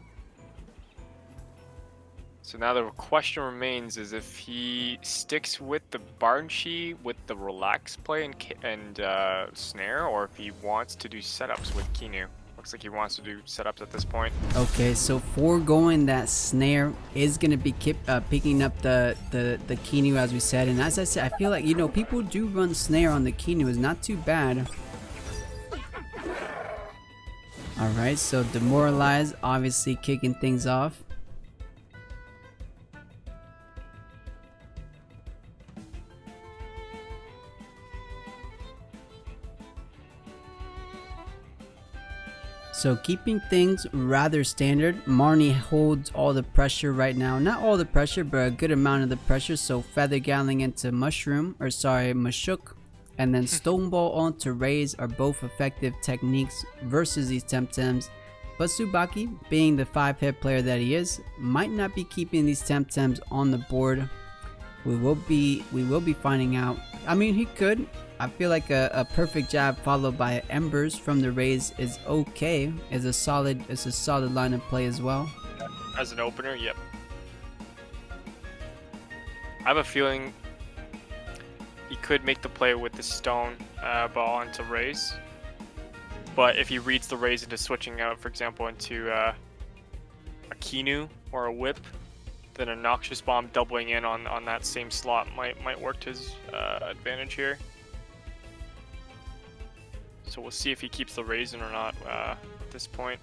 Speaker 2: So now the question remains is if he sticks with the Barnshi with the relax play and snare, or if he wants to do setups with Kinu. Looks like he wants to do setups at this point.
Speaker 1: Okay, so foregoing that snare is gonna be picking up the Kinu, as we said. And as I said, I feel like, you know, people do run snare on the Kinu. Is not too bad. All right, so demoralized, obviously kicking things off. So keeping things rather standard, Marnie holds all the pressure right now. Not all the pressure, but a good amount of the pressure. So Feather Galling into Mashuk, and then Stone Ball onto Raise are both effective techniques versus these Temtems. But Tsubaki, being the 5-hit player that he is, might not be keeping these Temtems on the board. We will be finding out. I mean, he could. I feel like a perfect jab followed by Embers from the Rays is okay. It's a solid line of play as well.
Speaker 2: As an opener, yep. I have a feeling he could make the play with the stone ball into Rays. But if he reads the Rays into switching out, for example, into a Kinu or a Whip, then a Noxious Bomb doubling in on that same slot might work to his advantage here. So we'll see if he keeps the Rays in or not at this point.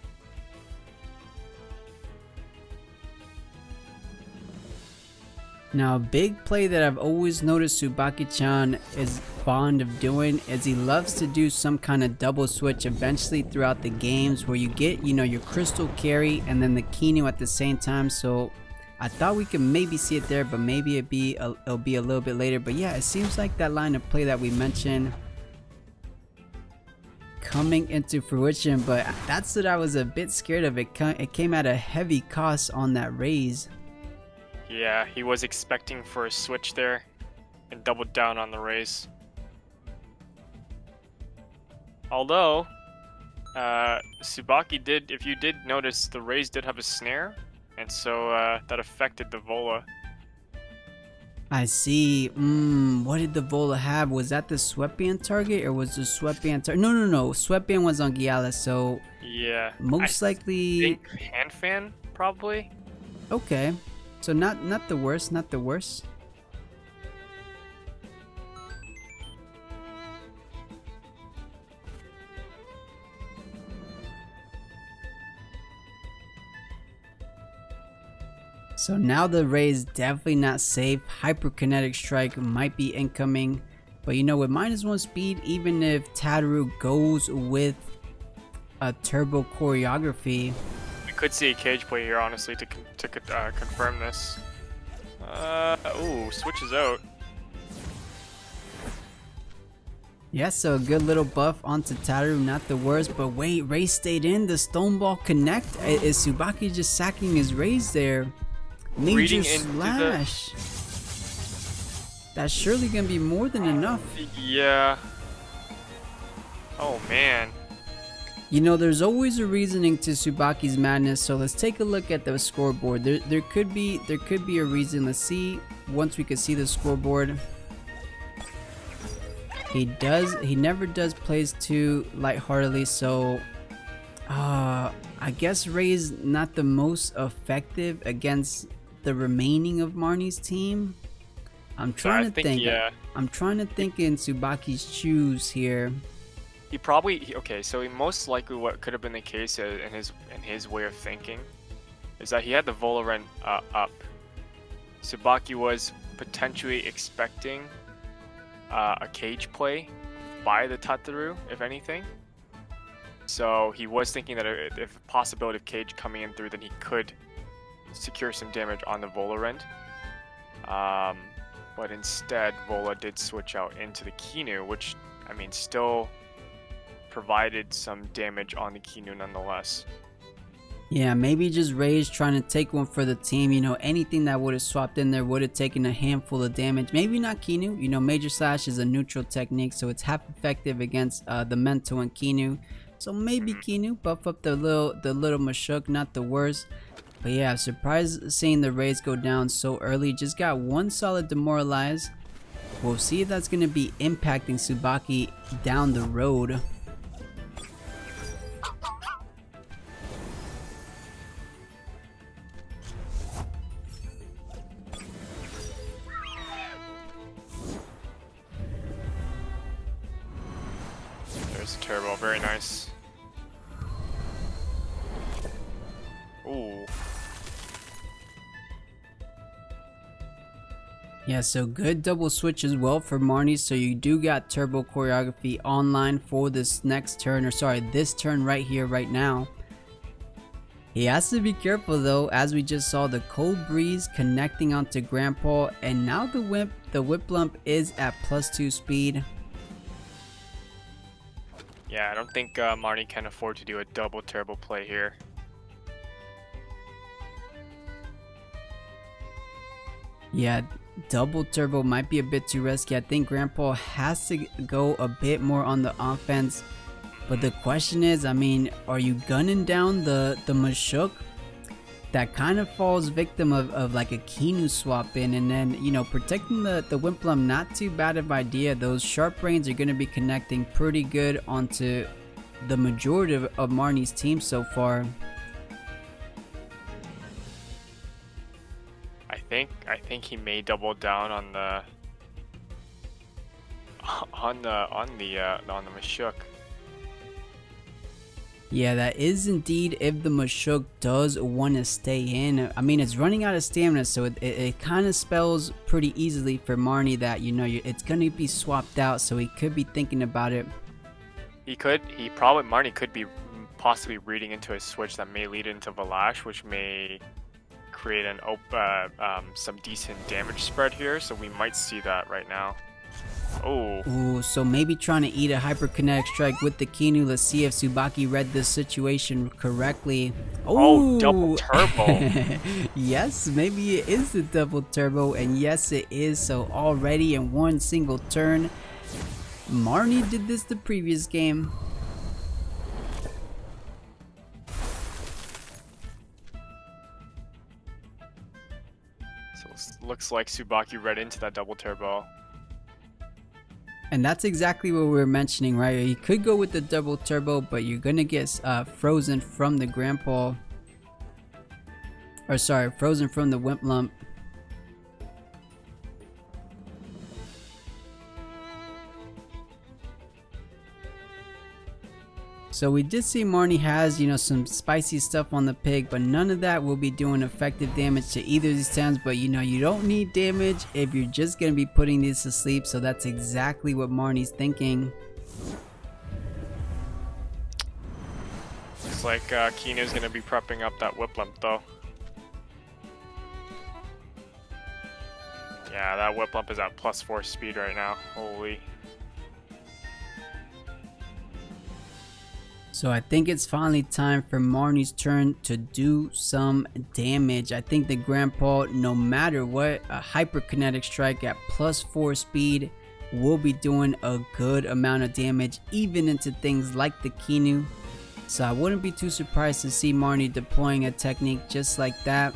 Speaker 1: Now, a big play that I've always noticed Tsubaki-chan is fond of doing is he loves to do some kind of double switch eventually throughout the games where you get, you know, your crystal carry and then the Kinu at the same time. So I thought we could maybe see it there, but maybe it'll be a little bit later. But yeah, it seems like that line of play that we mentioned coming into fruition, but that's what I was a bit scared of. It came at a heavy cost on that raise.
Speaker 2: Yeah, he was expecting for a switch there and doubled down on the raise. Although, Tsubaki did, if you did notice, the raise did have a snare, and so that affected the Vola.
Speaker 1: I see. What did the Vola have? Was that the Sweatband target, or was the Sweatband target? No. Sweatband was on Giala, so
Speaker 2: yeah,
Speaker 1: most likely.
Speaker 2: I think hand fan probably.
Speaker 1: Okay, so not the worst. Not the worst. So now the raise definitely not safe. Hyperkinetic strike might be incoming, but you know, with -1 speed, even if Tataru goes with a turbo choreography,
Speaker 2: we could see a cage play here, honestly, to confirm this. Ooh, switches out.
Speaker 1: Yeah, so a good little buff onto Taru, not the worst, but wait, Ray stayed in, the stone ball connect. Is Tsubaki just sacking his raise there? Major
Speaker 2: Reading into
Speaker 1: slash. That's surely gonna be more than enough.
Speaker 2: Yeah. Oh man.
Speaker 1: You know, there's always a reasoning to Tsubaki's madness, so let's take a look at the scoreboard. There could be a reason. Let's see once we could see the scoreboard. He never does plays too lightheartedly, so I guess Ray's not the most effective against the remaining of Marnie's team. I'm trying to think.
Speaker 2: Yeah.
Speaker 1: I'm trying to think in Tsubaki's shoes here.
Speaker 2: He probably okay. So he most likely what could have been the case in his way of thinking is that he had the Volorent up. Tsubaki was potentially expecting a cage play by the Tataru, if anything. So he was thinking that if a possibility of cage coming in through, then he could secure some damage on the Volorent. But instead, Vola did switch out into the Kinu, which, I mean, still provided some damage on the Kinu nonetheless.
Speaker 1: Yeah, maybe just Ray's trying to take one for the team. You know, anything that would have swapped in there would have taken a handful of damage. Maybe not Kinu. You know, Major Slash is a neutral technique, so it's half effective against the Mento and Kinu. So maybe Kinu, buff up the little Mashuk, not the worst. But yeah, I'm surprised seeing the Rays go down so early. Just got one solid demoralize. We'll see if that's going to be impacting Tsubaki down the road.
Speaker 2: There's a turbo, very nice. Ooh.
Speaker 1: Yeah, so good double switch as well for Marnie. So you do got turbo choreography online for this next turn, or sorry, this turn right here, right now. He has to be careful though, as we just saw the cold breeze connecting onto Grandpa, and now the whip lump is at +2 speed.
Speaker 2: Yeah, I don't think Marnie can afford to do a double turbo play here.
Speaker 1: Yeah, double turbo might be a bit too risky. I think Grandpa has to go a bit more on the offense. But the question is, I mean, are you gunning down the Mashuk? That kind of falls victim of like a Kinu swap in, and then, you know, protecting the Wimplum, not too bad of idea. Those sharp brains are going to be connecting pretty good onto the majority of Marnie's team so far.
Speaker 2: I think he may double down on the Mashuk.
Speaker 1: Yeah, that is indeed if the Mashuk does want to stay in. I mean, it's running out of stamina, so it kind of spells pretty easily for Marnie that, you know, it's going to be swapped out, so he could be thinking about it.
Speaker 2: Marnie could be possibly reading into a switch that may lead into Valash, which may create some decent damage spread here, so we might see that right now. Oh.
Speaker 1: Ooh, so maybe trying to eat a hyperkinetic strike with the Kinu. Let's see if Tsubaki read this situation correctly.
Speaker 2: Oh, double turbo.
Speaker 1: Yes, maybe it is the double turbo, and yes it is. So already in one single turn, Marnie did this the previous game.
Speaker 2: So looks like Tsubaki read into that double turbo.
Speaker 1: And that's exactly what we were mentioning, right? You could go with the double turbo, but you're gonna get frozen from the Grandpa. Or sorry, frozen from the Wimp Lump. So we did see Marnie has, you know, some spicy stuff on the pig, but none of that will be doing effective damage to either of these times. But you know, you don't need damage if you're just going to be putting these to sleep. So that's exactly what Marnie's thinking.
Speaker 2: Looks like Kinu's going to be prepping up that whip lump though. Yeah, that whip lump is at +4 speed right now. Holy.
Speaker 1: So I think it's finally time for Marnie's turn to do some damage. I think the Grandpa, no matter what, a hyperkinetic strike at +4 speed will be doing a good amount of damage, even into things like the Kinu. So I wouldn't be too surprised to see Marnie deploying a technique just like that.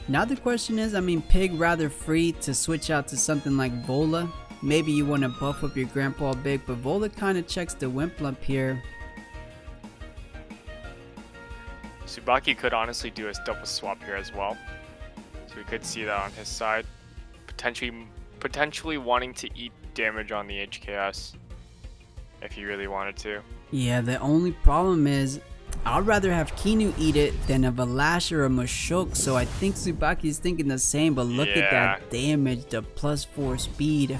Speaker 1: Now the question is, I mean, Pig rather free to switch out to something like Vola. Maybe you want to buff up your Grandpa a bit, but Vola kind of checks the Wimplump here.
Speaker 2: Tsubaki could honestly do a double swap here as well. So we could see that on his side. Potentially wanting to eat damage on the HKS if he really wanted to.
Speaker 1: Yeah, the only problem is I'd rather have Kinu eat it than a Valash or a Mashok, so I think Tsubaki's thinking the same, but look at that damage, the +4 speed.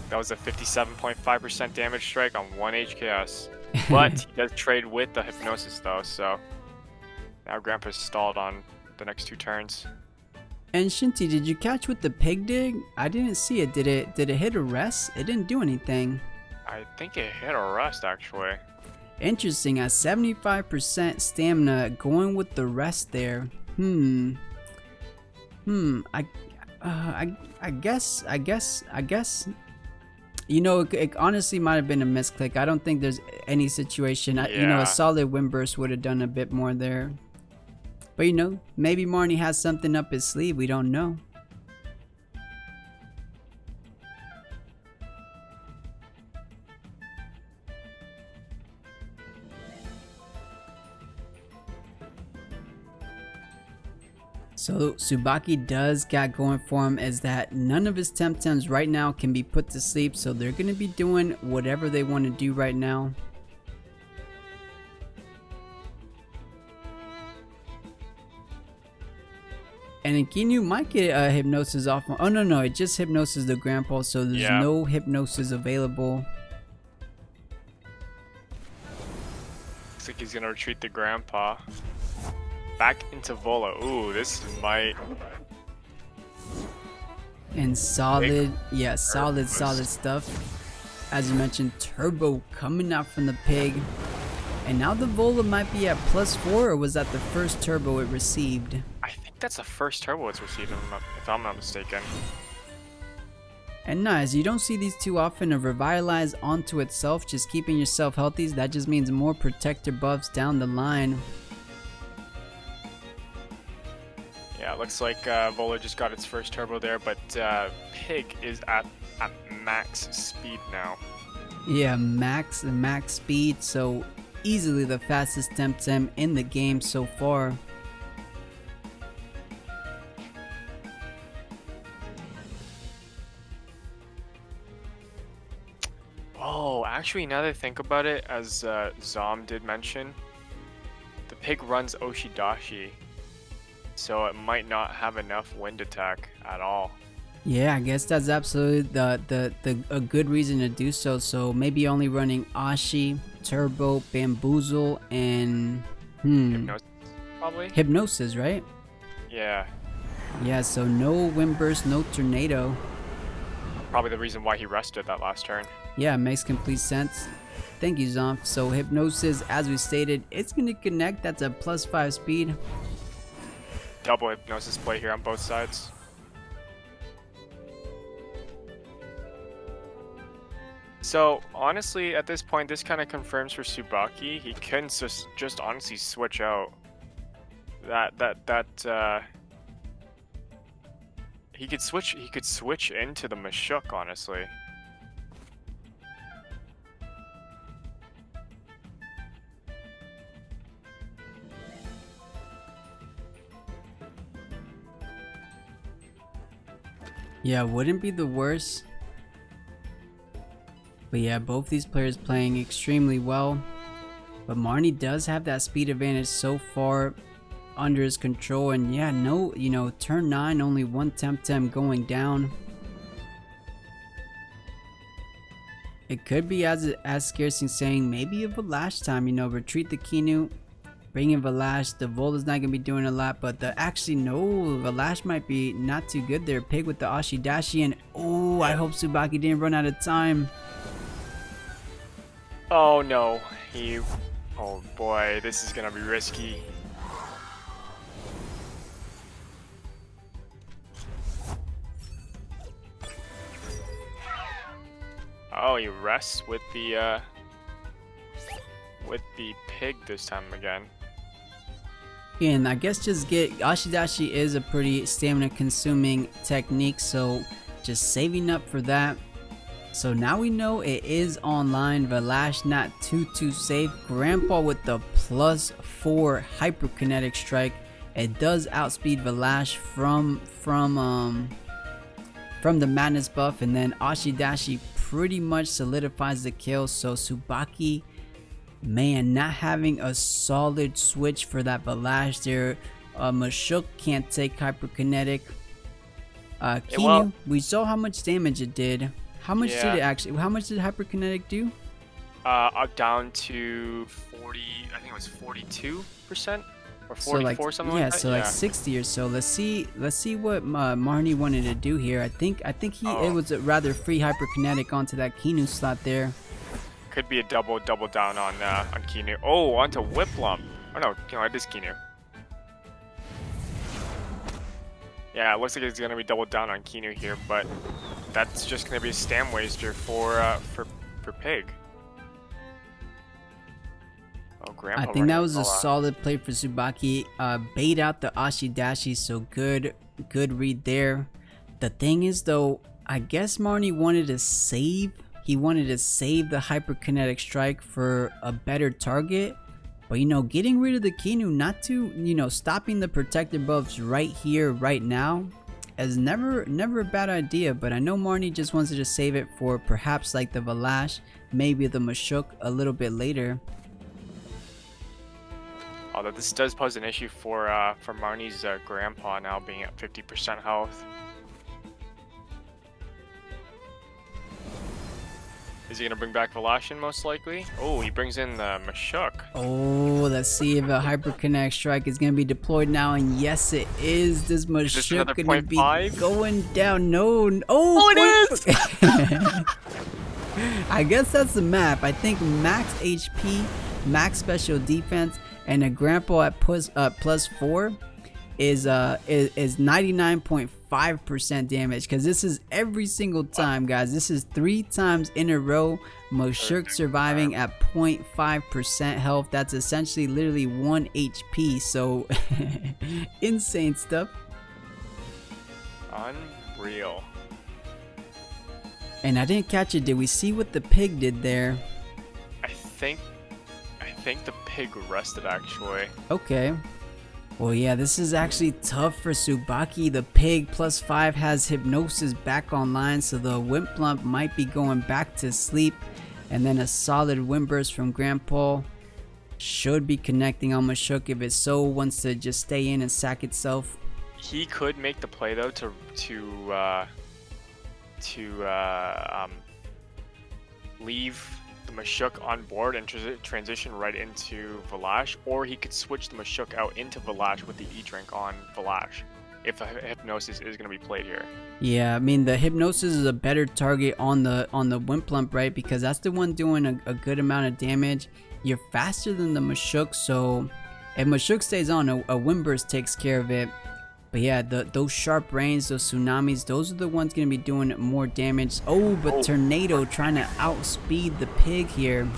Speaker 2: That was a 57.5% damage strike on 1 HKS. But he does trade with the Hypnosis though, so now Grandpa's stalled on the next 2 turns.
Speaker 1: And Shinty, did you catch with the Pig Dig? I didn't see it. Did it hit a rest? It didn't do anything. I
Speaker 2: think it hit a rest actually.
Speaker 1: Interesting, at 75% stamina, going with the rest there. I guess. You know, it honestly might have been a misclick. I don't think there's any situation. You know, a solid wind burst would have done a bit more there. But you know, maybe Marnie has something up his sleeve. We don't know. So Tsubaki does got going for him is that none of his Temtems right now can be put to sleep, so they're going to be doing whatever they want to do right now. And Kinu might get a Hypnosis off. Oh no, it just Hypnosis the Grandpa, so there's no Hypnosis available.
Speaker 2: Looks like he's going to retreat the Grandpa. Back into Vola. Ooh, this might.
Speaker 1: And solid, yeah, solid stuff. As you mentioned, Turbo coming out from the Pig. And now the Vola might be at +4, or was that the first Turbo it received?
Speaker 2: I think that's the first Turbo it's received, if I'm not mistaken.
Speaker 1: And nice, you don't see these too often. A Revitalize onto itself, just keeping yourself healthy. That just means more protector buffs down the line.
Speaker 2: Yeah, it looks like Vola just got its first Turbo there, but Pig is at max speed now.
Speaker 1: Yeah, max speed, so easily the fastest Temtem in the game so far.
Speaker 2: Oh, actually, now that I think about it, as Zom did mention, the Pig runs Oshidashi. So it might not have enough wind attack at all.
Speaker 1: Yeah, I guess that's absolutely a good reason to do so. So maybe only running Ashi, Turbo, Bamboozle, and
Speaker 2: Hypnosis, probably.
Speaker 1: Hypnosis, right?
Speaker 2: Yeah.
Speaker 1: Yeah, so no Wind Burst, no Tornado.
Speaker 2: Probably the reason why he rested that last turn.
Speaker 1: Yeah, it makes complete sense. Thank you, Zonf. So Hypnosis, as we stated, it's gonna connect. That's a +5 speed.
Speaker 2: Double Hypnosis play here on both sides. So honestly, at this point, this kind of confirms for Tsubaki, he can just honestly switch out. He could switch into the Mashuk, honestly.
Speaker 1: Yeah, wouldn't be the worst. But yeah, both these players playing extremely well. But Marnie does have that speed advantage so far under his control. And yeah, no, you know, turn 9, only one Temtem going down. It could be as Scarcing saying, maybe a Valash time, you know, retreat the Kinu. Bring in Valash. The Vola's not going to be doing a lot, but actually no, Valash might be not too good there. Pig with the Ashidashi, and oh, I hope Tsubaki didn't run out of time.
Speaker 2: Oh no, oh boy, this is gonna be risky. Oh, he rests with the pig this time again.
Speaker 1: And I guess just get Ashidashi is a pretty stamina consuming technique, so just saving up for that. So now we know it is online. Valash not too safe. Grandpa with the +4 hyperkinetic strike. It does outspeed Valash from the madness buff, and then Ashidashi pretty much solidifies the kill. So Tsubaki, man, not having a solid switch for that Valash there. Mashuk can't take hyperkinetic. Kinu, we saw how much damage it did. How much did it actually? How much did hyperkinetic do?
Speaker 2: Up down to 40. I think it was 42% or 44,
Speaker 1: so like,
Speaker 2: something like that.
Speaker 1: So like 60 or so. Let's see what Marnie wanted to do here. I think it was a rather free hyperkinetic onto that Kinu slot there.
Speaker 2: Could be a double down on Kinu. Oh, onto Whiplump. Oh no, it is Kinu. Yeah, it looks like it's gonna be double down on Kinu here, but that's just gonna be a stam waster for Pig. Oh, Grandpa.
Speaker 1: I think that was a solid play for Tsubaki. Bait out the Ashidashi, so good read there. The thing is though, I guess Marnie wanted to save. He wanted to save the hyperkinetic strike for a better target. But getting rid of the Kinu, not to, stopping the protected buffs right here, right now, is never a bad idea. But I know Marnie just wanted to save it for perhaps like the Valash, maybe the Mashuk a little bit later.
Speaker 2: Although this does pose an issue for Marnie's grandpa now being at 50% health. Is he gonna bring back Velashin most likely? Oh, he brings in the Mashuk.
Speaker 1: Oh, let's see if a hyperkinetic strike is gonna be deployed now, and yes, it is. This Mashuk gonna be going down. No, oh
Speaker 2: it is.
Speaker 1: I guess that's the map. I think max HP, max special defense, and a grandpa at +4 is 99.5% damage, because this is every single time, guys. This is 3 times in a row. Mashuk surviving at 0.5% health. That's essentially literally 1 HP. So insane stuff.
Speaker 2: Unreal.
Speaker 1: And I didn't catch it. Did we see what the pig did there?
Speaker 2: I think the pig rested actually.
Speaker 1: Okay. Well, yeah, this is actually tough for Tsubaki. The pig +5 has hypnosis back online, so the Whiplump might be going back to sleep. And then a solid wind burst from Grandpa should be connecting on Mashuk if it so wants to just stay in and sack itself.
Speaker 2: He could make the play though to leave the Mashuk on board and transition right into Valash, or he could switch the Mashuk out into Valash with the E-Drink on Valash if the Hypnosis is going to be played here.
Speaker 1: Yeah, I mean the Hypnosis is a better target on the Whiplump, right? Because that's the one doing a good amount of damage. You're faster than the Mashuk, so if Mashuk stays on, a Wind Burst takes care of it. But yeah, those sharp rains, those tsunamis, those are the ones going to be doing more damage. Oh, but Tornado trying to outspeed the pig here.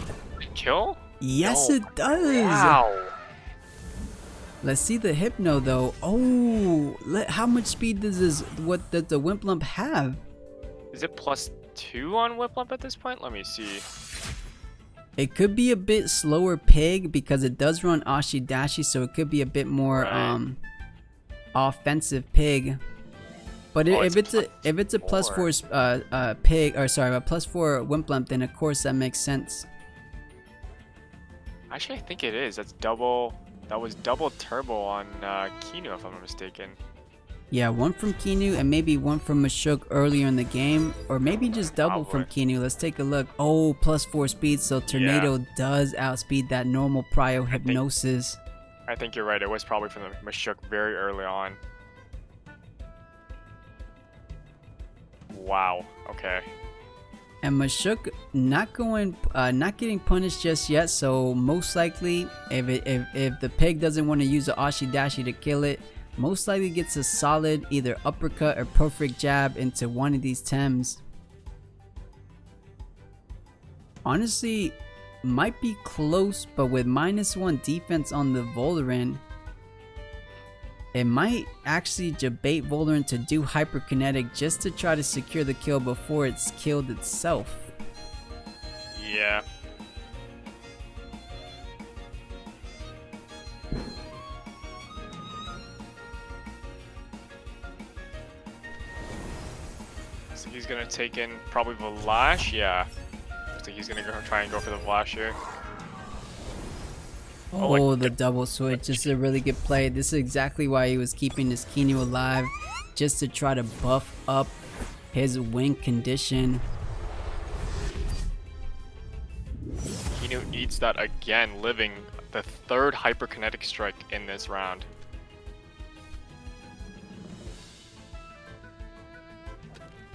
Speaker 2: Kill?
Speaker 1: Yes, it does.
Speaker 2: Wow.
Speaker 1: Let's see the Hypno though. Oh, how much speed does the Whiplump have?
Speaker 2: Is it +2 on Whiplump at this point? Let me see.
Speaker 1: It could be a bit slower pig because it does run Ashidashi, so it could be a bit more offensive pig. But if it's a +4 pig, or sorry, a +4 Whiplump, then of course that makes sense.
Speaker 2: Actually, I think it is. That was double turbo on Kinu, if I'm not mistaken.
Speaker 1: Yeah, one from Kinu and maybe one from Mashuk earlier in the game, or maybe just double from Kinu. Let's take a look. Oh, +4 speed, so Tornado does outspeed that normal Prio Hypnosis.
Speaker 2: I think you're right. It was probably from the Mashuk very early on. Wow. Okay.
Speaker 1: And Mashuk not getting punished just yet. So most likely, if the pig doesn't want to use the Ashi to kill it, most likely gets a solid either uppercut or perfect jab into one of these Tems. Honestly, might be close, but with -1 defense on the Volderen, it might actually debate Volderen to do hyperkinetic just to try to secure the kill before it's killed itself.
Speaker 2: Yeah. So he's gonna take in probably Valash, yeah. So he's gonna try and go for the Valash here.
Speaker 1: Oh, like the double switch. This is a really good play. This is exactly why he was keeping his Kinu alive, just to try to buff up his win condition.
Speaker 2: Kinu eats that again, living the third hyperkinetic strike in this round.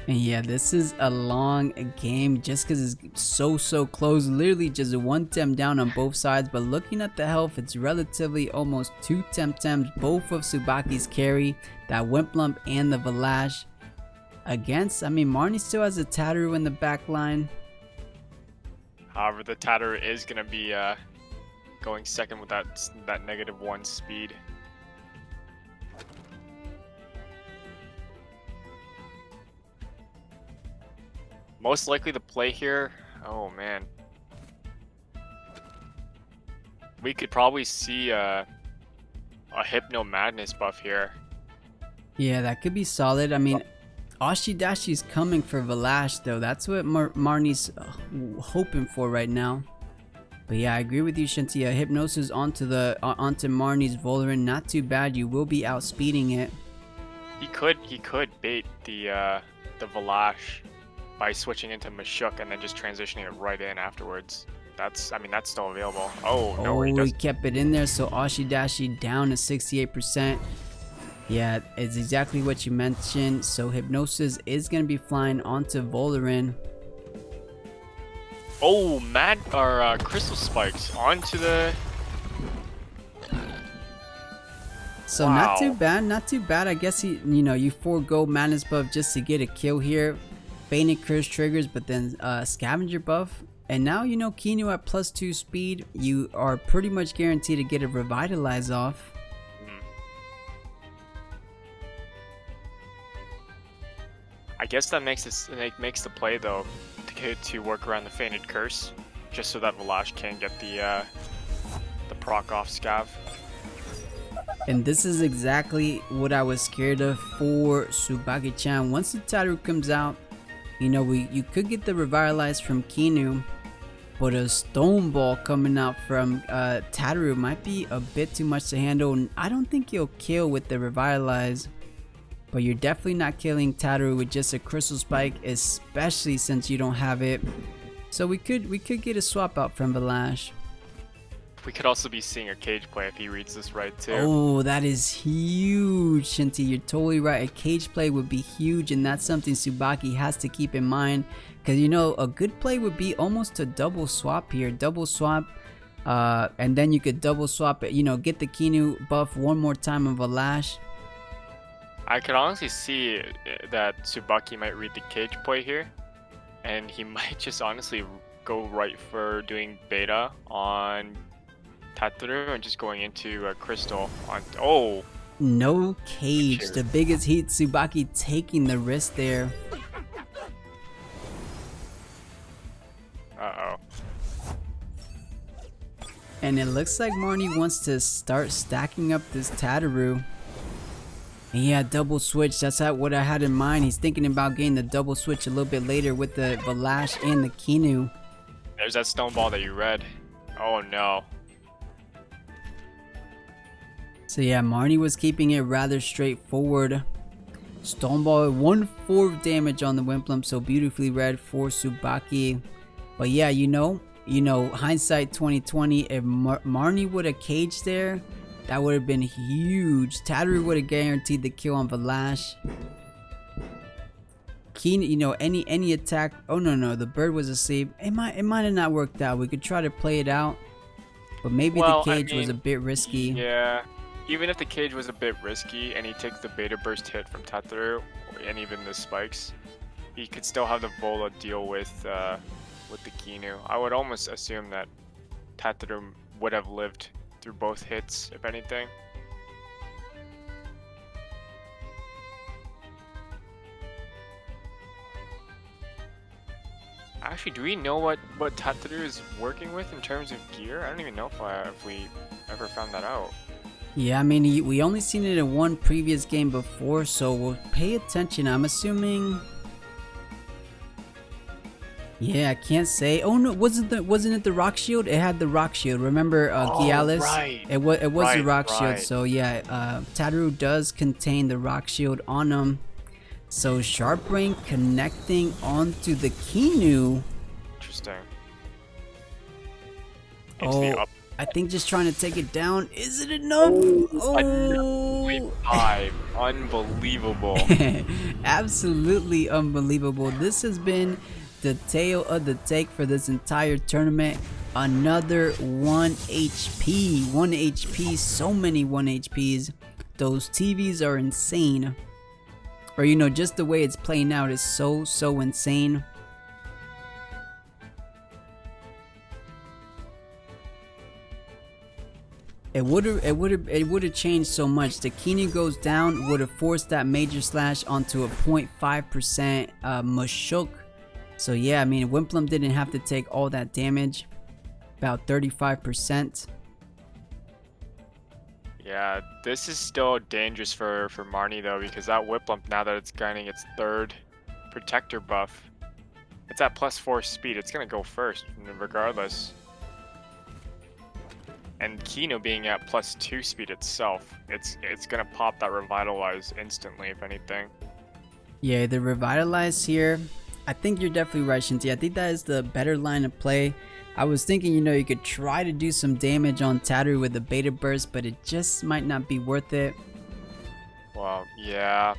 Speaker 1: And yeah, this is a long game just because it's so close. Literally just one Tem down on both sides. But looking at the health, it's relatively almost 2 Temtems. Both of Tsubaki's carry, that Wimplump and the Valash. Against, I mean, Marnie still has a Tataru in the back line.
Speaker 2: However, the Tataru is going to be going second with that -1 speed. Most likely the play here, oh man. We could probably see a Hypno Madness buff here.
Speaker 1: Yeah, that could be solid. I mean, Ashidashi's coming for Valash though. That's what Marnie's hoping for right now. But yeah, I agree with you, Shinty. Hypnosis onto Marnie's Volderen. Not too bad. You will be outspeeding it.
Speaker 2: He could bait the Valash by switching into Mashuk and then just transitioning it right in afterwards. That's still available. Oh no,
Speaker 1: he kept it in there. So Ashidashi down to 68%. Yeah, it's exactly what you mentioned. So Hypnosis is gonna be flying onto Volderen.
Speaker 2: Oh, Crystal Spikes onto the.
Speaker 1: So
Speaker 2: wow.
Speaker 1: not too bad. I guess you forego Madness buff just to get a kill here. Fainted Curse triggers, but then Scavenger buff. And now Kinu at +2 speed, you are pretty much guaranteed to get a Revitalize off.
Speaker 2: I guess that makes the play though to work around the Fainted Curse, just so that Valash can get the proc off Scav.
Speaker 1: And this is exactly what I was scared of for Tsubaki-chan. Once the Tataru comes out, you could get the Revitalize from Kinu, but a Stone Ball coming out from Tataru might be a bit too much to handle. I don't think you'll kill with the Revitalize, but you're definitely not killing Tataru with just a Crystal Spike, especially since you don't have it. So we could get a swap out from Valash.
Speaker 2: We could also be seeing a cage play if he reads this right too.
Speaker 1: Oh, that is huge, Shinty. You're totally right. A cage play would be huge, and that's something Tsubaki has to keep in mind. Because a good play would be almost a double swap here. Double swap, and then you could double swap it. Get the Kinu buff one more time on Valash.
Speaker 2: I could honestly see that Tsubaki might read the cage play here, and he might just honestly go right for doing beta on Tataru and just going into Crystal on. Oh!
Speaker 1: No cage. The biggest heat. Tsubaki taking the risk there.
Speaker 2: Uh-oh.
Speaker 1: And it looks like Marnie wants to start stacking up this Tataru. And yeah, double switch. That's what I had in mind. He's thinking about getting the double switch a little bit later with the Valash and the Kinu.
Speaker 2: There's that Stone Ball that you read. Oh no.
Speaker 1: So yeah, Marnie was keeping it rather straightforward. Stone Ball 1/4 damage on the Wimplump, so beautifully read for Tsubaki. But yeah, hindsight 2020. If Marnie would have caged there, that would have been huge. Tataru would have guaranteed the kill on Valash. Keen, you know, any attack. Oh no, the bird was asleep. It might have not worked out. We could try to play it out, but maybe the cage was a bit risky.
Speaker 2: Yeah, even if the cage was a bit risky and he takes the beta burst hit from Tataru and even the spikes, he could still have the Vola deal with the Kinu. I would almost assume that Tataru would have lived through both hits, if anything. Actually, do we know what Tataru is working with in terms of gear? I don't even know if we ever found that out.
Speaker 1: Yeah, I mean, we only seen it in one previous game before, so we'll pay attention. I'm assuming. Yeah, I can't say. Oh no, wasn't it the rock shield? It had the rock shield. Remember, Gialis?
Speaker 2: Right.
Speaker 1: It was the rock shield. So yeah, Tataru does contain the rock shield on him. So Sharp Brain connecting onto the Kinu.
Speaker 2: Interesting.
Speaker 1: I think just trying to take it down. Is it enough? Oh,
Speaker 2: 5. Unbelievable.
Speaker 1: Absolutely unbelievable. This has been the tale of the take for this entire tournament. Another 1 HP. 1 HP. So many 1 HPs. Those TVs are insane. Or, you know, just the way it's playing out is so insane. It would have changed so much. The Kinu goes down, would have forced that major slash onto a 0.5% Mushuk. So yeah, I mean, Wimplum didn't have to take all that damage, about 35%.
Speaker 2: Yeah, this is still dangerous for Marnie though, because that Whiplump, now that it's gaining its 3rd protector buff, it's at +4 speed. It's gonna go first regardless. And Kino being at +2 speed itself, it's gonna pop that Revitalize instantly, if anything.
Speaker 1: Yeah, the Revitalize here, I think you're definitely right, Shinty. I think that is the better line of play. I was thinking, you know, you could try to do some damage on Tataru with the beta burst, but it just might not be worth it.
Speaker 2: Well, yeah.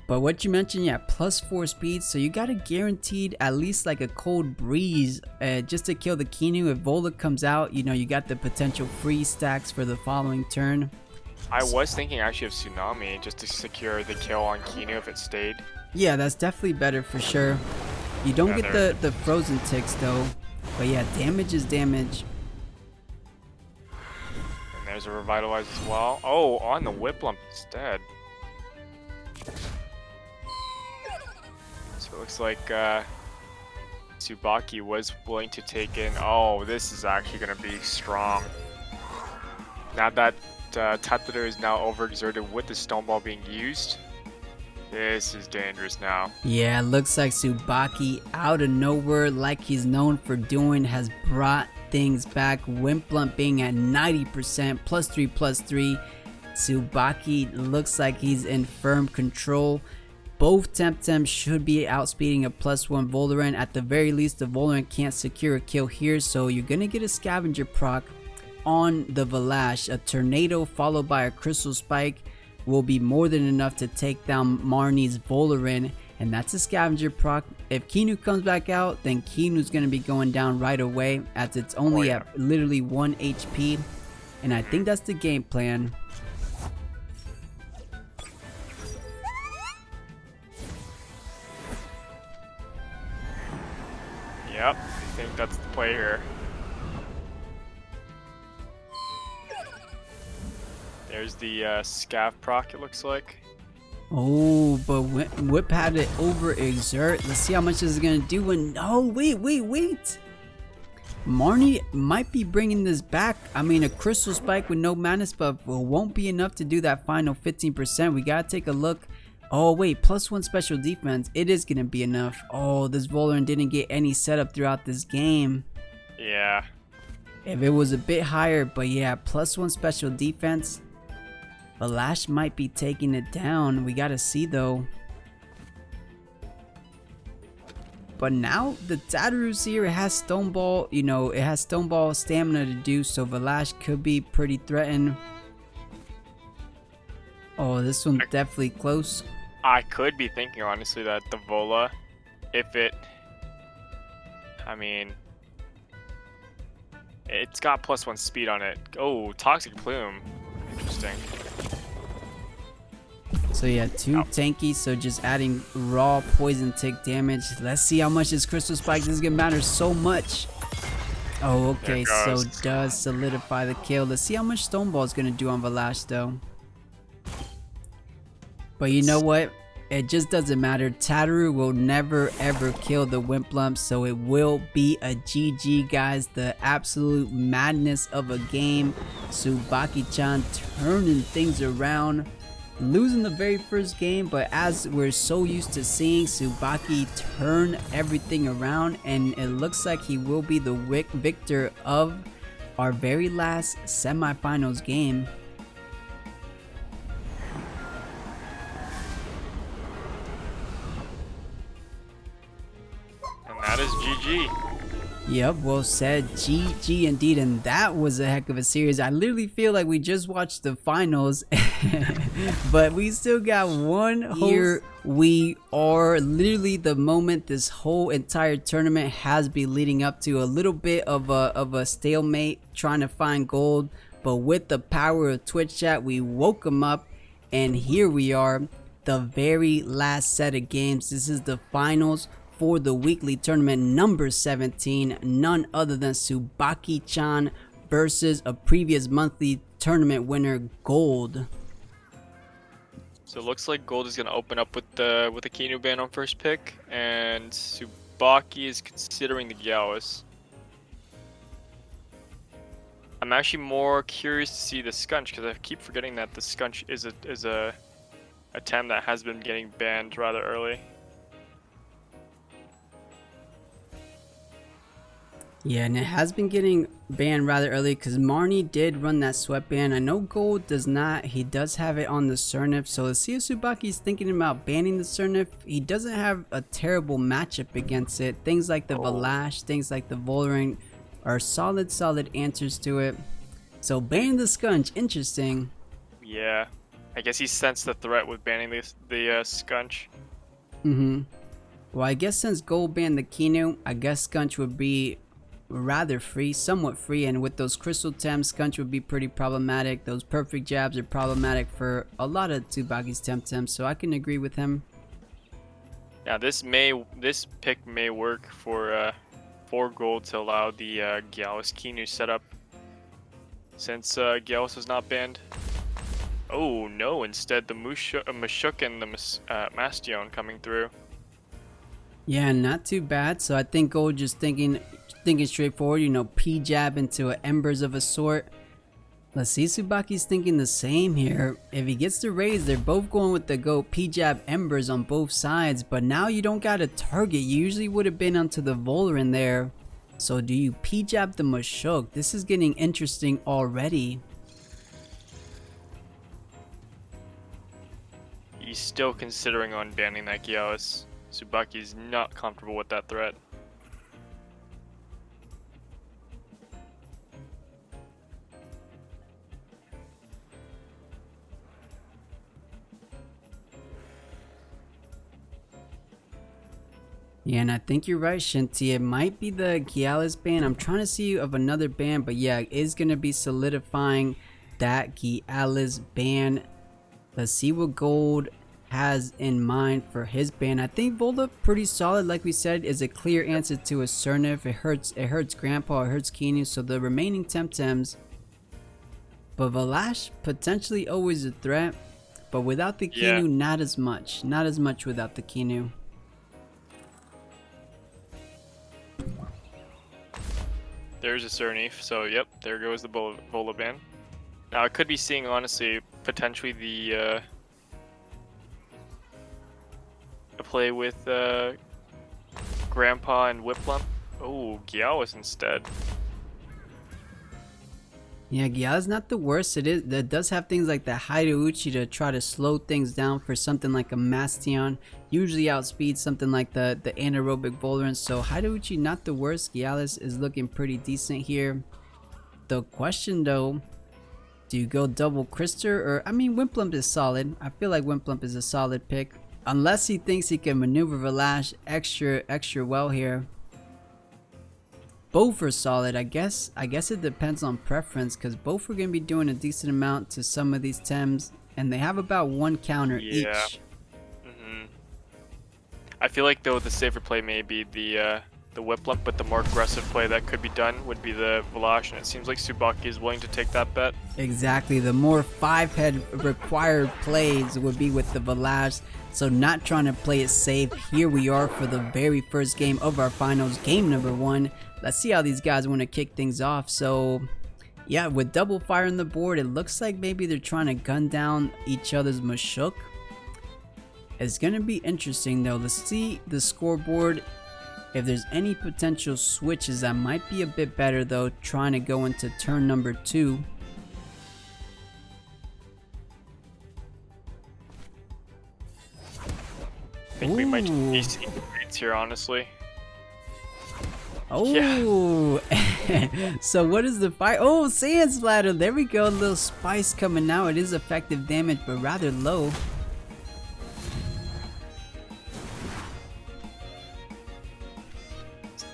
Speaker 1: But what you mentioned, yeah, +4 speed, so you got a guaranteed at least like a cold breeze just to kill the Kinu. If Vola comes out, you know, you got the potential free stacks for the following turn.
Speaker 2: I was thinking actually of Tsunami just to secure the kill on Kinu if it stayed.
Speaker 1: Yeah, that's definitely better for sure. You don't get the frozen ticks though. But yeah, damage is damage.
Speaker 2: And there's a Revitalize as well. Oh, on the Whiplump instead. So it looks like Tsubaki was willing to take in. Oh, this is actually going to be strong. Now that Tataru is now overexerted with the Stone Ball being used, this is dangerous now.
Speaker 1: Yeah, looks like Tsubaki out of nowhere, like he's known for doing, has brought things back. Wimplump being at 90%, +3/+3. Tsubaki looks like he's in firm control. Both Temtem should be outspeeding a +1 Voldaren. At the very least, the Voldaren can't secure a kill here, so you're gonna get a scavenger proc on the Valash. A tornado followed by a crystal spike will be more than enough to take down Marnie's Voldaren, and that's a scavenger proc. If Kinu comes back out, then Kinu's gonna be going down right away, as it's only at literally 1 HP, and I think that's the game plan.
Speaker 2: Yep, I think that's the play here. There's the scav proc, it looks like.
Speaker 1: Oh, but Whip had to overexert. Let's see how much this is gonna do. And oh, wait. Marnie might be bringing this back. I mean, a crystal spike with no madness buff won't be enough to do that final 15%. We gotta take a look. Oh wait, +1 special defense. It is gonna be enough. Oh, this Voldaren didn't get any setup throughout this game.
Speaker 2: Yeah.
Speaker 1: If it was a bit higher, but yeah, +1 special defense. Valash might be taking it down. We gotta see though. But now the Tataru's here. It has Stone Ball, you know, it has Stone Ball stamina to do, so Valash could be pretty threatened. Oh, this one's definitely close.
Speaker 2: I could be thinking honestly that the Vola, if it, I mean, it's got +1 speed on it. Oh, Toxic Plume. Interesting.
Speaker 1: So yeah, 2 tanky, so just adding raw poison tick damage. Let's see how much this Crystal Spike, this is gonna matter so much. Oh, okay, so does solidify the kill. Let's see how much Stone Ball is gonna do on Valash though. But you know what? It just doesn't matter. Tataru will never ever kill the Wimplump, so it will be a GG, guys. The absolute madness of a game. Tsubaki-chan turning things around, losing the very first game, but as we're so used to seeing Tsubaki turn everything around, and it looks like he will be the victor of our very last semifinals game.
Speaker 2: That is GG.
Speaker 1: Yep, well said. GG indeed, and that was a heck of a series. I literally feel like we just watched the finals, but we still got one host. Here we are, literally the moment this whole entire tournament has been leading up to. A little bit of a stalemate trying to find Golld, but with the power of Twitch chat, we woke him up, and here we are, the very last set of games. This is the finals for the weekly tournament number 17, none other than Tsubaki-chan versus a previous monthly tournament winner, Golld.
Speaker 2: So it looks like Golld is gonna open up with the Kinu ban on first pick, and Tsubaki is considering the Gyaos. I'm actually more curious to see the Skunch, because I keep forgetting that the Skunch is a TEM that has been getting banned rather early.
Speaker 1: Yeah, and it has been getting banned rather early because Marnie did run that sweat ban. I know Golld does not. He does have it on the Surnif. So let's see if Tsubaki is thinking about banning the Surnif. He doesn't have a terrible matchup against it. Things like the Valash, things like the Volring are solid answers to it. So banning the Skunch, interesting.
Speaker 2: Yeah, I guess he sensed the threat with banning the Skunch.
Speaker 1: Well, I guess since Golld banned the Kinu, I guess Skunch would be rather free, somewhat free, and with those crystal Tems, Skunch would be pretty problematic. Those perfect jabs are problematic for a lot of Tsubaki's Temtems, so I can agree with him.
Speaker 2: Yeah, this pick may work for Golld to allow the Gyaos Kinu setup, since Gyaos is not banned. Oh no, instead the Mashuk and the Mastion coming through.
Speaker 1: Yeah, not too bad. So I think Golld just thinking straightforward, you know, P-jab into embers of a sort. Let's see, Tsubaki's thinking the same here. If he gets the raise, they're both going with the go P-jab embers on both sides, but now you don't got a target. You usually would have been onto the Volrin there. So do you P-jab the Mashuk? This is getting interesting already.
Speaker 2: He's still considering on banning that Gyaos. Tsubaki's not comfortable with that threat.
Speaker 1: Yeah, and I think you're right, Shinty. It might be the Gyalis ban. I'm trying to see of another ban, but yeah, it is going to be solidifying that Gyalis ban. Let's see what Golld has in mind for his ban. I think Volda pretty solid, like we said, is a clear answer to a Surnif. It hurts Grandpa, it hurts Kinu, so the remaining Temtems. But Valash, potentially always a threat, but without the Kinu, not as much. Not as much without the Kinu.
Speaker 2: There's a Surnif, so yep, there goes the Vola ban. Now I could be seeing, honestly, potentially the a play with Grandpa and Whiplump. Oh, Gyaos instead.
Speaker 1: Yeah, Gyalis not the worst. That does have things like the Houchic to try to slow things down for something like a Mastion. Usually outspeeds something like the anaerobic Volrant. So Houchic not the worst. Gyalis is looking pretty decent here. The question though, do you go double Krister or, I mean, Wimplump is solid. I feel like Wimplump is a solid pick. unless he thinks he can maneuver Valash extra well here. Both are solid. I guess it depends on preference, because both are going to be doing a decent amount to some of these Tems, and they have about one counter each.
Speaker 2: I feel like though the safer play may be the Whiplump, but the more aggressive play that could be done would be the Valash, and it seems like Tsubaki is willing to take that bet.
Speaker 1: Exactly. The more 5-head required plays would be with the Valash, so not trying to play it safe. Here we are for the very first game of our finals, game number 1. Let's see how these guys want to kick things off. So yeah, with double fire on the board, it looks like maybe they're trying to gun down each other's Mashuk. It's gonna be interesting though. Let's see the scoreboard. If there's any potential switches, that might be a bit better though, trying to go into turn number 2.
Speaker 2: I think we might just be seeing trades here, honestly.
Speaker 1: Oh, yeah. So what is the fire? Oh, sand splatter. There we go. A little spice coming out. It is effective damage, but rather low.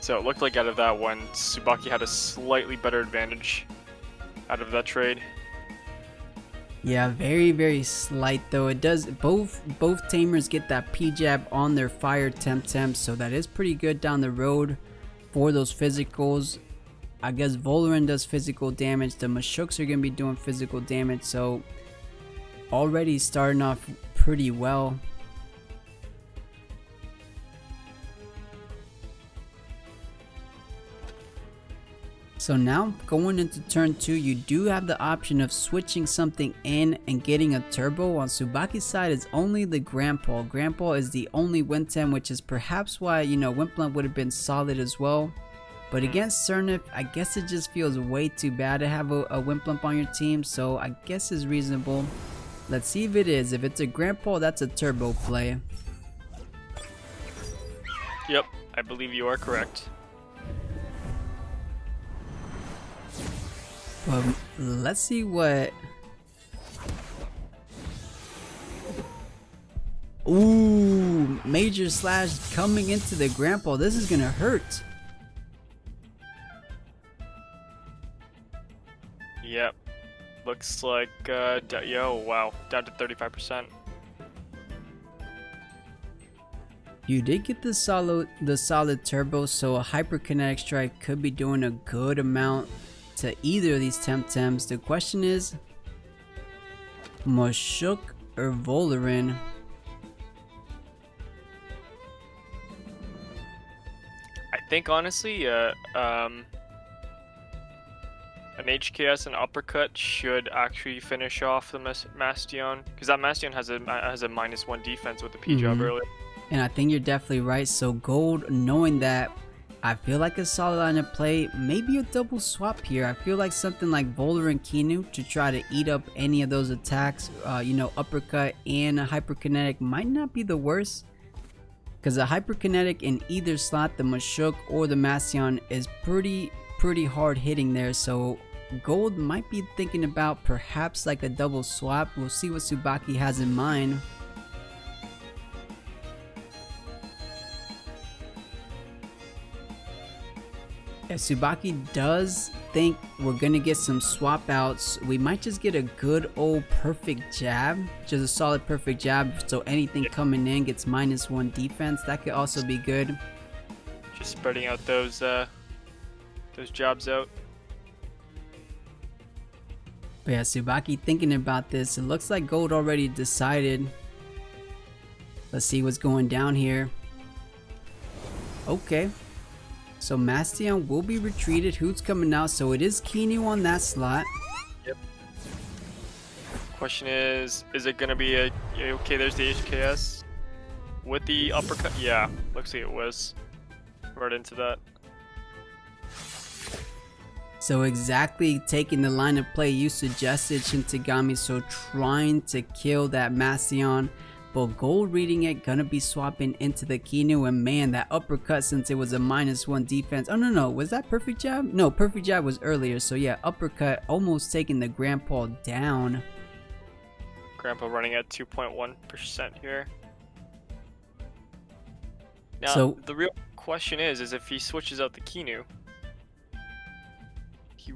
Speaker 2: So it looked like out of that one, Tsubaki had a slightly better advantage out of that trade.
Speaker 1: Yeah, very slight though. It does both tamers get that P-jab on their fire Temtem, so that is pretty good down the road for those physicals. I guess Voloran does physical damage. The Mashuks are gonna be doing physical damage, so already starting off pretty well. So now going into turn 2, you do have the option of switching something in and getting a turbo. On Tsubaki's side is only the Grandpa. Grandpa is the only Wintem, which is perhaps why, you know, Wimplant would have been solid as well. But against Cernif, I guess it just feels way too bad to have a Wimplant on your team, so I guess it's reasonable. Let's see if it is. If it's a Grandpa, that's a turbo play.
Speaker 2: Yep, I believe you are correct.
Speaker 1: Well, let's see what... Ooh, major slash coming into the Grandpa. This is gonna hurt.
Speaker 2: Yep. Looks like, yo, wow, down to 35%.
Speaker 1: You did get the solid turbo, so a hyperkinetic strike could be doing a good amount to either of these Temtems. The question is, Mashuk or Voloran?
Speaker 2: I think honestly, an HKS and uppercut should actually finish off the Mastion, because that Mastion has a -1 defense with the P-job earlier.
Speaker 1: And I think you're definitely right. So Golld, knowing that, I feel like a solid line of play, maybe a double swap here. I feel like something like Voloran Kinu to try to eat up any of those attacks, you know, uppercut and a hyperkinetic might not be the worst. Because a hyperkinetic in either slot, the Mashuk or the Mastion, is pretty hard hitting there. So Golld might be thinking about perhaps like a double swap. We'll see what Tsubaki has in mind. If Tsubaki does think we're gonna get some swap outs, we might just get a good old perfect jab, just a solid perfect jab, so anything coming in gets -1 defense. That could also be good.
Speaker 2: Just spreading out those jobs out.
Speaker 1: But yeah, Tsubaki thinking about this. It looks like Golld already decided. Let's see what's going down here. Okay. So Mastion will be retreated. Hoot's coming out, so it is Kinu on that slot.
Speaker 2: Yep. Question is it gonna be a okay? There's the HKS with the uppercut. Yeah, looks like it was right into that.
Speaker 1: So exactly taking the line of play you suggested, Shintegami. So trying to kill that Mastion. But Golld reading it, gonna be swapping into the Kinu, and man, that uppercut, since it was a -1 defense. Oh no, was that perfect jab? No, perfect jab was earlier, so yeah, uppercut almost taking the Grandpa down.
Speaker 2: Grandpa running at 2.1% here. Now,
Speaker 1: So
Speaker 2: the real question is if he switches out the Kinu,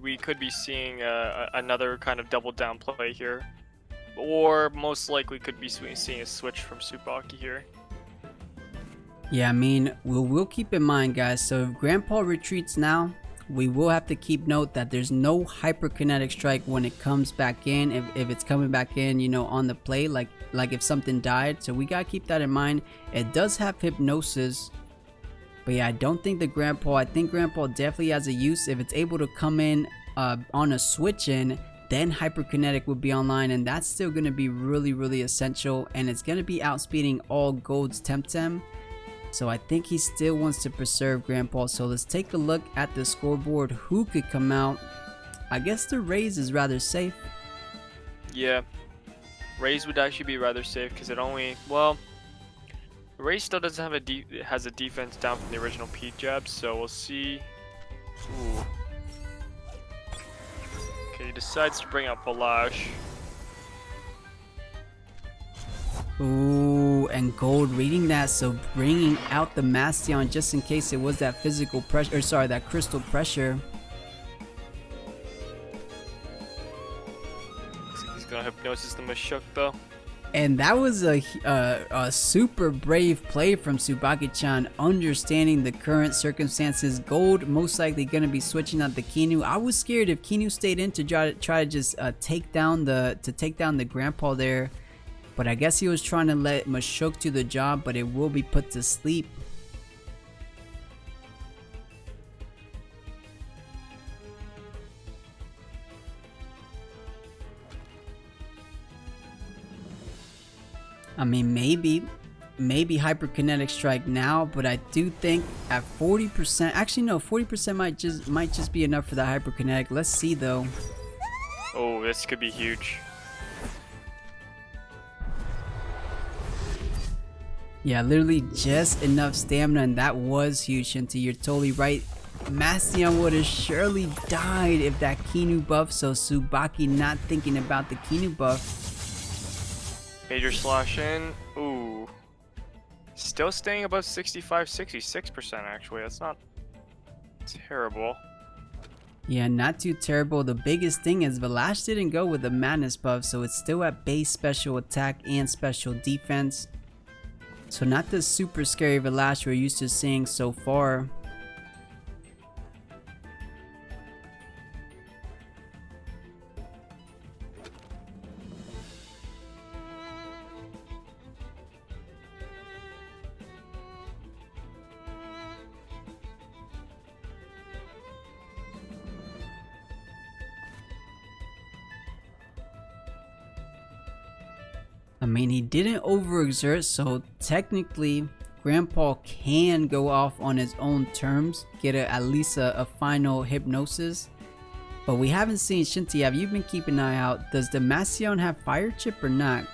Speaker 2: we could be seeing another kind of double down play here. Or most likely could be seeing a switch from Tsubaki here.
Speaker 1: yeah, I mean, we'll keep in mind, guys. So if Grandpa retreats now, we will have to keep note that there's no hyperkinetic strike when it comes back in. If it's coming back in, you know, on the play, like if something died. So we gotta keep that in mind. It does have hypnosis, but yeah, I don't think the Grandpa. I think Grandpa definitely has a use if it's able to come in on a switch in. Then hyperkinetic would be online, and that's still gonna be really essential, and it's gonna be outspeeding all Golld's Temtem. So I think he still wants to preserve Grandpa. So let's take a look at the scoreboard. Who could come out? I guess the Raise is rather safe.
Speaker 2: Yeah, Raise would actually be rather safe because it only, well, Raise still doesn't have has a defense down from the original P jab, so we'll see. Ooh. Okay, he decides to bring out Balash.
Speaker 1: Ooh, and Golld reading that, so bringing out the Mastion just in case it was that physical pressure, or sorry, that crystal pressure.
Speaker 2: Looks like he's gonna hypnosis the Mashuk though.
Speaker 1: And that was a super brave play from Tsubaki-chan, understanding the current circumstances. Golld most likely going to be switching out the Kinu. I was scared if Kinu stayed in to try to just take down the Grandpa there. But I guess he was trying to let Mashuk do the job, but it will be put to sleep. I mean, maybe hyperkinetic strike now, but I do think at 40%, actually no, 40% might just be enough for that hyperkinetic. Let's see though.
Speaker 2: Oh, this could be huge.
Speaker 1: Yeah, literally just enough stamina, and that was huge, Shinty. You're totally right. Mastion would have surely died if that Kinu buff, so Tsubaki not thinking about the Kinu buff.
Speaker 2: Major slash in. Ooh. Still staying above 66% actually. That's not terrible.
Speaker 1: Yeah, not too terrible. The biggest thing is Balash didn't go with the madness buff, so it's still at base special attack and special defense. So not the super scary Balash we're used to seeing so far. I mean, he didn't overexert, so technically Grandpa can go off on his own terms, get at least a final hypnosis. But we haven't seen Shinty. Have you been keeping an eye out? Does the Mastion have fire chip or not?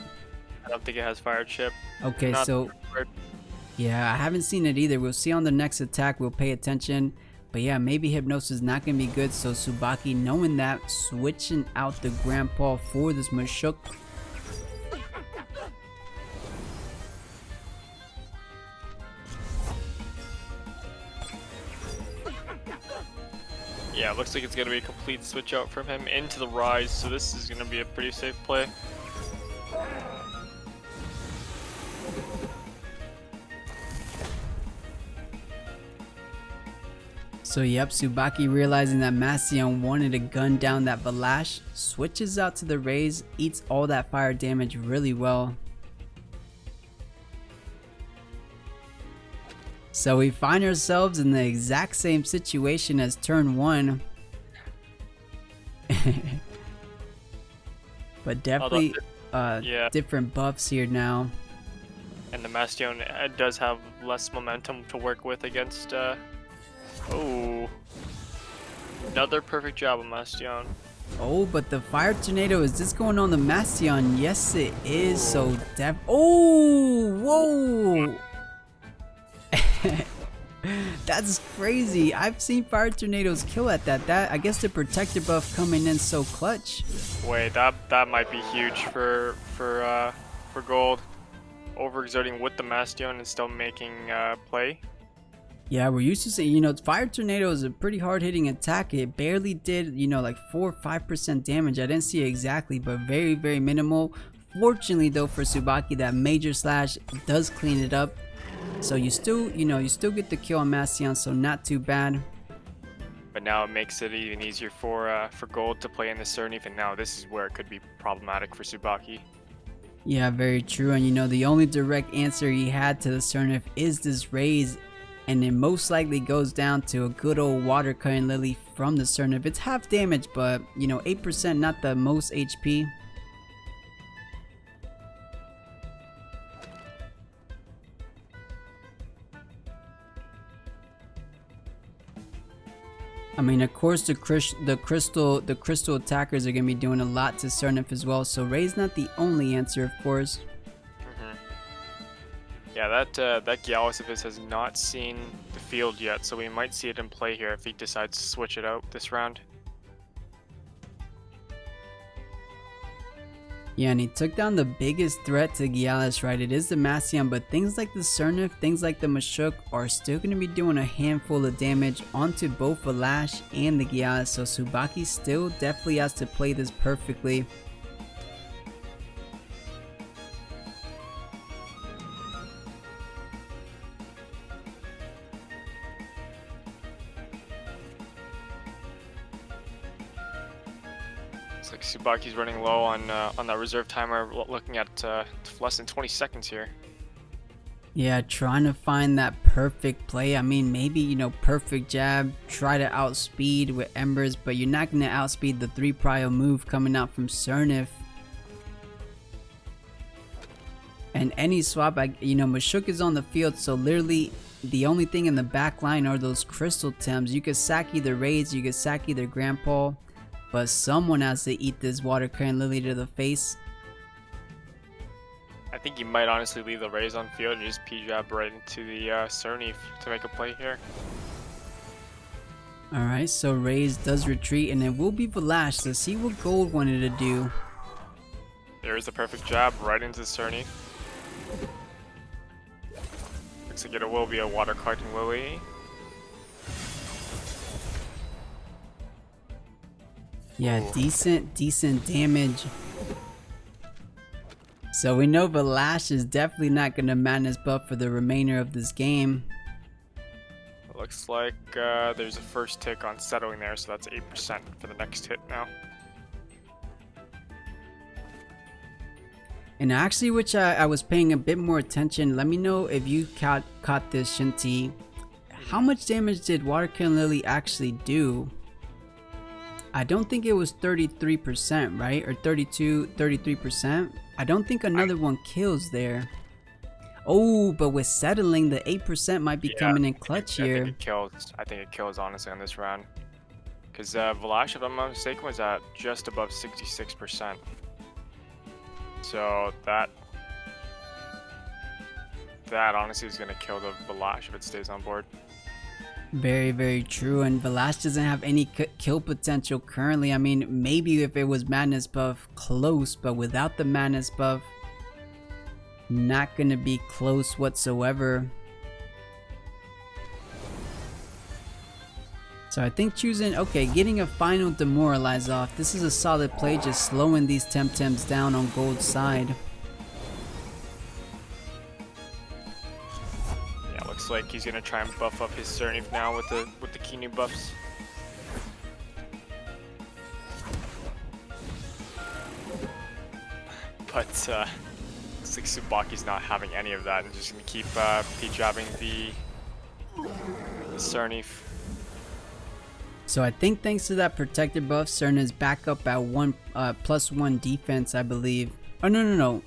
Speaker 2: I don't think it has fire chip.
Speaker 1: Okay,
Speaker 2: Not
Speaker 1: so yeah, I haven't seen it either. We'll see on the next attack. We'll pay attention. But yeah, maybe hypnosis is not gonna be good. So Tsubaki, knowing that, switching out the Grandpa for this Mashuk.
Speaker 2: Yeah, it looks like it's going to be a complete switch out from him into the Rise, so this is going to be a pretty safe play.
Speaker 1: So yep, Tsubaki realizing that Mastion wanted to gun down that Balash, switches out to the Raise, eats all that fire damage really well. So we find ourselves in the exact same situation as turn 1. But definitely
Speaker 2: yeah.
Speaker 1: different buffs here now.
Speaker 2: And the Mastion does have less momentum to work with against, oh. Another perfect job of Mastion.
Speaker 1: Oh, but the fire tornado, is this going on the Mastion? Yes, it is. So oh, whoa. That's crazy. I've seen fire tornadoes kill at that. I guess the protector buff coming in so clutch.
Speaker 2: Wait, that might be huge for Golld. overexerting with the Bastion and still making play.
Speaker 1: Yeah, we're used to saying, you know, Fire Tornado is a pretty hard-hitting attack. It barely did, you know, like 4 or 5% damage. I didn't see it exactly, but very, very minimal. Fortunately, though, for Tsubaki, that Major Slash does clean it up. So you still, you know, you still get the kill on Bastion, so not too bad.
Speaker 2: But now it makes it even easier for Golld to play in the Cernif, and now this is where it could be problematic for Tsubaki.
Speaker 1: Yeah, very true. And you know, the only direct answer he had to the Cernif is this raise. And it most likely goes down to a good old Water Current Lily from the Cernif. It's half damage, but you know, 8%, not the most HP. I mean, of course, the crystal attackers are gonna be doing a lot to Cernif as well. So Ray's not the only answer, of course.
Speaker 2: Yeah, that Gyaos of his has not seen the field yet, so we might see it in play here if he decides to switch it out this round.
Speaker 1: Yeah, and he took down the biggest threat to Gyalis, right? It is the Bastion, but things like the Cernif, things like the Houchic are still going to be doing a handful of damage onto both the Lash and the Gyalis, so Tsubaki still definitely has to play this perfectly.
Speaker 2: Looks like Tsubaki's running low on that reserve timer, looking at less than 20 seconds here.
Speaker 1: Yeah, trying to find that perfect play. I mean, maybe, you know, perfect jab, try to outspeed with Embers, but you're not going to outspeed the 3 prio move coming out from Cernif. And any swap, you know, Houchic is on the field, so literally the only thing in the back line are those crystal Tems. You could sack either Raids, you could sack either Grandpa, but someone has to eat this Water Current Lily to the face.
Speaker 2: I think he might honestly leave the Rays on field and just P-jab right into the Cernif to make a play here.
Speaker 1: Alright, so Rays does retreat, and it will be Valash. Let's see what Golld wanted to do.
Speaker 2: There is the perfect jab right into the Cernif. Looks like it will be a Water Current Lily.
Speaker 1: Yeah,
Speaker 2: Ooh.
Speaker 1: decent damage. So we know Valash is definitely not going to madness buff for the remainder of this game.
Speaker 2: It looks like there's a first tick on settling there, so that's 8% for the next hit now.
Speaker 1: And actually, which I was paying a bit more attention, let me know if you caught this, Shinty. How much damage did Water Current Lily actually do? I don't think it was 33%, right? Or 33%. I don't think another one kills there. Oh, but with settling, the 8% might be coming in clutch here.
Speaker 2: I think it kills honestly on this round. Because Valash, if I'm not mistaken, was at just above 66%. So that honestly is going to kill the Valash if it stays on board.
Speaker 1: Very, very true. And Valash doesn't have any kill potential currently. I mean, maybe if it was madness buff, close, but without the madness buff, not gonna be close whatsoever. So I think choosing, okay, getting a final demoralize off. This is a solid play, just slowing these Temtems down on Golld's side.
Speaker 2: Looks like he's gonna try and buff up his Cernif now with the key new buffs. But looks like Tsubaki's not having any of that and just gonna keep P-jabbing the Cernif.
Speaker 1: So I think thanks to that protected buff, Cern is back up at +1 defense, I believe. Oh no.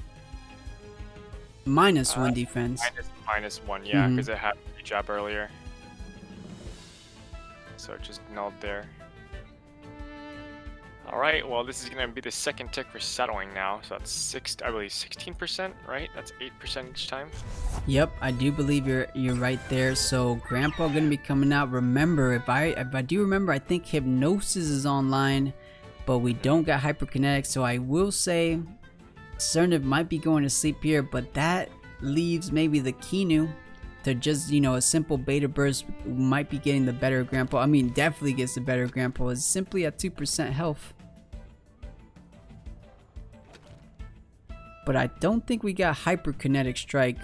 Speaker 1: -1 defense.
Speaker 2: -1, yeah, because it had a jab earlier. So it just nulled there. Alright, well this is going to be the second tick for settling now. So that's I believe 16%, right? That's 8% each time.
Speaker 1: Yep, I do believe you're right there. So Grandpa gonna be coming out. Remember, if I do remember, I think Hypnosis is online, but we don't got Hyperkinetic, so I will say Cernif might be going to sleep here, but that leaves maybe the Kinu to just, you know, a simple beta burst might be getting the better grandpa. I mean, definitely gets the better grandpa. Is simply at 2% health. But I don't think we got hyperkinetic strike.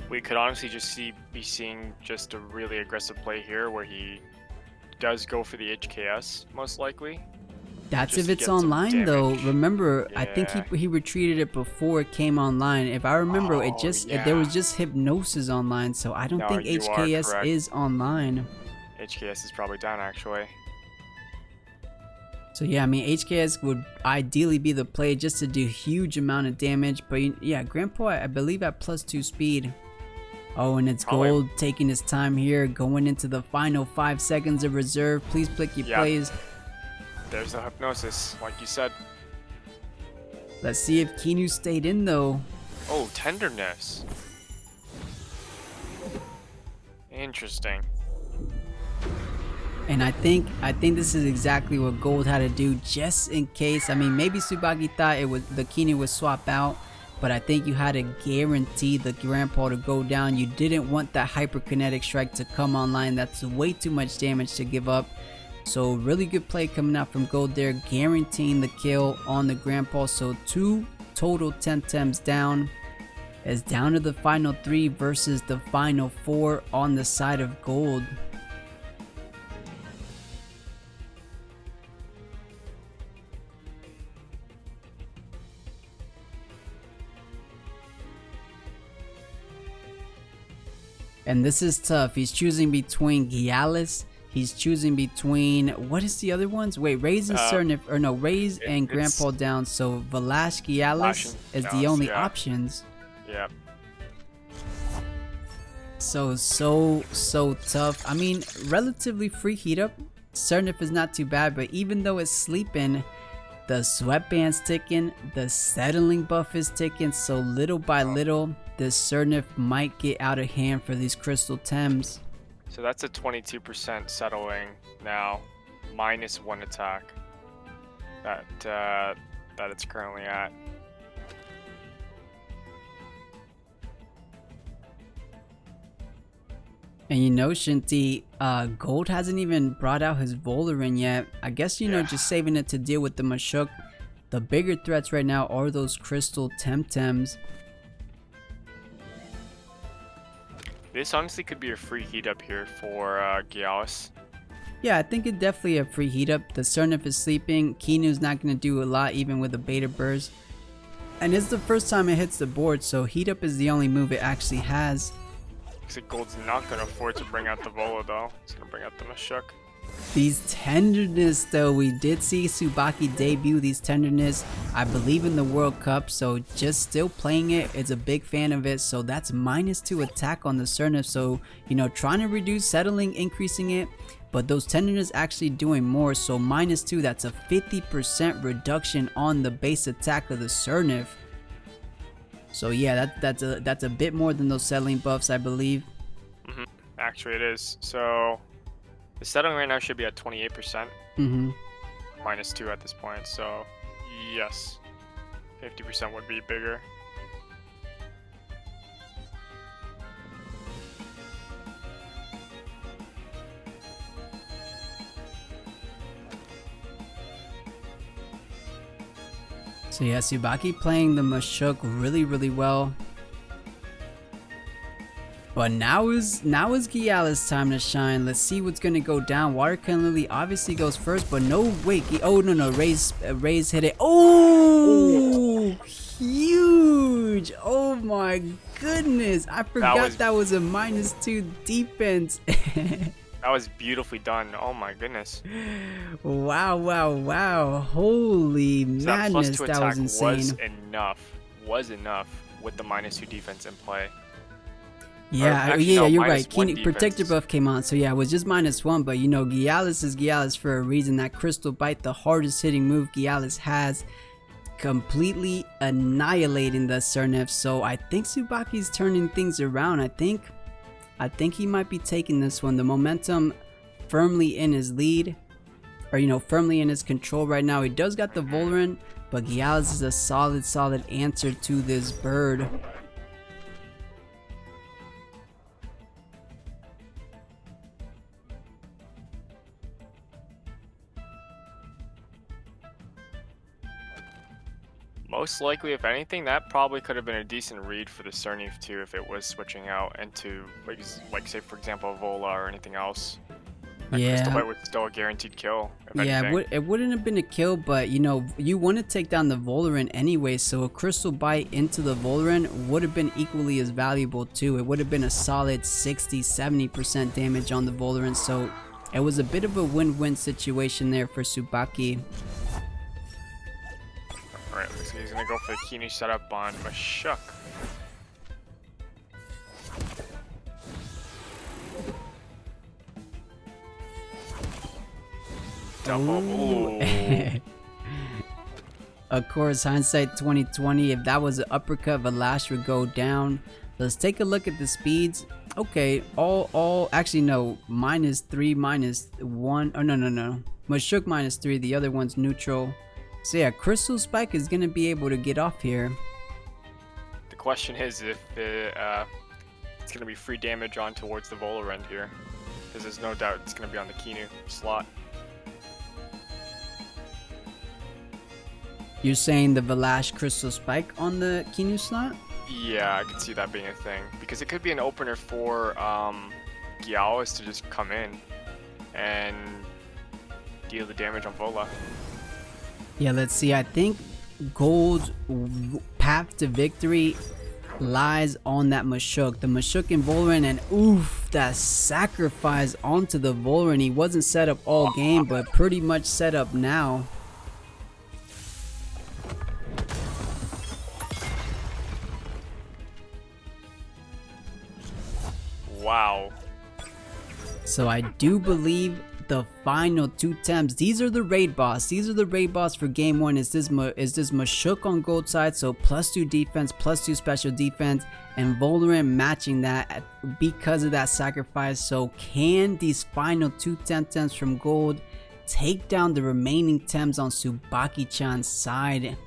Speaker 2: We could honestly just be seeing just a really aggressive play here where he does go for the HKS most likely.
Speaker 1: That's if it's online though. Remember, yeah. I think he retreated it before it came online. If I remember, there was just hypnosis online, so I don't think HKS is online.
Speaker 2: HKS is probably down actually.
Speaker 1: So yeah, I mean HKS would ideally be the play just to do huge amount of damage, but yeah, Grandpa I believe at +2 speed. Oh, and it's Golld taking his time here, going into the final 5 seconds of reserve. Please click your plays.
Speaker 2: There's the hypnosis, like you said.
Speaker 1: Let's see if Kinu stayed in though.
Speaker 2: Oh, tenderness. Interesting.
Speaker 1: And I think this is exactly what Golld had to do, just in case. I mean, maybe Tsubaki thought the Kinu would swap out, but I think you had to guarantee the grandpa to go down. You didn't want that hyperkinetic strike to come online. That's way too much damage to give up. So really good play coming out from Golld there, guaranteeing the kill on the grandpa. So 2 total Temtems down. It's down to the final 3 versus the final 4 on the side of Golld. And this is tough. He's choosing between Gialis. He's choosing between, what is the other ones? Wait, Raze and Cernif, or no, Raze and Grandpa down. So Valash Gialis is the only options.
Speaker 2: Yeah.
Speaker 1: So tough. I mean, relatively free heat up. Cernif is not too bad, but even though it's sleeping, the sweatband's ticking, the settling buff is ticking, so little by little, this Cernif might get out of hand for these Crystal Tems.
Speaker 2: So that's a 22% settling now, -1 attack that it's currently at.
Speaker 1: And you know, Shinty, Golld hasn't even brought out his Volarin yet. I guess, you know, just saving it to deal with the Mashuk. The bigger threats right now are those Crystal Temtems.
Speaker 2: This honestly could be a free heat up here for Gialis.
Speaker 1: Yeah, I think it's definitely a free heat up. The Cernif is sleeping. Kinu's not going to do a lot even with a beta burst. And it's the first time it hits the board, so heat up is the only move it actually has.
Speaker 2: Looks like Golld's not going to afford to bring out the Vola though. He's going to bring out the Mashuk.
Speaker 1: These tenderness though, we did see Tsubaki debut these tenderness, I believe, in the World Cup, so just still playing it, it's a big fan of it. So that's -2 attack on the Cernif, so you know, trying to reduce settling, increasing it, but those tenderness actually doing more. So -2, that's a 50% reduction on the base attack of the Cernif. So yeah, that's a bit more than those settling buffs, I believe.
Speaker 2: Actually it is. So the settling right now should be at 28%. -2 at this point, so yes, 50% would be bigger.
Speaker 1: So yeah, Tsubaki playing the Mashuk really well. But now is Gialis' time to shine. Let's see what's gonna go down. Watercan Lily obviously goes first, but no, wait, oh no, Raze hit it. Oh, huge! Oh my goodness, I forgot that was a -2 defense.
Speaker 2: That was beautifully done. Oh my goodness.
Speaker 1: Wow. Holy madness, that was insane.
Speaker 2: Was enough with the -2 defense in play.
Speaker 1: Yeah, you're right. Protector buff came on, so yeah, it was just -1, but you know, Gialis is Gialis for a reason. That Crystal Bite, the hardest hitting move Gialis has, completely annihilating the Cernif. So I think Tsubaki's turning things around. I think he might be taking this one. The momentum firmly in his lead, or firmly in his control right now. He does got the Voldrin, but Gialis is a solid answer to this bird.
Speaker 2: Most likely, if anything, that probably could have been a decent read for the Cernif too if it was switching out into, like say for example, a Vola or anything else. That
Speaker 1: Yeah.
Speaker 2: was still a guaranteed kill, if
Speaker 1: Yeah,
Speaker 2: anything.
Speaker 1: it wouldn't have been a kill, but you want to take down the Voldrin anyway, so a Crystal Bite into the Voldrin would have been equally as valuable too. It would have been a solid 60-70% damage on the Voldrin, so it was a bit of a win-win situation there for Tsubaki.
Speaker 2: Alright, looks like he's gonna go for the Kinu setup on Houchic. Double. Ooh.
Speaker 1: Of course, hindsight 2020, if that was an uppercut, Valash would go down. Let's take a look at the speeds. Okay, actually no, -3, -1, oh no. Houchic -3, the other one's neutral. So yeah, Crystal Spike is gonna be able to get off here.
Speaker 2: The question is if it's gonna be free damage on towards the Vola end here. Because there's no doubt it's gonna be on the Kinu slot.
Speaker 1: You're saying the Valash Crystal Spike on the Kinu slot?
Speaker 2: Yeah, I could see that being a thing. Because it could be an opener for Gialis to just come in and deal the damage on Vola.
Speaker 1: Yeah, let's see. I think Golld's path to victory lies on that Houchic. The Houchic and Voldrin, and oof, that sacrifice onto the Voldrin. He wasn't set up all game, but pretty much set up now.
Speaker 2: Wow.
Speaker 1: So I do believe the final 2 temps, these are the raid boss. These are the raid boss for game 1. Is this Houchic on Golld side, so +2 defense, +2 special defense, and Voldrin matching that because of that sacrifice. So can these final 2 temps from Golld take down the remaining temps on Tsubaki-chan's side?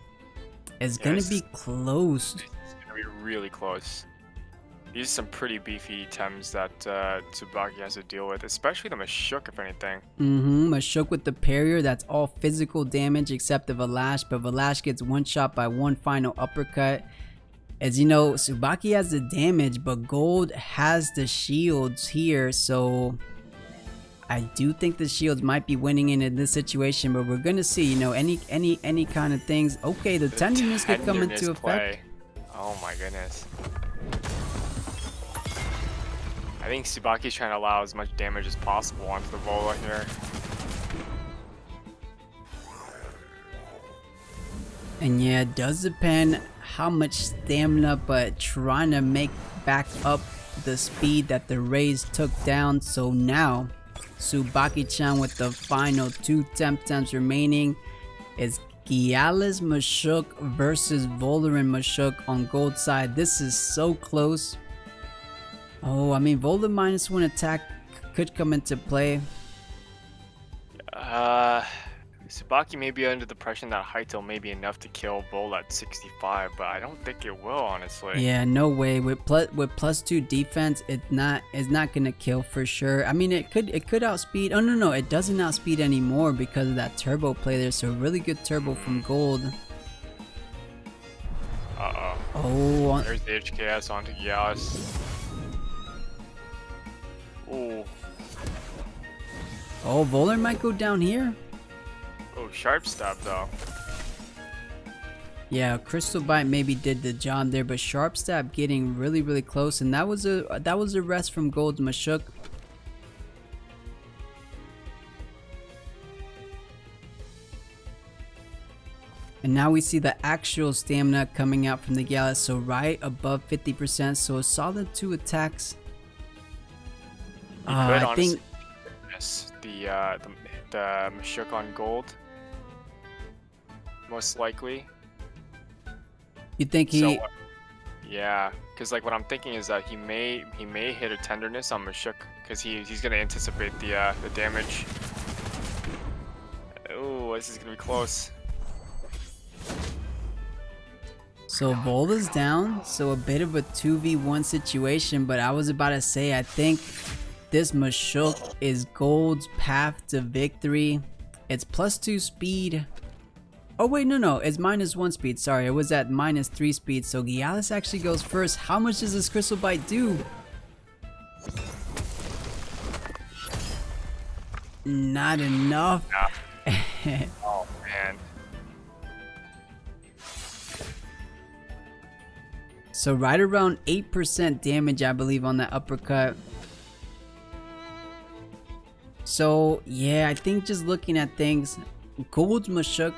Speaker 1: It's gonna be close.
Speaker 2: It's gonna be really close. These are some pretty beefy Tems that Tsubaki has to deal with, especially the Houchic, if anything.
Speaker 1: Houchic with the parrier, that's all physical damage except the Valash, but Valash gets one shot by one final uppercut. As you know, Tsubaki has the damage, but Golld has the shields here, so I do think the shields might be winning in this situation, but we're gonna see, any kind of things. Okay, the tenderness could come into effect.
Speaker 2: Oh my goodness. I think Tsubaki's trying to allow as much damage as possible onto the Vola here.
Speaker 1: And yeah, it does depend how much stamina, but trying to make back up the speed that the Rays took down. So now, Tsubaki-chan with the final 2 temps remaining is Gialis Houchic versus Voldrin Houchic on Golld side. This is so close. Oh, I mean, Voldrin -1 attack could come into play.
Speaker 2: Tsubaki may be under the impression that Haito may be enough to kill Vola at 65, but I don't think it will, honestly.
Speaker 1: Yeah, no way. With +2 defense, it's not gonna kill for sure. I mean, it could outspeed. Oh no, it doesn't outspeed anymore because of that turbo play there. So really good turbo from Golld. Oh,
Speaker 2: there's the HKS onto Gialis. Ooh.
Speaker 1: Oh, Voldrin might go down here.
Speaker 2: Oh, sharp stab though.
Speaker 1: Yeah, Crystal Bite maybe did the job there, but Sharp Stab getting really close, and that was a rest from Golld Houchic. And now we see the actual stamina coming out from the Gialis, so right above 50%, so a solid 2 attacks. I think
Speaker 2: yes, the Houchic on Golld, most likely.
Speaker 1: You think he?
Speaker 2: Yeah, because like what I'm thinking is that he may hit a tenderness on Houchic because he's gonna anticipate the damage. Oh, this is gonna be close.
Speaker 1: So Volda's down, so a bit of a 2v1 situation, but I was about to say I think this Houchic is Golld's path to victory. It's +2 speed. Oh wait, no, it's -1 speed, sorry, it was at -3 speed, so Gialis actually goes first. How much does this Crystal Bite do? Not enough.
Speaker 2: Oh man.
Speaker 1: So right around 8% damage, I believe, on that uppercut. So yeah, I think just looking at things, Golld's Houchic,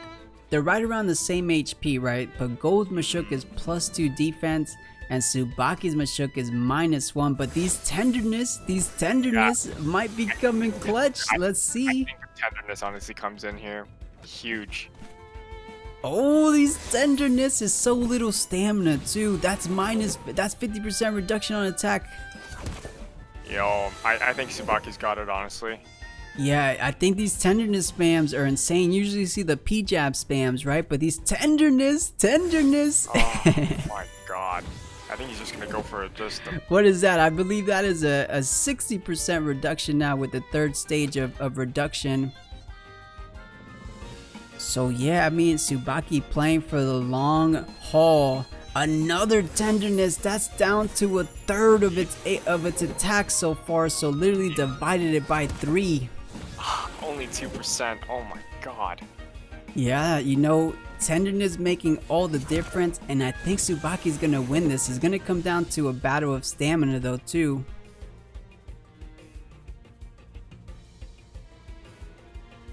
Speaker 1: they're right around the same HP, right? But Golld's Houchic is +2 defense, and Tsubaki's Houchic is -1. But these tenderness might be coming clutch. Let's see.
Speaker 2: I think the tenderness honestly comes in here, huge.
Speaker 1: Oh, these tenderness is so little stamina too. That's 50% reduction on attack.
Speaker 2: Yo, I think Tsubaki's got it, honestly.
Speaker 1: Yeah, I think these tenderness spams are insane. Usually you see the P-jab spams, right? But these tenderness.
Speaker 2: Oh my god. I think he's just gonna go for just a...
Speaker 1: What is that? I believe that is a 60% reduction now with the third stage of reduction. So yeah, I mean, Tsubaki playing for the long haul. Another tenderness, that's down to 1/3 of its attack so far, so literally divided it by 3.
Speaker 2: Only 2%, oh my god.
Speaker 1: Yeah, you know, tenderness making all the difference, and I think Tsubaki's gonna win this. It's gonna come down to a battle of stamina though too.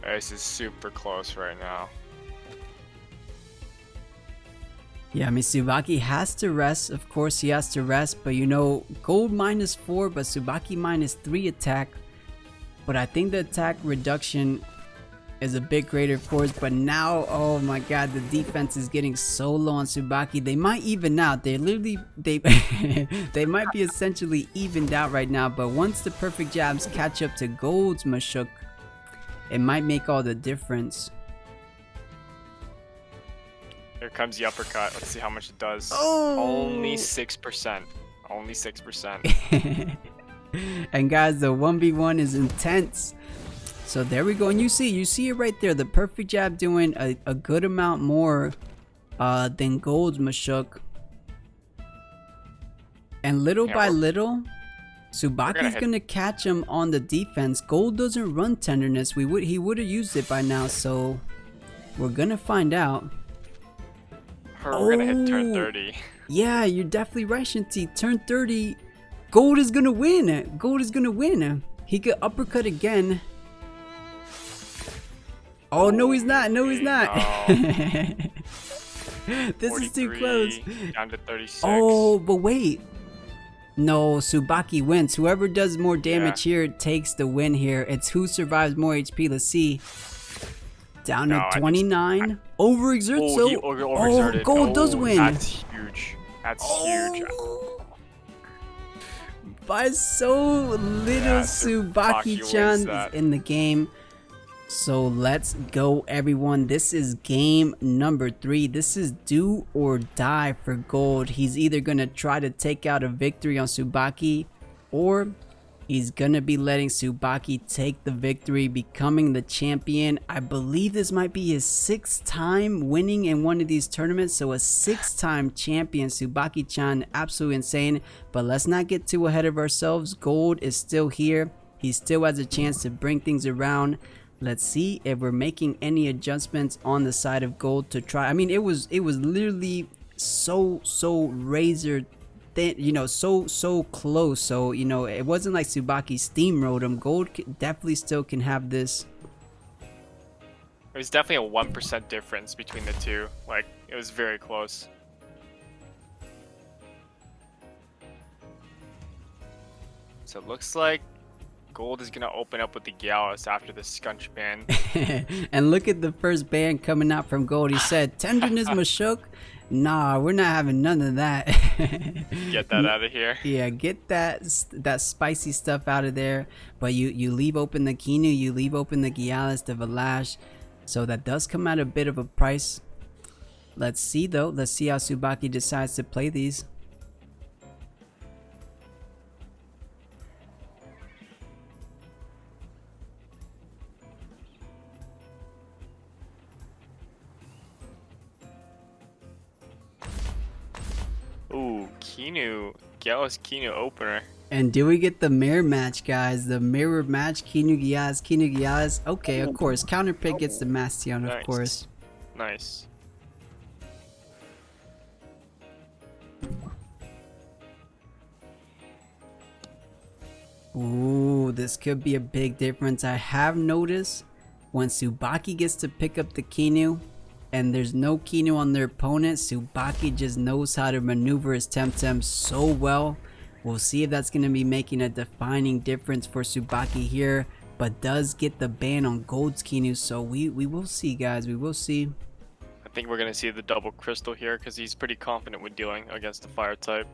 Speaker 2: This is super close right now.
Speaker 1: Yeah, I mean, Tsubaki has to rest. Of course, he has to rest. But, you know, Golld -4, but Tsubaki -3 attack. But I think the attack reduction is a bit greater, of course. But now, oh my god, the defense is getting so low on Tsubaki. They might even out. They literally, they might be essentially evened out right now. But once the perfect jabs catch up to Golld's Houchic, it might make all the difference.
Speaker 2: Here comes the uppercut. Let's see how much it does.
Speaker 1: Oh!
Speaker 2: Only 6%. Only 6%.
Speaker 1: And guys, the 1v1 is intense. So there we go. And you see it right there. The perfect jab doing a good amount more than Golld's Houchic. And little by little, Tsubaki's gonna catch him on the defense. Golld doesn't run tenderness. He would have used it by now, so we're gonna find out.
Speaker 2: We're gonna hit turn 30.
Speaker 1: Yeah, you're definitely right, Shinty. Turn 30, Golld is gonna win. Golld is gonna win. He could uppercut again. Oh no, he's not. No, he's not. This is too close.
Speaker 2: Down to 36.
Speaker 1: Oh, but wait. No, Tsubaki wins. Whoever does more damage here takes the win here. It's who survives more HP. Let's see. Down to 29. Overexert.
Speaker 2: Oh, he overexerted.
Speaker 1: Golld does win.
Speaker 2: That's huge. That's huge.
Speaker 1: By so little, Tsubaki-chan is in the game. So let's go, everyone. This is game number 3. This is do or die for Golld. He's either going to try to take out a victory on Tsubaki, or he's going to be letting Tsubaki take the victory, becoming the champion. I believe this might be his 6th time winning in one of these tournaments. So a 6-time champion, Tsubaki-chan, absolutely insane. But let's not get too ahead of ourselves. Golld is still here. He still has a chance to bring things around. Let's see if we're making any adjustments on the side of Golld to try. I mean, it was literally so razor thin, you know, so close. So, you know, it wasn't like Tsubaki steamrolled him. Golld definitely still can have this.
Speaker 2: It was definitely a 1% difference between the two. Like, it was very close. So it looks like Golld is gonna open up with the Gyaos after the Scunch ban.
Speaker 1: And look at the first ban coming out from Golld. He said, Tenderness Houchic. Nah, we're not having none of that.
Speaker 2: Get that out of here.
Speaker 1: Yeah, get that spicy stuff out of there. But you leave open the Kinu, you leave open the Gialis, the Valash. So that does come at a bit of a price. Let's see though. Let's see how Tsubaki decides to play these.
Speaker 2: Ooh, Kinu. Gallus Kinu opener.
Speaker 1: And do we get the mirror match, guys? The mirror match, Kinu Gialis, Kinu Gialis. Okay, of course. Counter pick gets the Mastion, of course.
Speaker 2: Nice.
Speaker 1: Ooh, this could be a big difference. I have noticed when Tsubaki gets to pick up the Kinu and there's no Kinu on their opponent, Tsubaki just knows how to maneuver his Temtem so well. We'll see if that's going to be making a defining difference for Tsubaki here, but does get the ban on Golld's Kinu, so we will see, guys. We will see.
Speaker 2: I think we're going to see the double crystal here because he's pretty confident with dealing against the fire type.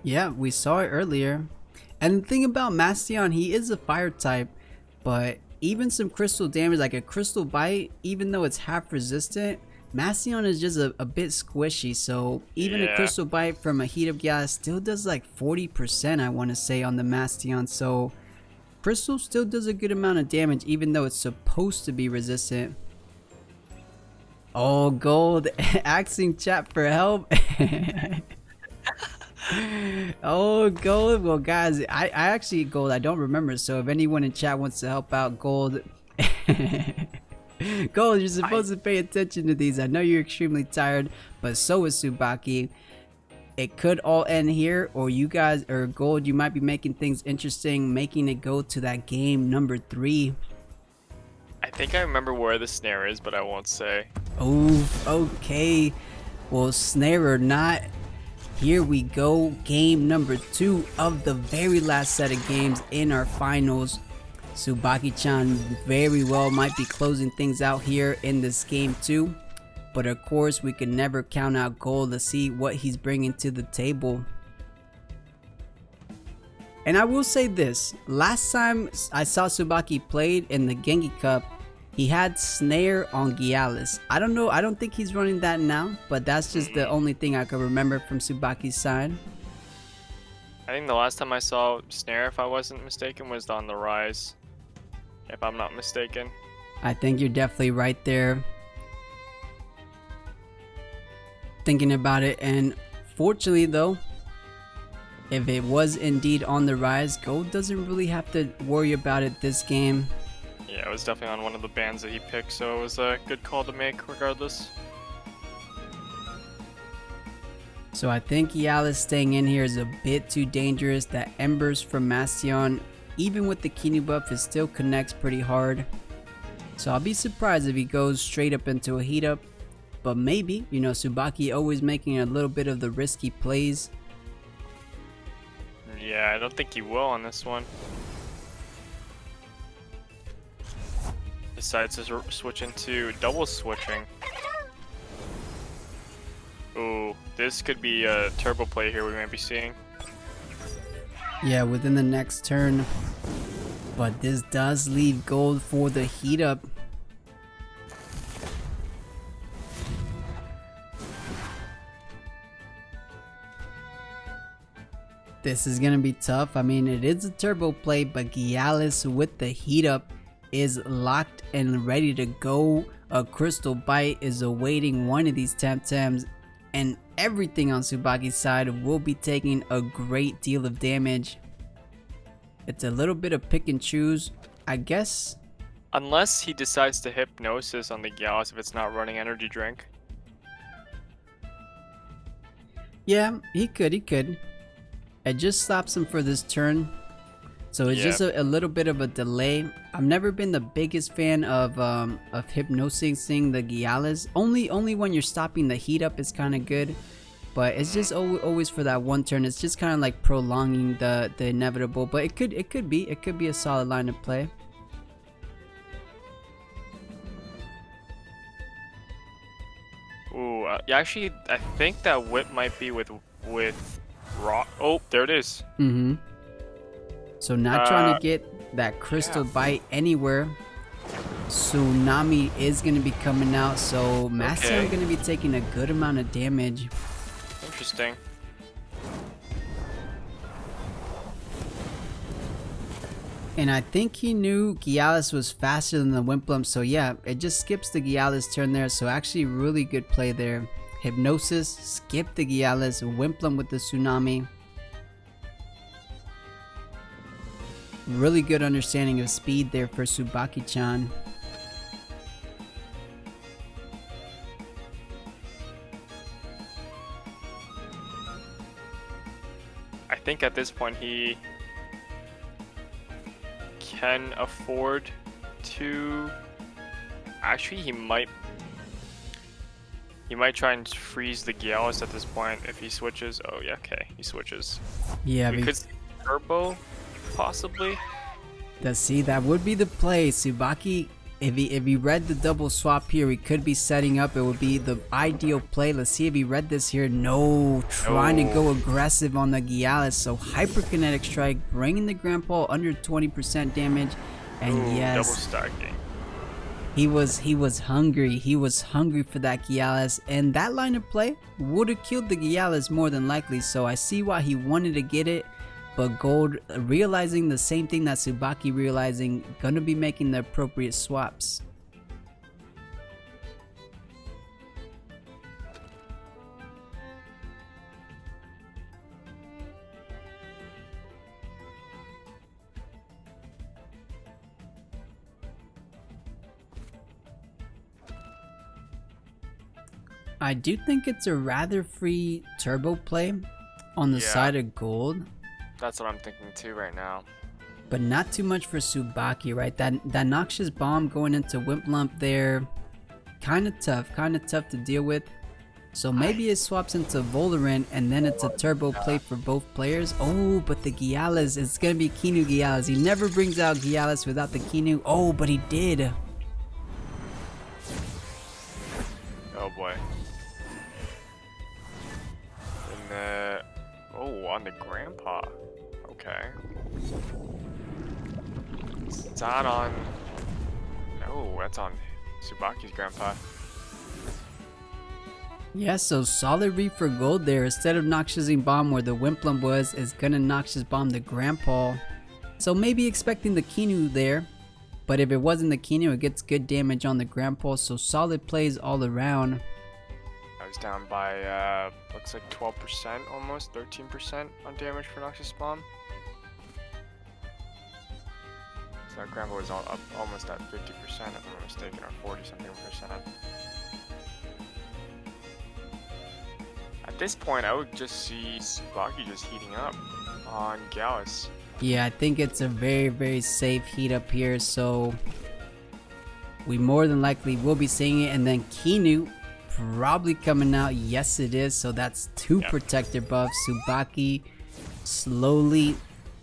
Speaker 1: Yeah, we saw it earlier. And the thing about Mastion, he is a fire type, but even some crystal damage, like a crystal bite, even though it's half resistant, Mastion is just a bit squishy. So even a crystal bite from a heat up gas still does like 40%, I want to say, on the Mastion. So crystal still does a good amount of damage, even though it's supposed to be resistant. Oh, Golld asking chat for help. Oh, Golld. Well, guys, I actually, Golld, I don't remember. So if anyone in chat wants to help out, Golld, Golld, you're supposed to pay attention to these. I know you're extremely tired, but so is Tsubaki. It could all end here, or you guys, or Golld, you might be making things interesting, making it go to that game number 3.
Speaker 2: I think I remember where the snare is, but I won't say.
Speaker 1: Oh, okay. Well, snare or not, here we go. Game number 2 of the very last set of games in our finals. Tsubaki-chan very well might be closing things out here in this game too. But of course, we can never count out Golld to see what he's bringing to the table. And I will say this, last time I saw Tsubaki played in the Genki Cup, he had snare on Gialis. I don't know, I don't think he's running that now, but that's just the only thing I can remember from Tsubaki's side.
Speaker 2: I think the last time I saw snare, if I wasn't mistaken, was on the rise. If I'm not mistaken.
Speaker 1: I think you're definitely right there. Thinking about it, and fortunately though, if it was indeed on the rise, Golld doesn't really have to worry about it this game.
Speaker 2: Yeah, it was definitely on one of the bands that he picked, so it was a good call to make regardless.
Speaker 1: So I think Gialis staying in here is a bit too dangerous. That Embers from Mastion, even with the Kinu buff, it still connects pretty hard. So I'll be surprised if he goes straight up into a heat up. But maybe, you know, Tsubaki always making a little bit of the risky plays.
Speaker 2: Yeah, I don't think he will on this one. Decides to switch into double switching. Ooh, this could be a turbo play here we might be seeing.
Speaker 1: Yeah, within the next turn. But this does leave Golld for the heat up. This is gonna be tough. I mean, it is a turbo play, but Gialis with the heat up is locked and ready to go. A crystal bite is awaiting one of these Temtems, and everything on Tsubaki's side will be taking a great deal of damage. It's a little bit of pick and choose, I guess.
Speaker 2: Unless he decides to hypnosis on the Gialis if it's not running energy drink.
Speaker 1: Yeah, he could. It just stops him for this turn. So it's just a little bit of a delay. I've never been the biggest fan of hypnosing the Gialis. Only when you're stopping the heat up is kind of good. But it's just always for that one turn. It's just kind of like prolonging the inevitable. But it could be a solid line of play.
Speaker 2: Ooh, Yeah, actually, I think that whip might be with rock. Oh, there it is.
Speaker 1: Mm-hmm. So not trying to get that crystal bite anywhere. Tsunami is going to be coming out, so Master going to be taking a good amount of damage.
Speaker 2: Interesting.
Speaker 1: And I think he knew Gialis was faster than the Wimplum, so yeah, it just skips the Gialis turn there, so actually really good play there. Hypnosis, skip the Gialis, Wimplum with the Tsunami. Really good understanding of speed there for Tsubaki-chan.
Speaker 2: I think at this point he can afford to. Actually, he might try and freeze the Gialis at this point if he switches. Oh yeah, okay, he switches.
Speaker 1: Yeah,
Speaker 2: we could see turbo, possibly.
Speaker 1: Let's see, that would be the play. Tsubaki, if he read the double swap here, he could be setting up. It would be the ideal play. Let's see if he read this here. No, trying to go aggressive on the Gialis. So hyperkinetic strike, bringing the grandpa under 20% damage. And yes,
Speaker 2: double stacking.
Speaker 1: He was hungry. He was hungry for that Gialis, and that line of play would have killed the Gialis more than likely. So I see why he wanted to get it. But Golld, realizing the same thing that Tsubaki realizing, gonna be making the appropriate swaps. I do think it's a rather free turbo play on the side of Golld.
Speaker 2: That's what I'm thinking too right now.
Speaker 1: But not too much for Tsubaki, right? That noxious bomb going into Wimplump there, kind of tough to deal with. So maybe it swaps into Volarant and then it's a turbo play for both players. Oh, but the Gialis, it's gonna be Kinu Gialis. He never brings out Gialis without the Kinu. Oh, but he did.
Speaker 2: Oh boy. And on the grandpa. Okay. Is that on? No, that's on Tsubaki's grandpa.
Speaker 1: Yeah, so solid read for Golld there. Instead of Noxiousing Bomb where the Wimplum was, is gonna Noxious Bomb the grandpa. So maybe expecting the Kinu there. But if it wasn't the Kinu, it gets good damage on the grandpa. So solid plays all around.
Speaker 2: I was down by, looks like 12%, almost 13% on damage for Noxious Bomb. So that grandpa was all up almost at 50%, if I'm not mistaken, or 40-something percent. At this point, I would just see Tsubaki just heating up on Gallus.
Speaker 1: Yeah, I think it's a very, very safe heat up here, so we more than likely will be seeing it. And then Kinu probably coming out. Yes, it is. So that's two protector buffs. Tsubaki slowly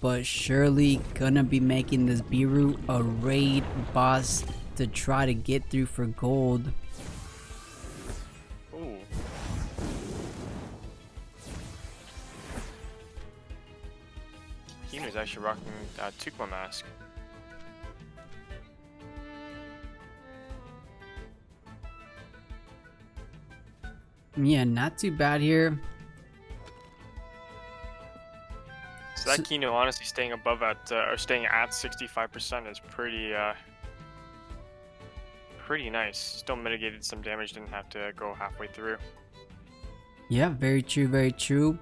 Speaker 1: but surely gonna be making this Biru a raid boss to try to get through for Golld.
Speaker 2: Ooh. Kinu's actually rocking Tukma mask.
Speaker 1: Yeah, not too bad here.
Speaker 2: So that Kinu honestly staying above at or staying at 65% is pretty nice. Still mitigated some damage, didn't have to go halfway through.
Speaker 1: Yeah, very true, very true.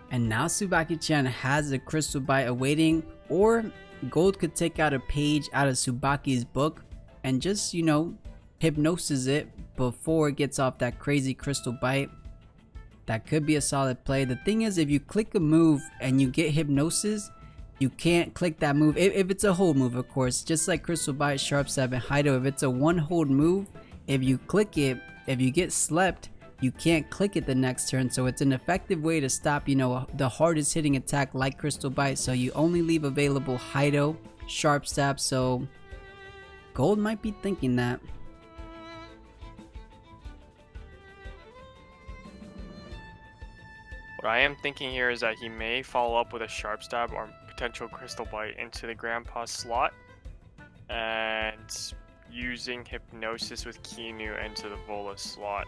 Speaker 1: And now Tsubaki-chan has a crystal bite awaiting, or Golld could take out a page out of Tsubaki's book and just, you know, hypnosis it before it gets off that crazy crystal bite. That could be a solid play. The thing is, if you click a move and you get hypnosis, you can't click that move. If it's a hold move, of course, just like Crystal Bite, Sharp Stab, and Hido, if it's a one hold move, if you click it, if you get slept, you can't click it the next turn. So it's an effective way to stop, you know, the hardest hitting attack like Crystal Bite. So you only leave available Hido, Sharp Stab. So Golld might be thinking that.
Speaker 2: What I am thinking here is that he may follow up with a Sharp Stab or potential Crystal Bite into the Grandpa slot, and using Hypnosis with Kinu into the Vola slot,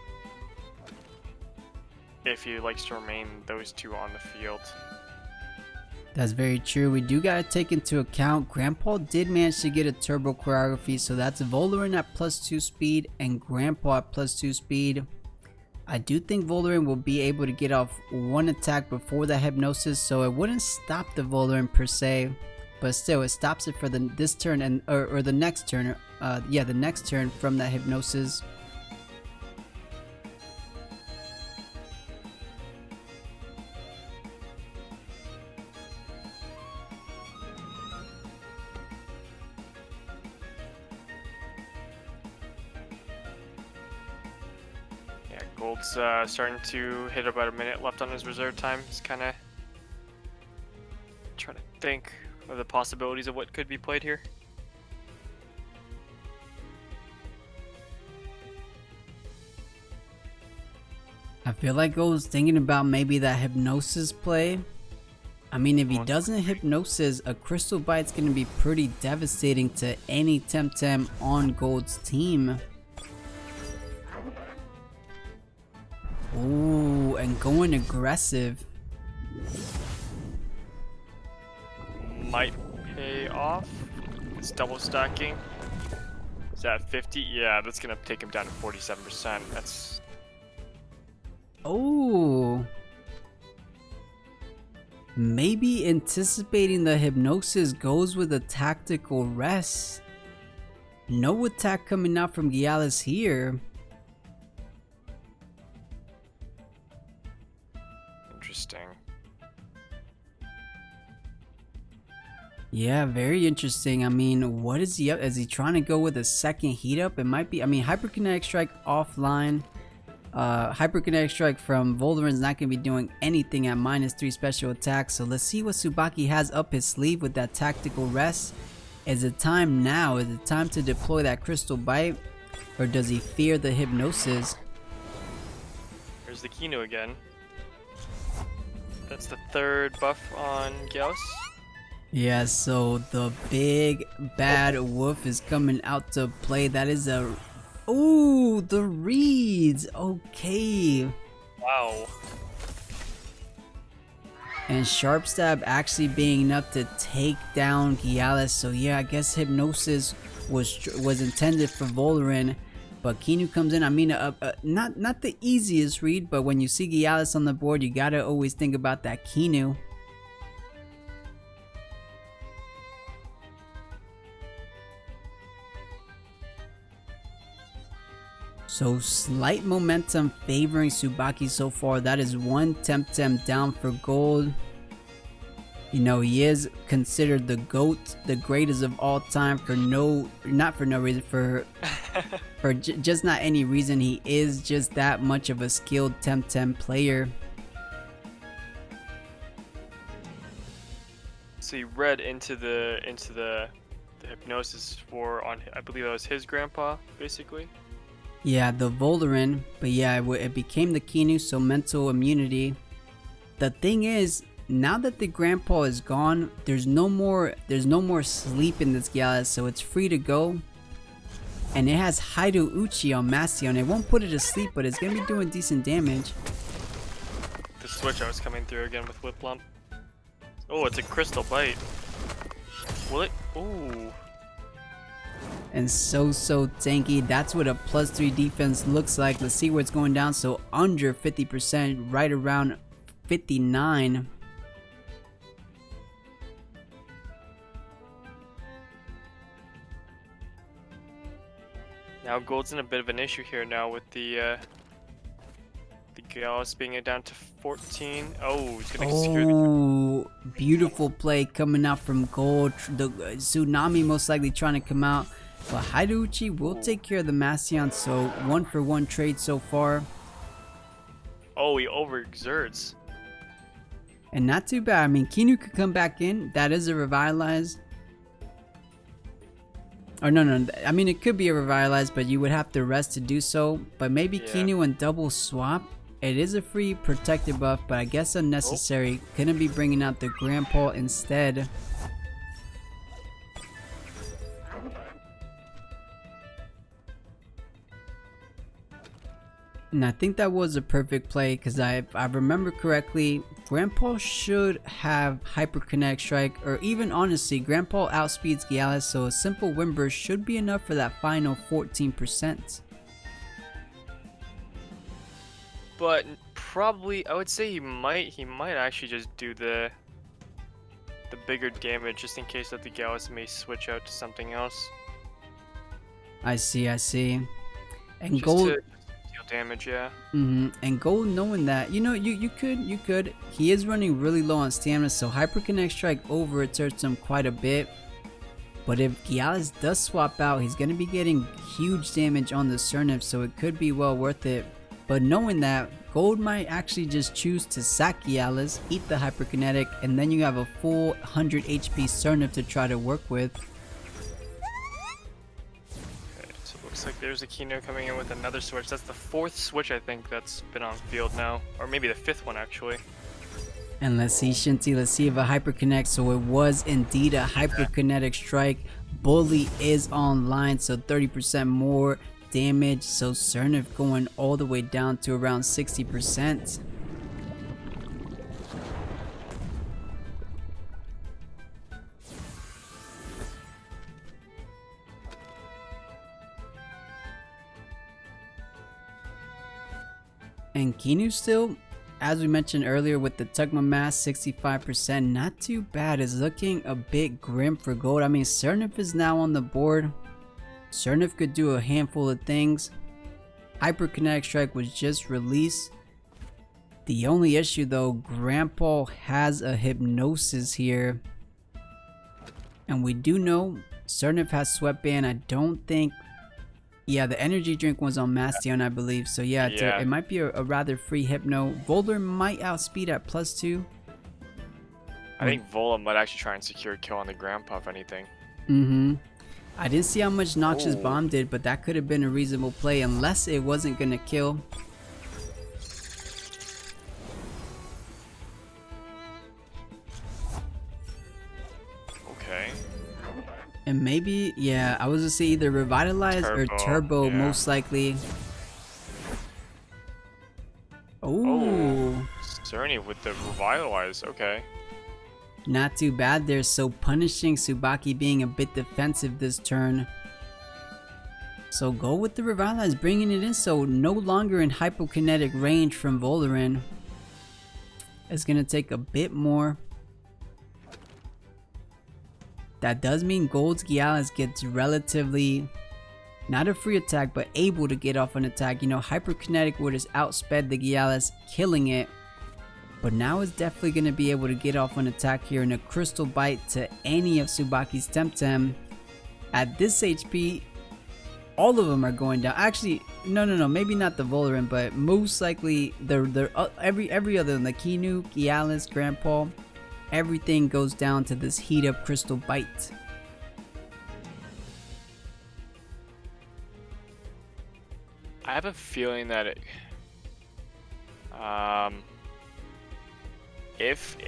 Speaker 2: if he likes to remain those two on the field.
Speaker 1: That's very true. We do gotta take into account Grandpa did manage to get a turbo choreography, so that's Volorin at +2 speed and Grandpa at +2 speed. I do think Volorin will be able to get off one attack before the Hypnosis, so it wouldn't stop the Volorin per se, but still it stops it for this turn and or the next turn. Yeah, the next turn from that Hypnosis.
Speaker 2: Golld's starting to hit about a minute left on his reserve time. He's kind of trying to think of the possibilities of what could be played here.
Speaker 1: I feel like Golld's thinking about maybe that Hypnosis play. I mean, if he doesn't Hypnosis, a Crystal Bite's going to be pretty devastating to any Temtem on Golld's team. Ooh, and going aggressive.
Speaker 2: Might pay off. It's double stacking. Is that 50? Yeah, that's gonna take him down to 47%. That's...
Speaker 1: Oh. Maybe anticipating the Hypnosis goes with a tactical rest. No attack coming out from Gialis here.
Speaker 2: Interesting.
Speaker 1: Yeah, very interesting. I mean, what is he up? Is he trying to go with a second heat up? It might be. I mean, Hyperkinetic Strike offline. Hyperkinetic Strike from Volorin's not going to be doing anything at -3 special attack. So let's see what Tsubaki has up his sleeve with that tactical rest. Is it time now? Is it time to deploy that Crystal Bite? Or does he fear the Hypnosis?
Speaker 2: Here's the Kinu again. That's the third buff on Gyaos.
Speaker 1: Yeah, so the big bad wolf is coming out to play. That is a... Ooh, the reads. Okay.
Speaker 2: Wow.
Speaker 1: And Sharp Stab actually being enough to take down Gialis. So yeah, I guess Hypnosis was intended for Volorin. But Kinu comes in. I mean, not the easiest read, but when you see Gialis on the board, you gotta always think about that Kinu. So slight momentum favoring Tsubaki so far. That is one Temtem down for Golld. You know, he is considered the GOAT, the greatest of all time for not for no reason, for just not any reason. He is just that much of a skilled Temtem player.
Speaker 2: So he read into the Hypnosis for on, I believe that was his grandpa, basically.
Speaker 1: Yeah, the Volorin, but yeah, it became the Kinu, so mental immunity. The thing is, now that the grandpa is gone, there's no more sleep in this Gyalis, so it's free to go. And it has Houchic on Mastion. It won't put it to sleep, but it's gonna be doing decent damage.
Speaker 2: The switch out is coming through again with Whip Lump. Oh, it's a Crystal Bite. Will it? Ooh.
Speaker 1: And so tanky. That's what a +3 defense looks like. Let's see where it's going down. So under 50%, right around 59.
Speaker 2: Now Golld's in a bit of an issue here now with the Gyaos being it down to 14. Oh, he's gonna secure the...
Speaker 1: Oh, beautiful play coming out from Golld. The Tsunami most likely trying to come out. But Houchic will take care of the Mastion, so 1-for-1 trade so far.
Speaker 2: Oh, he overexerts.
Speaker 1: And not too bad. I mean, Kinu could come back in. That is a revitalize. Or no. I mean, it could be a revitalize, but you would have to rest to do so. But maybe
Speaker 2: yeah.
Speaker 1: Kinu and double swap. It is a free protected buff, but I guess unnecessary. Couldn't be bringing out the Grandpa instead. And I think that was a perfect play because I remember correctly, Grandpa should have Hyperkinetic Strike, or even honestly, Grandpa outspeeds Gyalis, so a simple Wind Burst should be enough for that final 14%.
Speaker 2: But probably, I would say he might actually just do the bigger damage just in case that the Gyalis may switch out to something else.
Speaker 1: I see. And
Speaker 2: Just
Speaker 1: Golld.
Speaker 2: to deal damage, yeah.
Speaker 1: And Golld knowing that, you know, you could. He is running really low on stamina, so Hyperkinetic Strike over exerts him quite a bit. But if Gyalis does swap out, he's gonna be getting huge damage on the Cernif, so it could be well worth it. But knowing that, Golld might actually just choose to sack Gyalis, eat the Hyperkinetic, and then you have a full 100 HP Cernif to try to work with.
Speaker 2: Okay, so it looks like there's a Kino coming in with another switch. That's the 4th switch I think that's been on field now, or maybe the 5th one actually.
Speaker 1: And let's see, Shinty, let's see if a Hyperconnect. So it was indeed a Hyperkinetic Strike. Bully is online, so 30% more damage. So Cernif going all the way down to around 60%. And Kinu still, as we mentioned earlier, with the Tugma Mass 65%, not too bad. It's looking a bit grim for Golld. I mean, Cernif is now on the board. Cernif could do a handful of things. Hyperkinetic Strike was just released. The only issue though, Grandpa has a Hypnosis here. And we do know Cernif has Sweatband. I don't think... Yeah, the energy drink was on Mastion, I believe. So yeah, it might be a rather free Hypno. Volder might outspeed at +2.
Speaker 2: I think Vola might actually try and secure a kill on the Grandpa if anything.
Speaker 1: I didn't see how much Noxious Bomb did, but that could have been a reasonable play unless it wasn't gonna kill.
Speaker 2: Okay.
Speaker 1: And maybe, yeah, I was gonna say either Revitalize or Turbo,
Speaker 2: yeah.
Speaker 1: most likely. Oh,
Speaker 2: Cerny with the Revitalize, okay.
Speaker 1: not too bad there. So punishing Tsubaki being a bit defensive this turn. So go with the Revitalize, bringing it in, so no longer in hypokinetic range from Volderen. It's gonna take a bit more. That does mean Golld's Gyalis gets relatively, not a free attack, but able to get off an attack. You know, Hyperkinetic would have outsped the Gyalis, killing it. But now it's definitely going to be able to get off an attack here, and a Crystal Bite to any of Tsubaki's Temtem. At this HP, all of them are going down. Actually, no, maybe not the Volderen, but most likely every other than the Kinu, Gyalis, Grandpa. Everything goes down to this heat up Crystal Bite.
Speaker 2: I have a feeling that it, if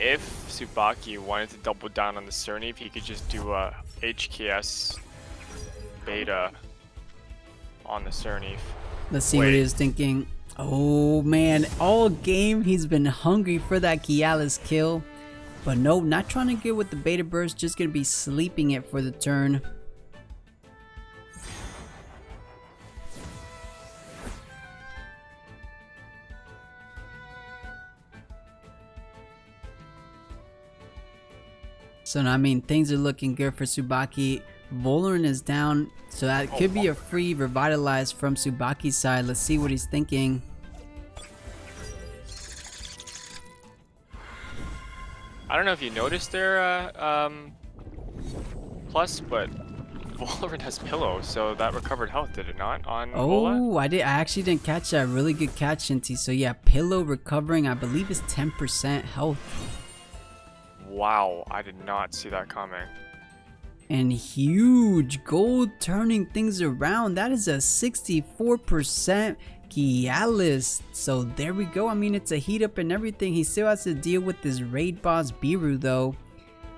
Speaker 2: Tsubaki wanted to double down on the Cerny, if he could just do a HKS beta on the Cerny.
Speaker 1: Let's see what he is thinking. Oh man, all game he's been hungry for that Gyalis kill. But no, not trying to get with the beta burst, just gonna be sleeping it for the turn. So I mean, things are looking good for Tsubaki. Volderen is down, so that could be a free Revitalize from Tsubaki's side. Let's see what he's thinking.
Speaker 2: I don't know if you noticed their plus, but Volderen has Pillow, so that recovered health, did it not? On Vola?
Speaker 1: I actually didn't catch that. Really good catch, Shinty. So yeah, Pillow recovering, I believe, is 10% health.
Speaker 2: Wow, I did not see that coming.
Speaker 1: And huge Golld turning things around. That is a 64% Gyalis. So there we go. I mean, it's a heat up and everything. He still has to deal with this raid boss Biru though.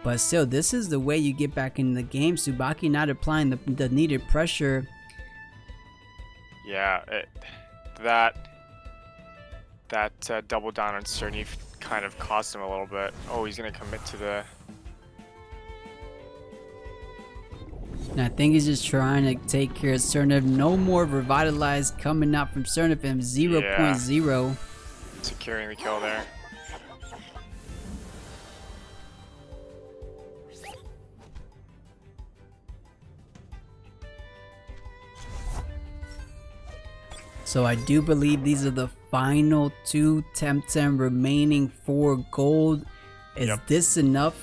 Speaker 1: But still, this is the way you get back in the game. Tsubaki not applying the needed pressure.
Speaker 2: Yeah, that double down on Cerny kind of cost him a little bit. Oh, he's gonna commit to the...
Speaker 1: And I think he's just trying to take care of Cernev. No more revitalized coming out from Cernev and 0.0.
Speaker 2: Securing the kill there.
Speaker 1: So I do believe these are the final 2 Temtem remaining for Golld. Is this enough?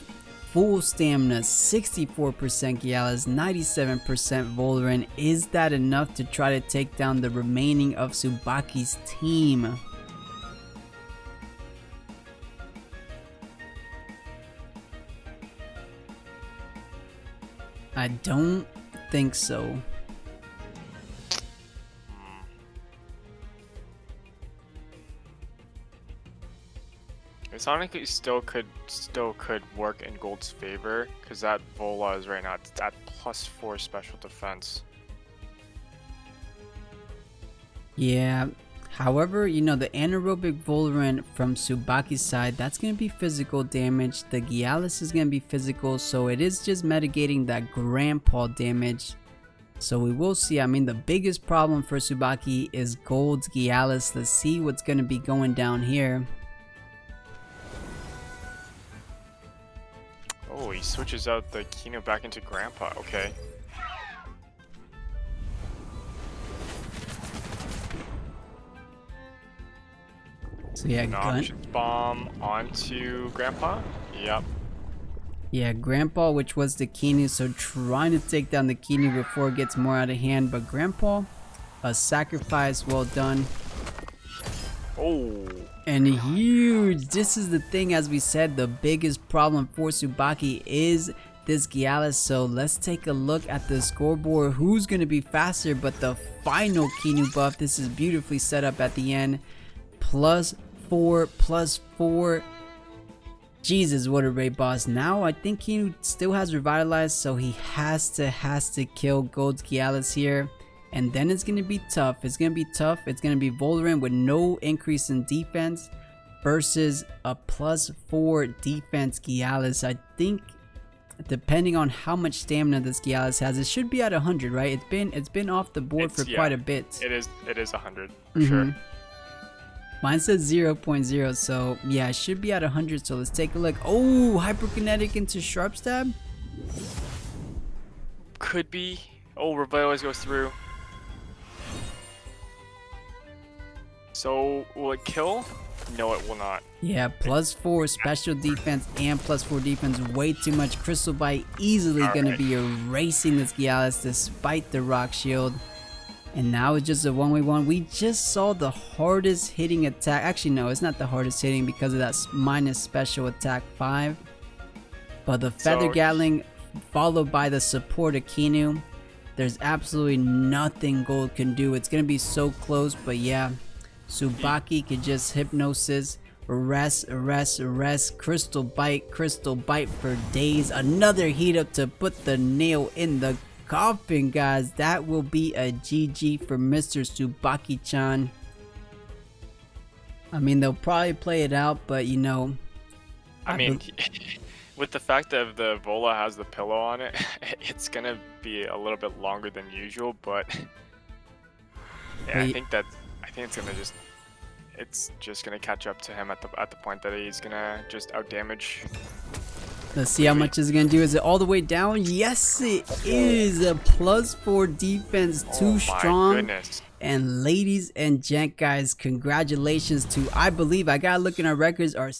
Speaker 1: Full stamina, 64% Gyalis, 97% Voloran. Is that enough to try to take down the remaining of Tsubaki's team? I don't think so.
Speaker 2: Sonic still could work in Golld's favor because that Vola is right now at +4 special defense.
Speaker 1: Yeah. However, you know, the anaerobic Voloran from Tsubaki's side, that's going to be physical damage. The Gyalis is going to be physical, so it is just mitigating that grandpa damage. So we will see. I mean, the biggest problem for Tsubaki is Golld's Gyalis. Let's see what's going to be going down here.
Speaker 2: Oh, he switches out the Kino back into Grandpa. Okay.
Speaker 1: So yeah, gun
Speaker 2: bomb onto Grandpa. Yep.
Speaker 1: Yeah, Grandpa, which was the Kinu, so trying to take down the Kinu before it gets more out of hand. But Grandpa, a sacrifice well done.
Speaker 2: Oh.
Speaker 1: And huge. This is the thing, as we said, the biggest problem for Tsubaki is this Gyalis. So let's take a look at the scoreboard. Who's going to be faster? But the final Kinu buff. This is beautifully set up at the end. +4. Jesus, what a raid boss. Now I think Kinu still has revitalized, so he has to kill Golld's Gyalis here. And then it's going to be tough. It's going to be tough. It's going to be Voloran with no increase in defense versus a +4 defense Gyalis. I think depending on how much stamina this Gyalis has, it should be at 100, right? It's been off the board for quite a bit.
Speaker 2: It is 100 for sure.
Speaker 1: Mine says 0.0, so yeah, it should be at 100. So let's take a look. Oh, hyperkinetic into sharp stab.
Speaker 2: Could be. Oh, revitalize goes through. So, will it kill? No, it will not.
Speaker 1: Yeah, +4 special defense and +4 defense. Way too much. Crystal Bite easily going to be erasing this Gyalis despite the rock shield. And now it's just a 1v1. We just saw the hardest hitting attack. Actually, no, it's not the hardest hitting because of that minus special attack 5. But the Feather Gatling followed by the support of Kinu. There's absolutely nothing Golld can do. It's going to be so close, but yeah. Tsubaki could just hypnosis, rest, crystal bite for days. Another heat up to put the nail in the coffin, guys. That will be a GG for Mr. Tsubaki-chan. I mean, they'll probably play it out, but you know.
Speaker 2: I mean, with the fact that the Vola has the pillow on it, it's going to be a little bit longer than usual, but yeah, I think it's gonna just gonna catch up to him at the point that he's gonna just out damage.
Speaker 1: Let's see how much it's gonna do. Is it all the way down? Yes, it is. A +4 defense, too strong.
Speaker 2: Goodness.
Speaker 1: And ladies and gent, guys, congratulations to, I believe, I gotta look in our records, our